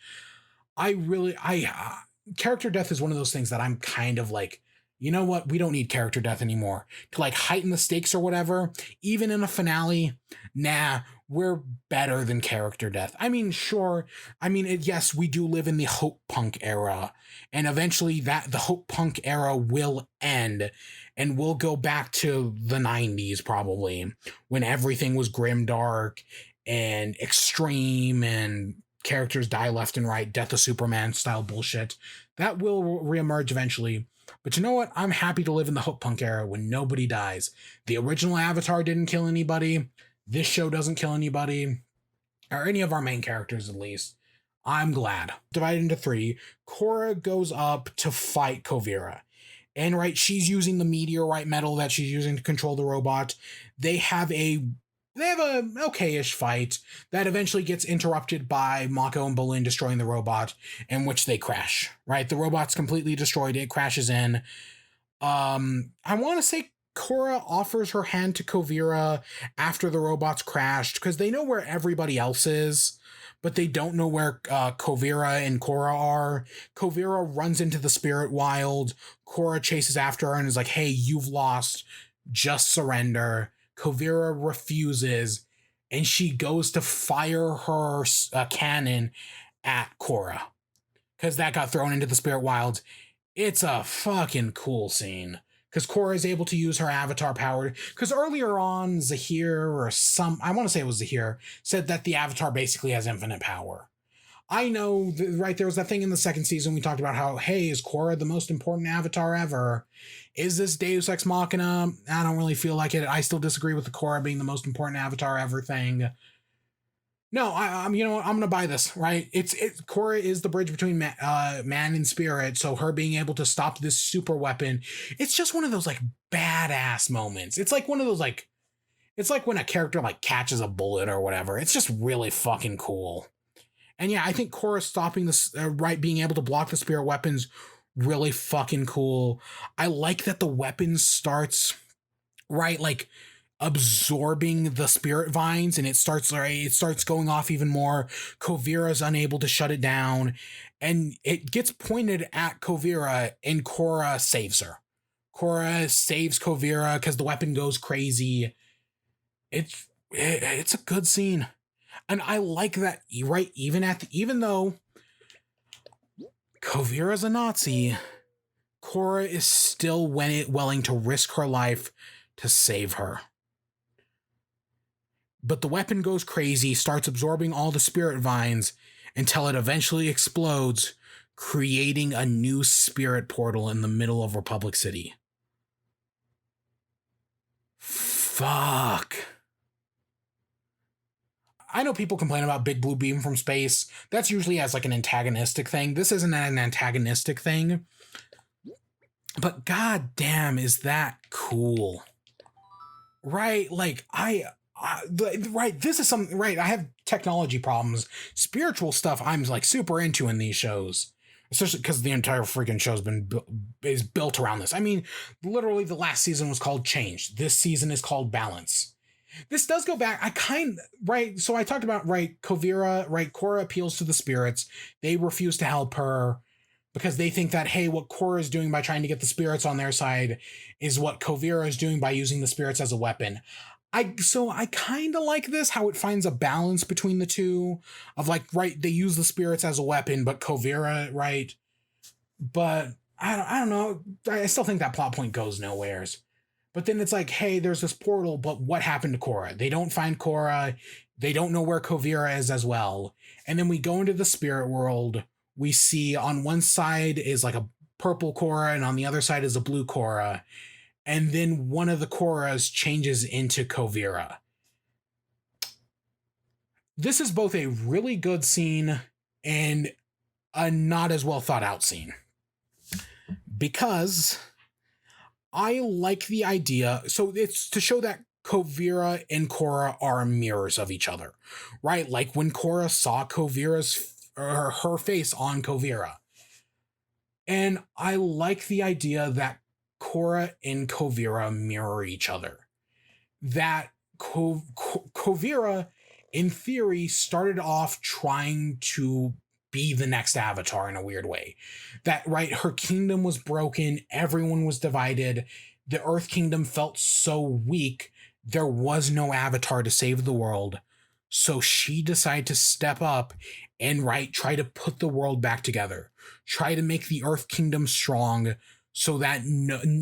Character death is one of those things that I'm kind of like, you know what? We don't need character death anymore. To like heighten the stakes or whatever, even in a finale, nah, we're better than character death. I mean, sure. I mean, yes, we do live in the hope punk era, and eventually the hope punk era will end, and we'll go back to the 90s probably, when everything was grim dark and extreme and characters die left and right, Death of Superman style bullshit. That will reemerge eventually. But you know what? I'm happy to live in the hope punk era when nobody dies. The original Avatar didn't kill anybody. This show doesn't kill anybody, or any of our main characters at least. I'm glad. Divided into 3, Korra goes up to fight Kuvira. And right, she's using the meteorite metal that she's using to control the robot. They have a okay-ish fight that eventually gets interrupted by Mako and Bolin destroying the robot, in which they crash, right? The robot's completely destroyed. It crashes in. I want to say Korra offers her hand to Kuvira after the robots crashed, because they know where everybody else is, but they don't know where Kuvira and Korra are. Kuvira runs into the spirit wild. Korra chases after her and is like, hey, you've lost. Just surrender. Kuvira refuses, and she goes to fire her cannon at Korra, because that got thrown into the spirit wilds. It's a fucking cool scene, because Korra is able to use her avatar power. Because earlier on, Zahir, I want to say it was Zahir, said that the avatar basically has infinite power. I know, right, there was that thing in the second season we talked about how, hey, is Korra the most important avatar ever? Is this Deus Ex Machina? I don't really feel like it. I still disagree with the Korra being the most important avatar ever thing. No, I'm you know what, I'm gonna buy this, right? Korra is the bridge between man and spirit, so her being able to stop this super weapon, it's just one of those like badass moments. It's like one of those like, it's like when a character like catches a bullet or whatever. It's just really fucking cool. And yeah, I think Korra stopping this, right, being able to block the spirit weapons, really fucking cool. I like that the weapon starts, right, like absorbing the spirit vines, and it starts, right, it starts going off even more. Kuvira's unable to shut it down, and it gets pointed at Kuvira, and Korra saves her. Korra saves Kuvira because the weapon goes crazy. It's a good scene. And I like that, right, even though Kuvira's a Nazi, Korra is still willing to risk her life to save her. But the weapon goes crazy, starts absorbing all the spirit vines until it eventually explodes, creating a new spirit portal in the middle of Republic City. Fuck. I know people complain about Big Blue Beam from space. That's usually as like an antagonistic thing. This isn't an antagonistic thing. But god damn, is that cool. Right? Like, right, this is something, right, I have technology problems. Spiritual stuff I'm like super into in these shows. Especially because the entire freaking show's is built around this. I mean, literally the last season was called Change. This season is called Balance. This does go back. Right. So I talked about, right, Kuvira, right? Korra appeals to the spirits. They refuse to help her because they think that, hey, what Korra is doing by trying to get the spirits on their side is what Kuvira is doing by using the spirits as a weapon. So I kind of like this, how it finds a balance between the two of like, right, they use the spirits as a weapon, but Kuvira, right? But I don't know. I still think that plot point goes nowheres. But then it's like, hey, there's this portal, but what happened to Korra? They don't find Korra. They don't know where Kuvira is as well. And then we go into the spirit world. We see on one side is like a purple Korra, and on the other side is a blue Korra. And then one of the Korras changes into Kuvira. This is both a really good scene and a not as well thought out scene. Because I like the idea. So it's to show that Kuvira and Korra are mirrors of each other, right? Like when Korra saw her face on Kuvira. And I like the idea that Korra and Kuvira mirror each other. That Kuvira, in theory, started off trying to be the next Avatar in a weird way. That, right, her kingdom was broken, everyone was divided, the Earth Kingdom felt so weak, there was no Avatar to save the world. So she decided to step up and, right, try to put the world back together. Try to make the Earth Kingdom strong so that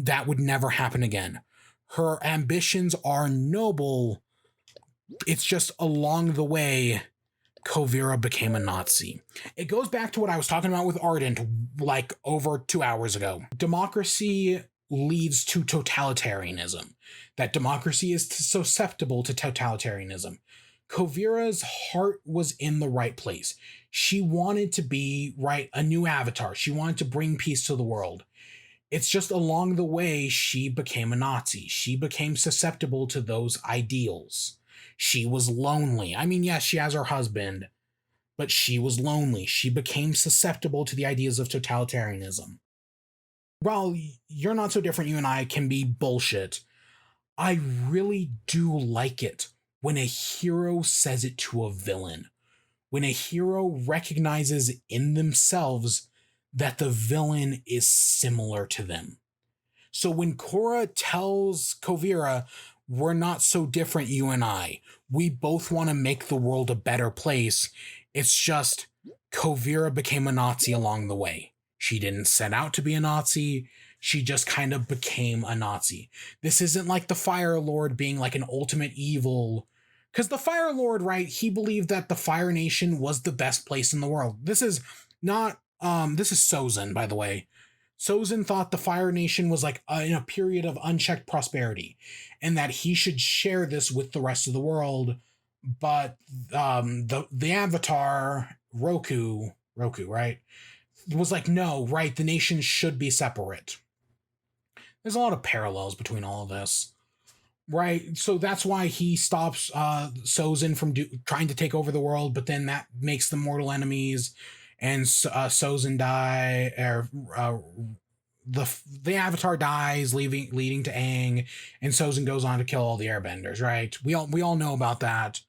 that would never happen again. Her ambitions are noble. It's just along the way, Kuvira became a Nazi. It goes back to what I was talking about with Ardent like over 2 hours ago. Democracy leads to totalitarianism. That democracy is susceptible to totalitarianism. Kuvira's heart was in the right place. She wanted to be, right, a new Avatar. She wanted to bring peace to the world. It's just along the way she became a Nazi. She became susceptible to those ideals. She was lonely. I mean, yes, she has her husband, but she was lonely. She became susceptible to the ideas of totalitarianism. While You're Not So Different, You and I can be bullshit, I really do like it when a hero says it to a villain. When a hero recognizes in themselves that the villain is similar to them. So when Korra tells Kuvira, we're not so different, you and I. We both want to make the world a better place. It's just Kuvira became a Nazi along the way. She didn't set out to be a Nazi. She just kind of became a Nazi. This isn't like the Fire Lord being like an ultimate evil, Because the Fire Lord, right, he believed that the Fire Nation was the best place in the world. This is not, this is Sozin, by the way. Sozin thought the Fire Nation was like in a period of unchecked prosperity, and that he should share this with the rest of the world. But the Avatar Roku, right, was like, no, right, the nations should be separate. There's a lot of parallels between all of this. Right, so that's why he stops Sozin from trying to take over the world, but then that makes them mortal enemies, and Sozin die, or the Avatar dies, leading to Aang, and Sozin goes on to kill all the Airbenders. Right, we all know about that,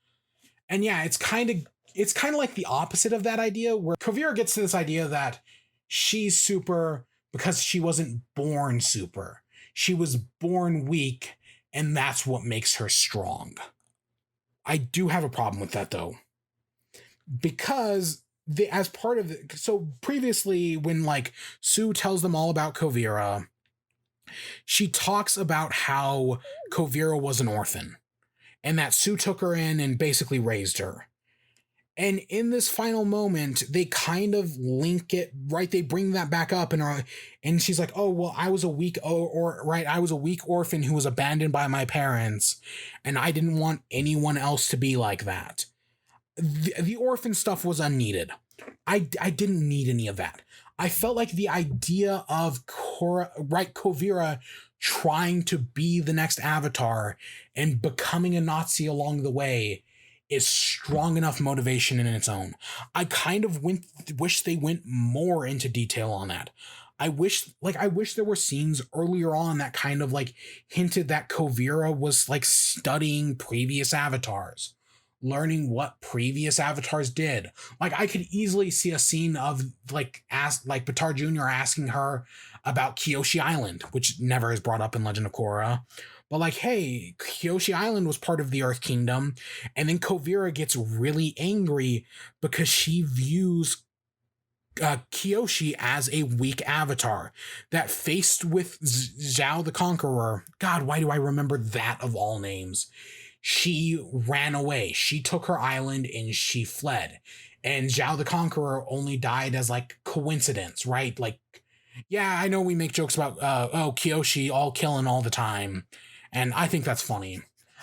and yeah, it's kind of like the opposite of that idea, where Kuvira gets to this idea that she's super because she wasn't born super, she was born weak. And that's what makes her strong. I do have a problem with that, though. Because as part of the... So previously, when, like, Sue tells them all about Kuvira, she talks about how Kuvira was an orphan. And that Sue took her in and basically raised her. And in this final moment, they kind of link it, right? They bring that back up, and she's like, "Oh, well, I was a weak I was a weak orphan who was abandoned by my parents, and I didn't want anyone else to be like that." The orphan stuff was unneeded. I didn't need any of that. I felt like the idea of Kuvira trying to be the next Avatar and becoming a Nazi along the way is strong enough motivation in its own. I kind of wish they went more into detail on that. I wish there were scenes earlier on that kind of like hinted that Kuvira was like studying previous avatars, learning what previous avatars did. Like I could easily see a scene of like B'Etar Jr. asking her about Kyoshi Island, which never is brought up in Legend of Korra. But like, hey, Kyoshi Island was part of the Earth Kingdom, and then Kuvira gets really angry because she views Kyoshi as a weak avatar that faced with Zhao the Conqueror. God, why do I remember that of all names? She ran away. She took her island and she fled. And Zhao the Conqueror only died as like coincidence, right? Like, yeah, I know we make jokes about, Kyoshi all killing all the time. And I think that's funny.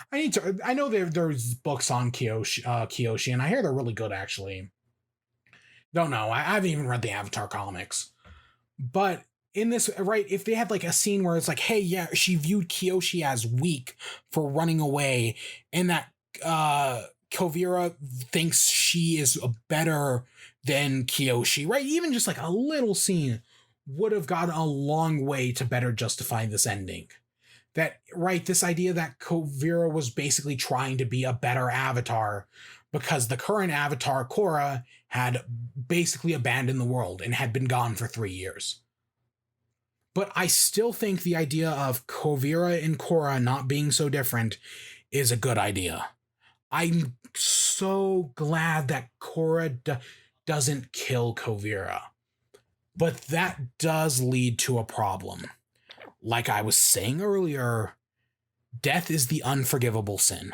I know there's books on Kyoshi, and I hear they're really good, actually. Don't know. I haven't even read the Avatar comics. But in this, right, if they had like a scene where it's like, hey, yeah, she viewed Kyoshi as weak for running away, and that Kuvira thinks she is better than Kyoshi, right? Even just like a little scene would have gone a long way to better justify this ending. That, right, this idea that Kuvira was basically trying to be a better avatar because the current avatar, Korra, had basically abandoned the world and had been gone for 3 years. But I still think the idea of Kuvira and Korra not being so different is a good idea. I'm so glad that Korra doesn't kill Kuvira. But that does lead to a problem. Like I was saying earlier, death is the unforgivable sin,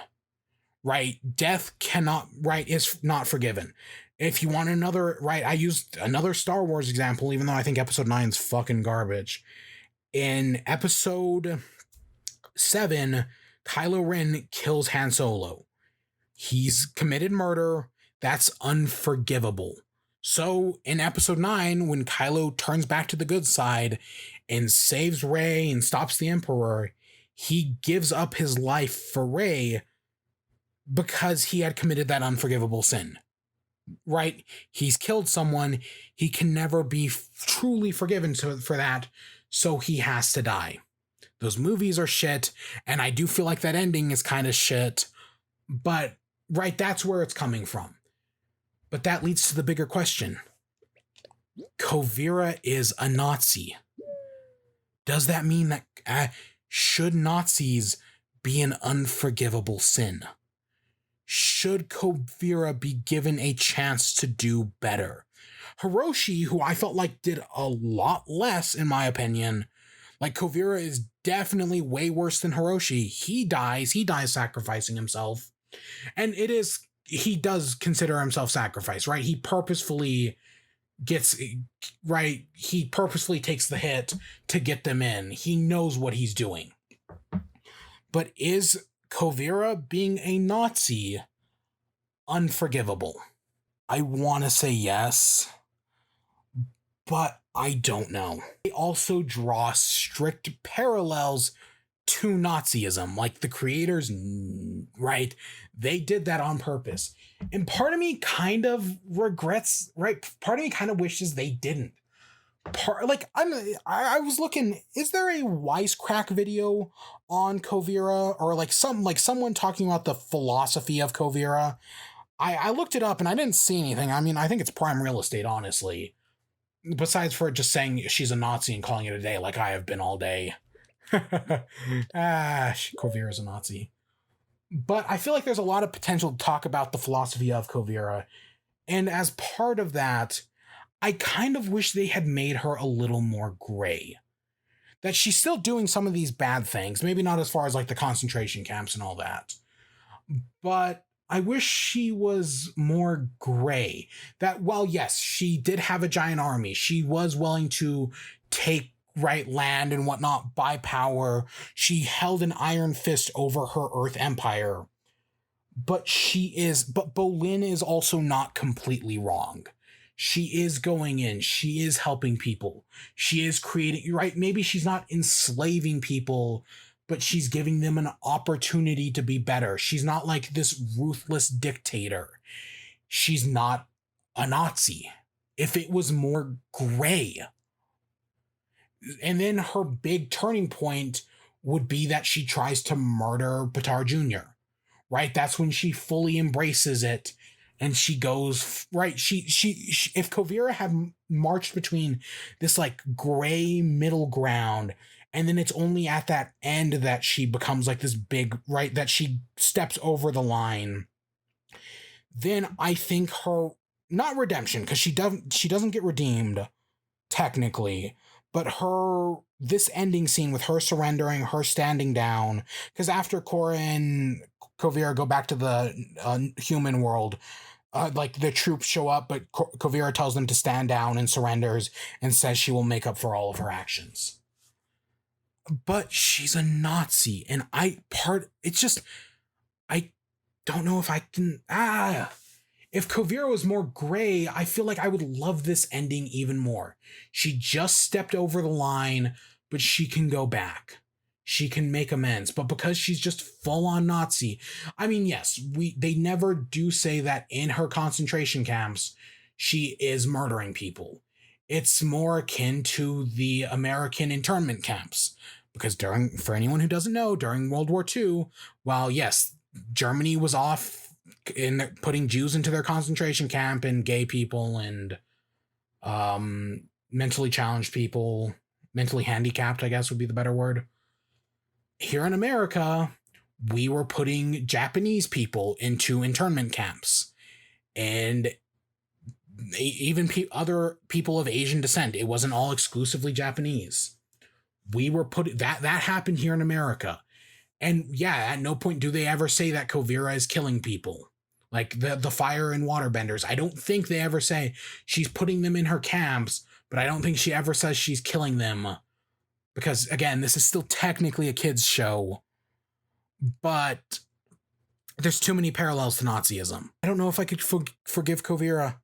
right? Death is not forgiven. If you want another, right, I used another Star Wars example, even though I think episode 9 is fucking garbage. In episode 7, Kylo Ren kills Han Solo. He's committed murder. That's unforgivable. So in episode 9, when Kylo turns back to the good side and saves Rey and stops the Emperor, he gives up his life for Rey because he had committed that unforgivable sin. Right? He's killed someone. He can never be truly forgiven for that, so he has to die. Those movies are shit, and I do feel like that ending is kind of shit, but, right, that's where it's coming from. But that leads to the bigger question. Kuvira is a Nazi. Does that mean that should Nazis be an unforgivable sin? Should Kuvira be given a chance to do better? Hiroshi, who I felt like did a lot less, in my opinion, like Kuvira is definitely way worse than Hiroshi. He dies sacrificing himself. And he does consider himself sacrificed, right? He purposefully gets, right? He purposefully takes the hit to get them in. He knows what he's doing. But is Kuvira being a Nazi unforgivable? I want to say yes, but I don't know. They also draw strict parallels to Nazism, like the creators, right? They did that on purpose. And part of me kind of regrets, right? Part of me kind of wishes they didn't. I was looking, is there a wisecrack video on Kuvira, or like someone talking about the philosophy of Kuvira? I looked it up and I didn't see anything. I mean, I think it's prime real estate, honestly. Besides for just saying she's a Nazi and calling it a day, like I have been all day. Kuvira's a Nazi. But I feel like there's a lot of potential to talk about the philosophy of Kuvira. And as part of that, I kind of wish they had made her a little more gray. That she's still doing some of these bad things, maybe not as far as like the concentration camps and all that. But I wish she was more gray. That while, yes, she did have a giant army, she was willing to take right land and whatnot by power. She held an iron fist over her Earth Empire. But Bolin is also not completely wrong. She is going in. She is helping people. She is creating, right? Maybe she's not enslaving people, but she's giving them an opportunity to be better. She's not like this ruthless dictator. She's not a Nazi. If it was more gray. And then her big turning point would be that she tries to murder Batar Jr., right? That's when she fully embraces it. And she goes, right, she if Kuvira had marched between this like gray middle ground, and then it's only at that end that she becomes like this big, right, that she steps over the line, then I think her, not redemption, because she doesn't get redeemed technically, but this ending scene with her surrendering, her standing down, because after Korra and Kuvira go back to the human world, like the troops show up, but Kuvira tells them to stand down and surrenders and says she will make up for all of her actions. But she's a Nazi, and I don't know if I can, if Kuvira was more gray, I feel like I would love this ending even more. She just stepped over the line, but she can go back. She can make amends. But because she's just full-on Nazi, I mean, yes, they never do say that in her concentration camps she is murdering people. It's more akin to the American internment camps. Because for anyone who doesn't know, during World War II, while yes, Germany was off in putting Jews into their concentration camp and gay people and mentally challenged people, mentally handicapped, I guess would be the better word. Here in America, we were putting Japanese people into internment camps, and even other people of Asian descent. It wasn't all exclusively Japanese. We were that happened here in America. And yeah, at no point do they ever say that Kuvira is killing people. Like the fire and waterbenders. I don't think they ever say she's putting them in her camps, but I don't think she ever says she's killing them. Because again, this is still technically a kid's show. But there's too many parallels to Nazism. I don't know if I could forgive Kuvira.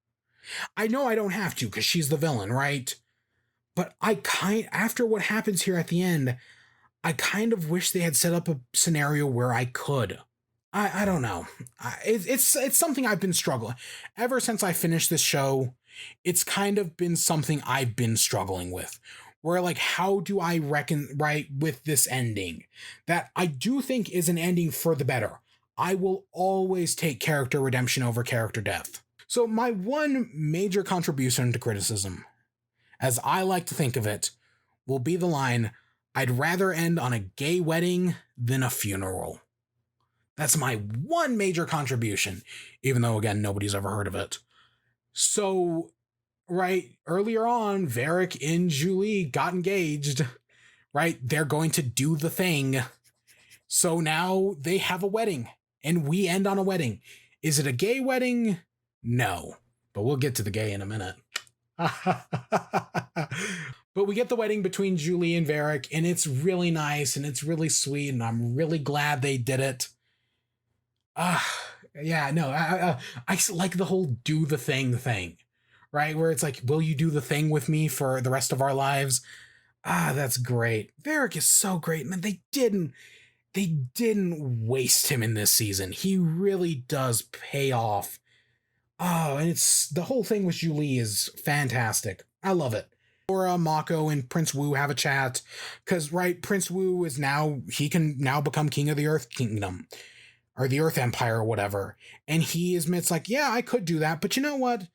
I know I don't have to because she's the villain, right? But after what happens here at the end, I kind of wish they had set up a scenario where I could. I don't know. It's something I've been struggling. Ever since I finished this show, it's kind of been something I've been struggling with. Where, like, how do I reckon right with this ending? That I do think is an ending for the better. I will always take character redemption over character death. So my one major contribution to criticism, as I like to think of it, will be the line, "I'd rather end on a gay wedding than a funeral." That's my one major contribution, even though, again, nobody's ever heard of it. So, right, earlier on, Varric and Julie got engaged, right? They're going to do the thing. So now they have a wedding. And we end on a wedding. Is it a gay wedding? No. But we'll get to the gay in a minute. But we get the wedding between Julie and Varric, and it's really nice and it's really sweet, and I'm really glad they did it. Yeah, no, I like the whole do the thing, right? Where it's like, will you do the thing with me for the rest of our lives? That's great. Varric is so great, man. They didn't waste him in this season. He really does pay off. Oh, and it's the whole thing with Julie is fantastic. I love it. Korra, Mako, and Prince Wu have a chat because, right, Prince Wu is he can now become king of the Earth Kingdom or the Earth Empire or whatever. And he admits, like, yeah, I could do that, but you know what?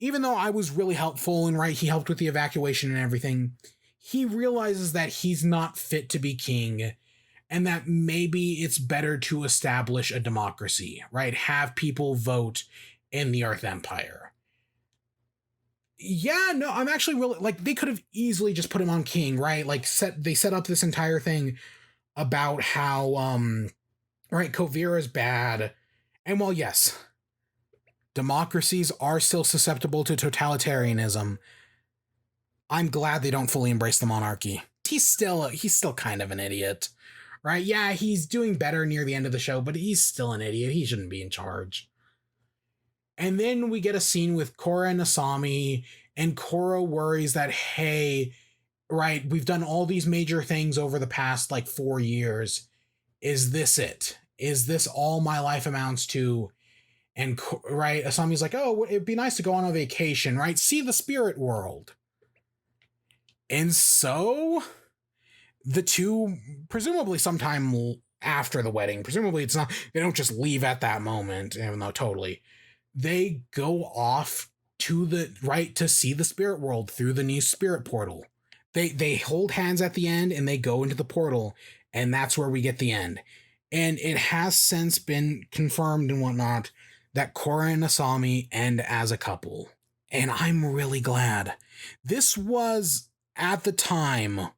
Even though I was really helpful and, right, he helped with the evacuation and everything, he realizes that he's not fit to be king and that maybe it's better to establish a democracy, right? Have people vote in the Earth Empire. Yeah, no, I'm actually really, like, they could have easily just put him on king, right? Like, they set up this entire thing about how, right, Kuvira is bad. And while, yes, democracies are still susceptible to totalitarianism, I'm glad they don't fully embrace the monarchy. He's still kind of an idiot, right? Yeah, he's doing better near the end of the show, but he's still an idiot. He shouldn't be in charge. And then we get a scene with Korra and Asami, and Korra worries that, hey, right, we've done all these major things over the past, like, 4 years. Is this it? Is this all my life amounts to? And, right, Asami's like, oh, it'd be nice to go on a vacation, right? See the spirit world. And so the two, presumably sometime after the wedding, presumably it's not, they don't just leave at that moment, even though totally, they go off to to see the spirit world through the new spirit portal. They hold hands at the end and they go into the portal, and that's where we get the end. And it has since been confirmed and whatnot that Korra and Asami end as a couple. And I'm really glad. This was, at the time,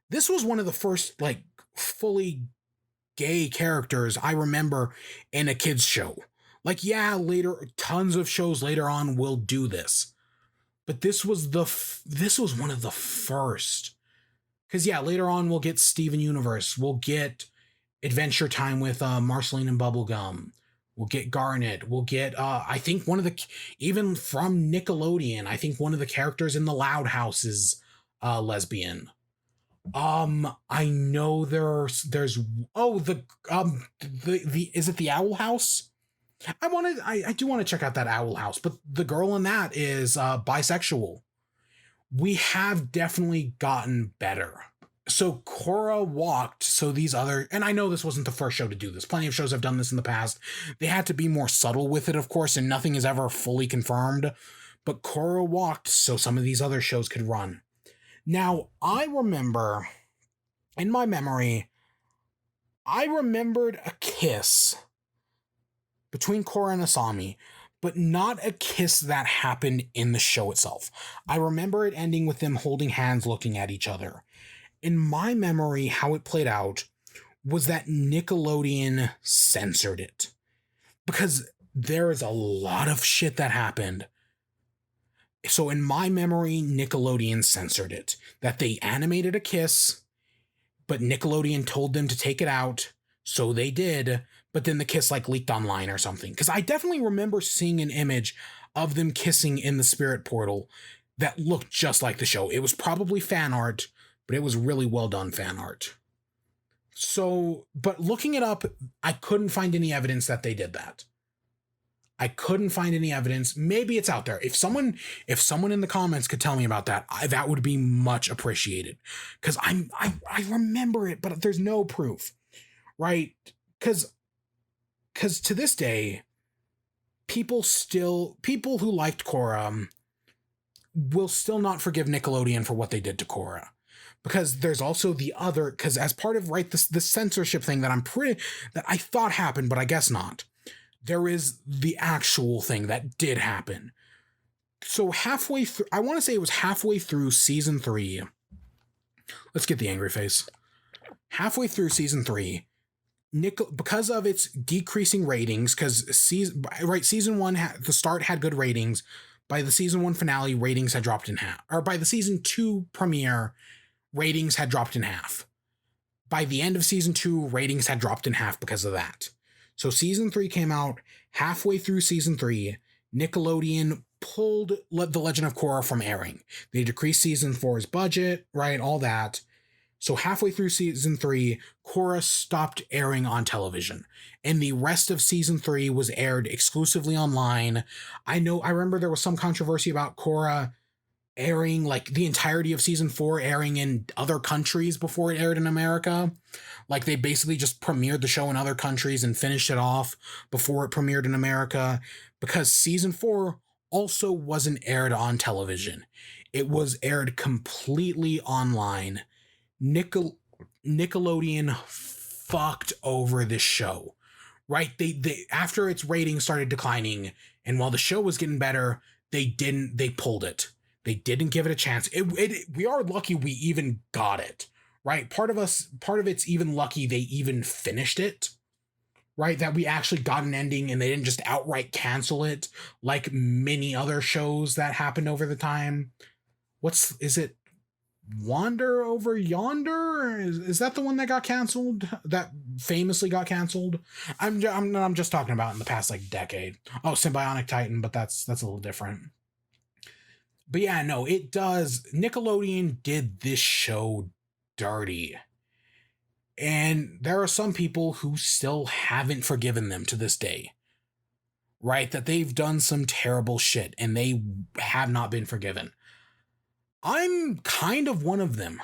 this was one of the first, like, fully gay characters I remember in a kids show. Like, yeah, later, tons of shows later on will do this. But this was one of the first. Because, yeah, later on we'll get Steven Universe. We'll get Adventure Time with Marceline and Bubblegum. We'll get Garnet. We'll get, I think even from Nickelodeon, I think one of the characters in the Loud House is lesbian. I know there's the is it the Owl House? I do want to check out that Owl House, but the girl in that is bisexual. We have definitely gotten better. So Korra walked, so these other, and I know this wasn't the first show to do this. Plenty of shows have done this in the past. They had to be more subtle with it, of course, and nothing is ever fully confirmed. But Korra walked so some of these other shows could run. Now, I remember, in my memory, I remembered a kiss between Korra and Asami, but not a kiss that happened in the show itself. I remember it ending with them holding hands looking at each other. In my memory, how it played out was that Nickelodeon censored it. Because there is a lot of shit that happened. So in my memory, Nickelodeon censored it. That they animated a kiss, but Nickelodeon told them to take it out, so they did, but then the kiss, like, leaked online or something. Because I definitely remember seeing an image of them kissing in the spirit portal that looked just like the show. It was probably fan art, but it was really well done fan art. So, but looking it up, I couldn't find any evidence that they did that. I couldn't find any evidence. Maybe it's out there. If someone in the comments could tell me about that, that would be much appreciated. Because I remember it, but there's no proof, right? Because to this day, people who liked Korra will still not forgive Nickelodeon for what they did to Korra. Because there's also because as part of, right, the censorship thing that that I thought happened, but I guess not. There is the actual thing that did happen. So halfway through, I want to say it was halfway through season 3. Let's get the angry face. Halfway through season 3, because of its decreasing ratings, because season one the start had good ratings. By the season one finale, ratings had dropped in half, or by the season two premiere, ratings had dropped in half. By the end of season two, ratings had dropped in half because of that. So season three came out. Halfway through season three, Nickelodeon pulled The Legend of Korra from airing. They decreased season four's budget, right? All that. So halfway through season three, Korra stopped airing on television, and the rest of season three was aired exclusively online. I remember there was some controversy about Korra airing, like the entirety of season four airing in other countries before it aired in America. Like they basically just premiered the show in other countries and finished it off before it premiered in America, because season four also wasn't aired on television. It was aired completely online. Nickelodeon fucked over this show, right? They after its ratings started declining, and while the show was getting better, they pulled it. They didn't give it a chance. We are lucky we even got it, right? Part of it's even lucky they even finished it, right? That we actually got an ending and they didn't just outright cancel it like many other shows that happened over the time. Is it Wander Over Yonder? Is that the one that got canceled? That famously got canceled? I'm just talking about in the past like decade. Oh, Symbionic Titan, but that's a little different. But yeah, no, it does. Nickelodeon did this show dirty. And there are some people who still haven't forgiven them to this day. Right? That they've done some terrible shit and they have not been forgiven. I'm kind of one of them.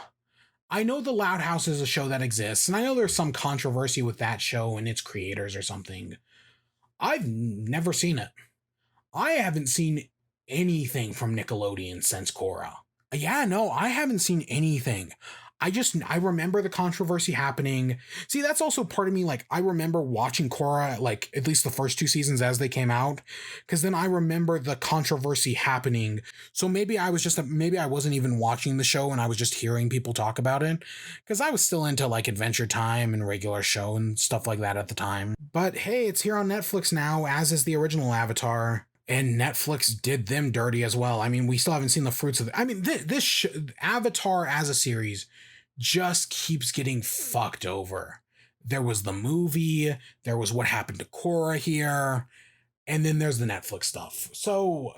I know The Loud House is a show that exists, and I know there's some controversy with that show and its creators or something. I've never seen it. I haven't seen anything from Nickelodeon since Korra. Yeah, no, I haven't seen anything. I remember the controversy happening. See, that's also part of me. Like, I remember watching Korra, like, at least the first two seasons as they came out, because then I remember the controversy happening. So maybe I wasn't even watching the show and I was just hearing people talk about it, because I was still into, like, Adventure Time and regular show and stuff like that at the time. But hey, it's here on Netflix now, as is the original Avatar. And Netflix did them dirty as well. I mean, we still haven't seen the fruits of it. I mean, Avatar as a series just keeps getting fucked over. There was the movie, there was What Happened to Korra here, and then there's the Netflix stuff. So,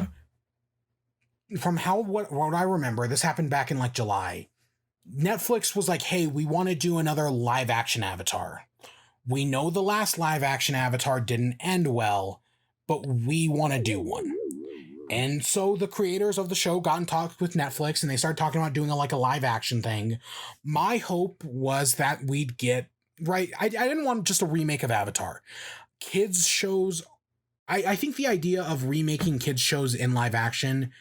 from what I remember, this happened back in like July. Netflix was like, hey, we want to do another live action Avatar. We know the last live action Avatar didn't end well, but we want to do one. And so the creators of the show got in talks with Netflix and they started talking about doing a live action thing. My hope was that we'd get, right, I didn't want just a remake of Avatar. Kids shows, I think the idea of remaking kids shows in live action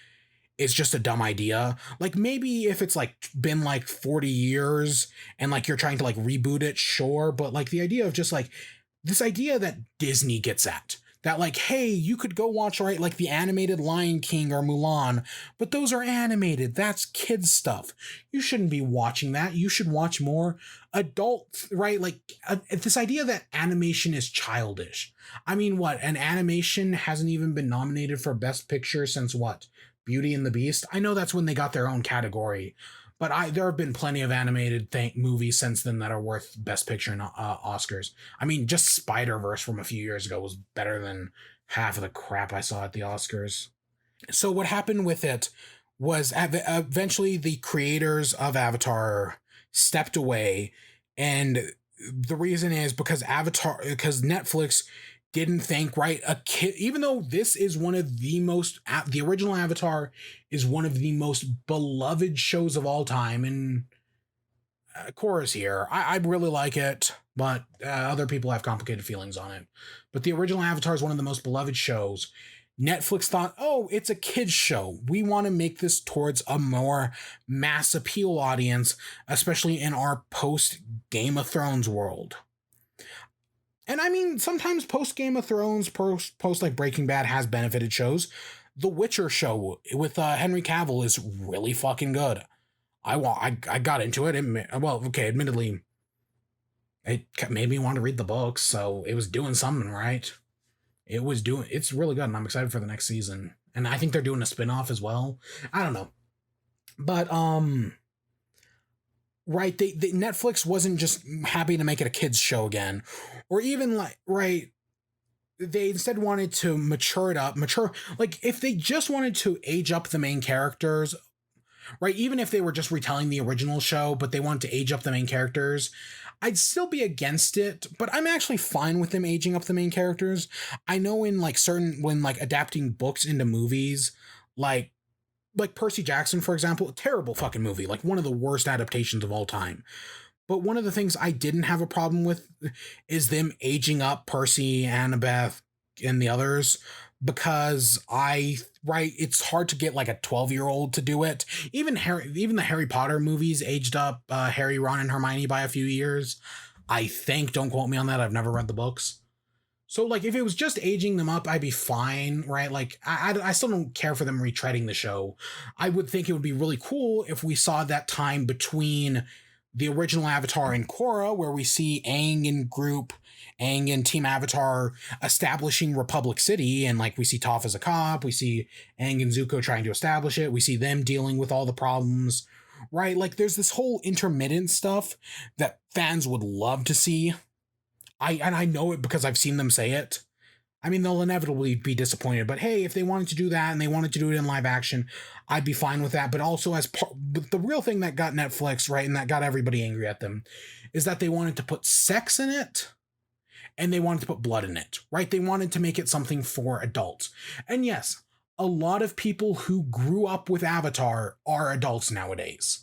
is just a dumb idea. Like, maybe if it's like been like 40 years and like you're trying to like reboot it, sure. But like the idea of just like this idea that Disney gets at, that like, hey, you could go watch, right, like the animated Lion King or Mulan, but those are animated. That's kids stuff. You shouldn't be watching that. You should watch more adult, right? Like this idea that animation is childish. I mean, what? An animation hasn't even been nominated for Best Picture since what? Beauty and the Beast? I know that's when they got their own category, but there have been plenty of animated movies since then that are worth Best Picture and Oscars. I mean, just Spider-Verse from a few years ago was better than half of the crap I saw at the Oscars. So what happened with it was eventually the creators of Avatar stepped away, and the reason is because Netflix didn't think, right, a kid, even though this is one of the most, the original Avatar is one of the most beloved shows of all time, and Korra's here. I really like it, but other people have complicated feelings on it. But the original Avatar is one of the most beloved shows. Netflix thought, oh, it's a kid's show. We want to make this towards a more mass appeal audience, especially in our post Game of Thrones world. And I mean, sometimes post Game of Thrones, post like Breaking Bad has benefited shows. The Witcher show with Henry Cavill is really fucking good. I got into it. Admittedly, it made me want to read the books, so it was doing something right. It's really good, and I'm excited for the next season. And I think they're doing a spin-off as well. I don't know. But right, they Netflix wasn't just happy to make it a kids show again, or even like, right, they instead wanted to mature, like if they just wanted to age up the main characters, right, even if they were just retelling the original show but they wanted to age up the main characters, I'd still be against it, but I'm actually fine with them aging up the main characters. I know in like when like adapting books into movies, like Percy Jackson, for example, a terrible fucking movie, like one of the worst adaptations of all time. But one of the things I didn't have a problem with is them aging up Percy, Annabeth, and the others, because it's hard to get like a 12-year-old to do it. Even the Harry Potter movies aged up Harry, Ron, and Hermione by a few years. I think, don't quote me on that, I've never read the books. So, like, if it was just aging them up, I'd be fine, right? Like, I still don't care for them retreading the show. I would think it would be really cool if we saw that time between the original Avatar and Korra, where we see Aang and Team Avatar establishing Republic City, and, like, we see Toph as a cop, we see Aang and Zuko trying to establish it, we see them dealing with all the problems, right? Like, there's this whole intermittent stuff that fans would love to see. I know it because I've seen them say it. I mean, they'll inevitably be disappointed, but hey, if they wanted to do that and they wanted to do it in live action, I'd be fine with that. But also, the real thing that got Netflix, right, and that got everybody angry at them, is that they wanted to put sex in it and they wanted to put blood in it, right? They wanted to make it something for adults. And yes, a lot of people who grew up with Avatar are adults nowadays.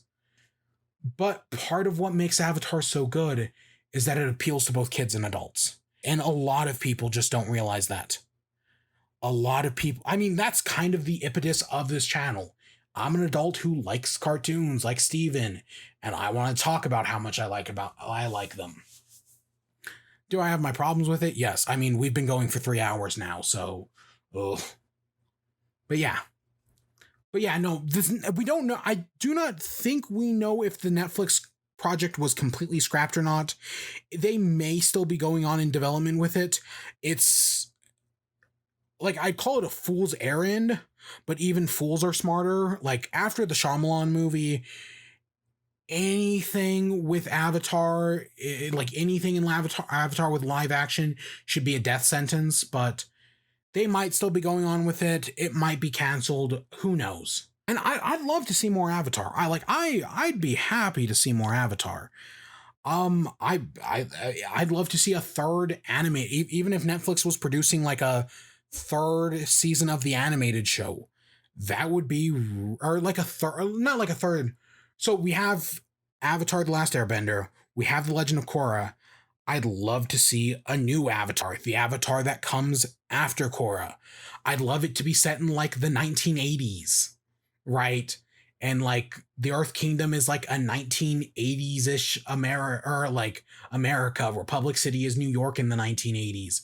But part of what makes Avatar so good is that it appeals to both kids and adults. And a lot of people just don't realize that. A lot of people, I mean, that's kind of the impetus of this channel. I'm an adult who likes cartoons like Steven, and I want to talk about how much I like them. Do I have my problems with it? Yes. I mean, we've been going for 3 hours now, so ugh. But yeah, no, we don't know. I do not think we know if the Netflix project was completely scrapped or not. They may still be going on in development with it. It's like, I'd call it a fool's errand, but even fools are smarter. Like, after the Shyamalan movie, anything with Avatar, like anything in Avatar with live action should be a death sentence, but they might still be going on with it. It might be canceled. Who knows? And I'd love to see more Avatar. I'd be happy to see more Avatar. I'd love to see a third anime, even if Netflix was producing like a third season of the animated show. That would be, or like a third, not like a third. So we have Avatar: The Last Airbender. We have The Legend of Korra. I'd love to see a new Avatar, the Avatar that comes after Korra. I'd love it to be set in like the 1980s. Right? And like the Earth Kingdom is like a 1980s-ish America. Republic City is New York in the 1980s.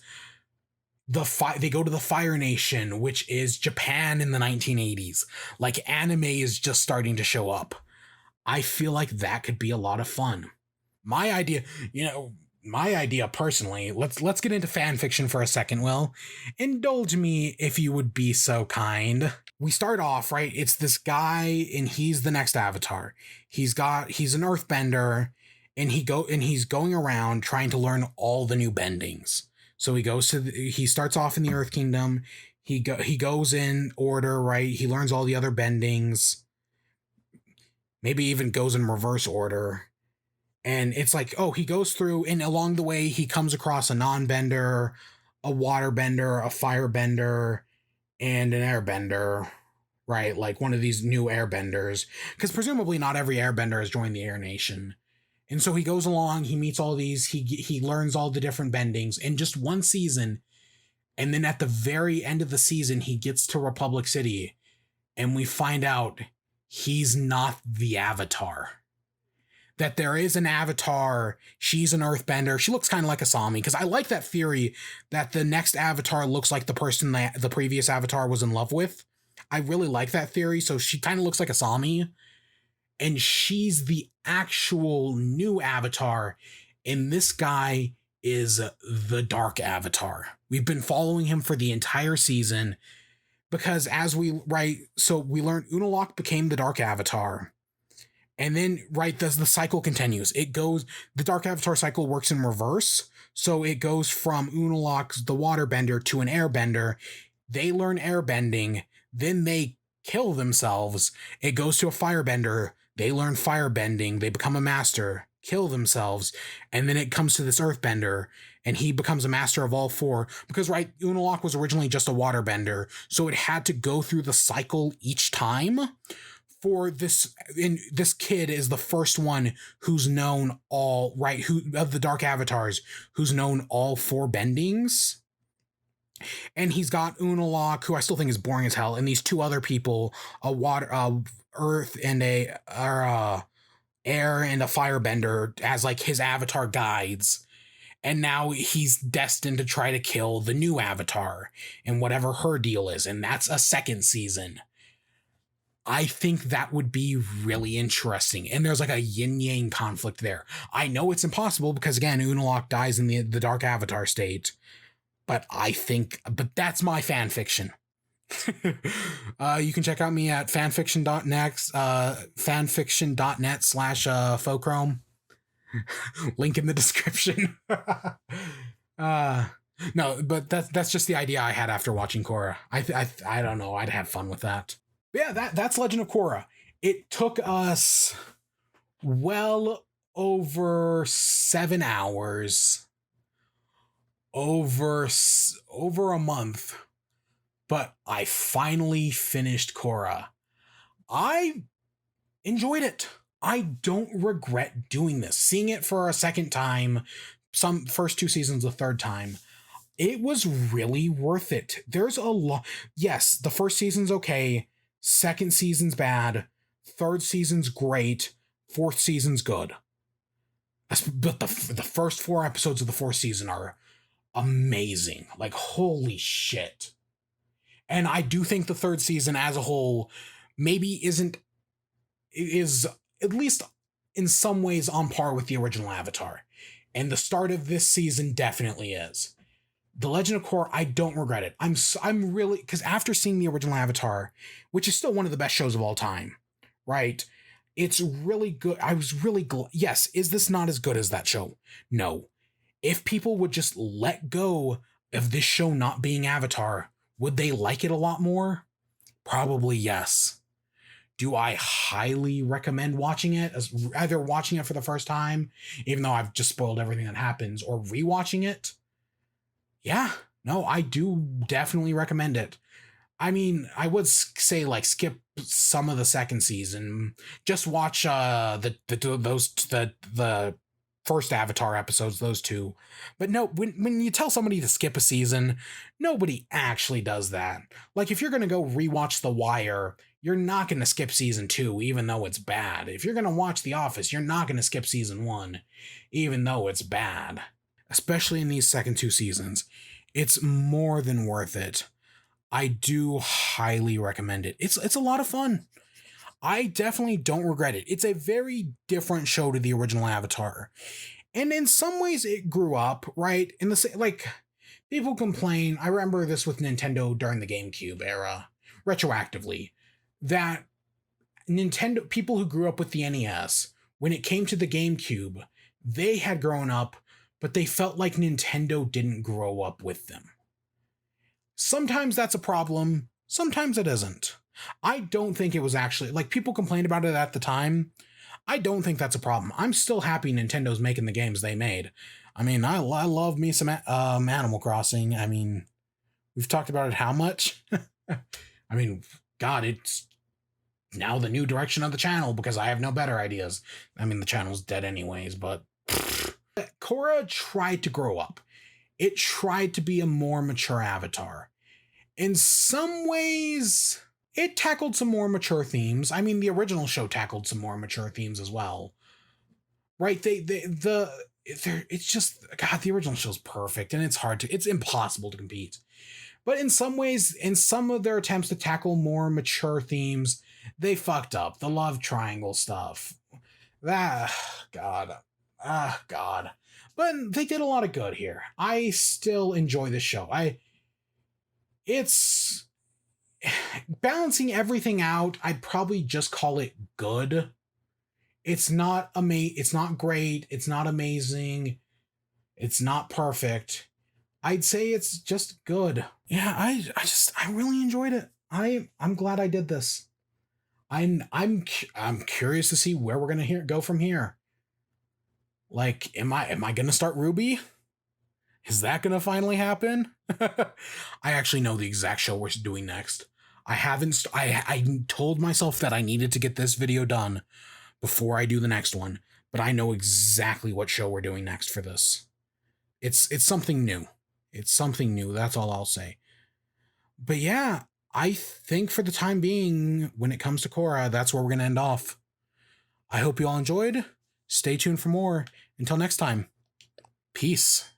They go to the Fire Nation, which is Japan in the 1980s. Like, anime is just starting to show up. I feel like that could be a lot of fun. My idea personally, let's get into fan fiction for a second. Well, indulge me if you would be so kind. We start off, right? It's this guy, and he's the next Avatar. He's an earthbender, and he's going around trying to learn all the new bendings. So he starts off in the Earth Kingdom. He goes in order, right? He learns all the other bendings. Maybe even goes in reverse order. And it's like, oh, he goes through, and along the way, he comes across a non-bender, a waterbender, a firebender, and an airbender, right? Like one of these new airbenders. Because presumably not every airbender has joined the Air Nation. And so he goes along, he meets all these, he learns all the different bendings in just one season. And then at the very end of the season, he gets to Republic City, and we find out he's not the Avatar. That there is an Avatar, she's an earthbender, she looks kind of like Asami, because I like that theory that the next Avatar looks like the person that the previous Avatar was in love with. I really like that theory, so she kind of looks like Asami, and she's the actual new Avatar, And this guy is the Dark Avatar. We've been following him for the entire season because so we learned Unalaq became the Dark Avatar. And then, the cycle continues. The Dark Avatar cycle works in reverse. So it goes from Unalaq's the waterbender to an airbender. They learn airbending, then they kill themselves. It goes to a firebender. They learn firebending. They become a master, kill themselves. And then it comes to this earthbender, and he becomes a master of all four. Because, Unalaq was originally just a waterbender. So it had to go through the cycle each time. For this, and this kid is the first one who's known who of the Dark Avatars, who's known all four bendings. And he's got Unalaq, who I still think is boring as hell, and these two other people, earth and air and a firebender as his avatar guides. And now he's destined to try to kill the new avatar and whatever her deal is, and that's a second season. I think that would be really interesting. And there's a yin-yang conflict there. I know it's impossible because, again, Unalaq dies in the Dark Avatar state. But that's my fan fiction. You can check out me at fanfiction.net/Fochrome. Link in the description. No, but that's just the idea I had after watching Korra. I don't know. I'd have fun with that. Yeah, that's Legend of Korra. It took us well over 7 hours, over a month, but I finally finished Korra. I enjoyed it. I don't regret doing this. Seeing it for a second time, some first 2 seasons a third time, it was really worth it. There's a lot. Yes, the first season's okay. Second season's bad. Third season's great. Fourth season's good. But the first 4 episodes of the fourth season are amazing. Holy shit. And I do think the third season as a whole maybe is at least in some ways on par with the original Avatar. And the start of this season definitely is. The Legend of Korra, I don't regret it. I'm really, because after seeing the original Avatar, which is still one of the best shows of all time, right? It's really good. I was really yes, is this not as good as that show? No. If people would just let go of this show not being Avatar, would they like it a lot more? Probably yes. Do I highly recommend watching it? Either watching it for the first time, even though I've just spoiled everything that happens, or rewatching it? Yeah, no, I do definitely recommend it. I mean, I would say skip some of the second season. Just watch the first Avatar episodes, those 2. But no, when you tell somebody to skip a season, nobody actually does that. If you're gonna go rewatch The Wire, you're not gonna skip season 2, even though it's bad. If you're gonna watch The Office, you're not gonna skip season 1, even though it's bad. Especially in these second 2 seasons. It's more than worth it. I do highly recommend it. It's a lot of fun. I definitely don't regret it. It's a very different show to the original Avatar. And in some ways it grew up, right? In the people complain, I remember this with Nintendo during the GameCube era, retroactively, that Nintendo people who grew up with the NES, when it came to the GameCube, they had grown up, but they felt like Nintendo didn't grow up with them. Sometimes that's a problem, sometimes it isn't. I don't think it was actually, people complained about it at the time. I don't think that's a problem. I'm still happy Nintendo's making the games they made. I mean, I love me some Animal Crossing. I mean, we've talked about it how much? I mean, God, it's now the new direction of the channel because I have no better ideas. I mean, the channel's dead anyways, but Korra tried to grow up. It tried to be a more mature Avatar. In some ways, it tackled some more mature themes. I mean, the original show tackled some more mature themes as well. Right? It's just, God, the original show's perfect, and it's impossible to compete. But in some ways, in some of their attempts to tackle more mature themes, they fucked up. The love triangle stuff. God. God. But they did a lot of good here. I still enjoy this show. It's balancing everything out. I'd probably just call it good. It's not it's not great. It's not amazing. It's not perfect. I'd say it's just good. Yeah, I really enjoyed it. I'm glad I did this. I'm curious to see where we're gonna go from here. Like, am I gonna start Ruby? Is that gonna finally happen? I actually know the exact show we're doing next. I haven't. I told myself that I needed to get this video done before I do the next one, but I know exactly what show we're doing next for this. It's something new. It's something new. That's all I'll say. But yeah, I think for the time being, when it comes to Korra, that's where we're gonna end off. I hope you all enjoyed. Stay tuned for more. Until next time, peace.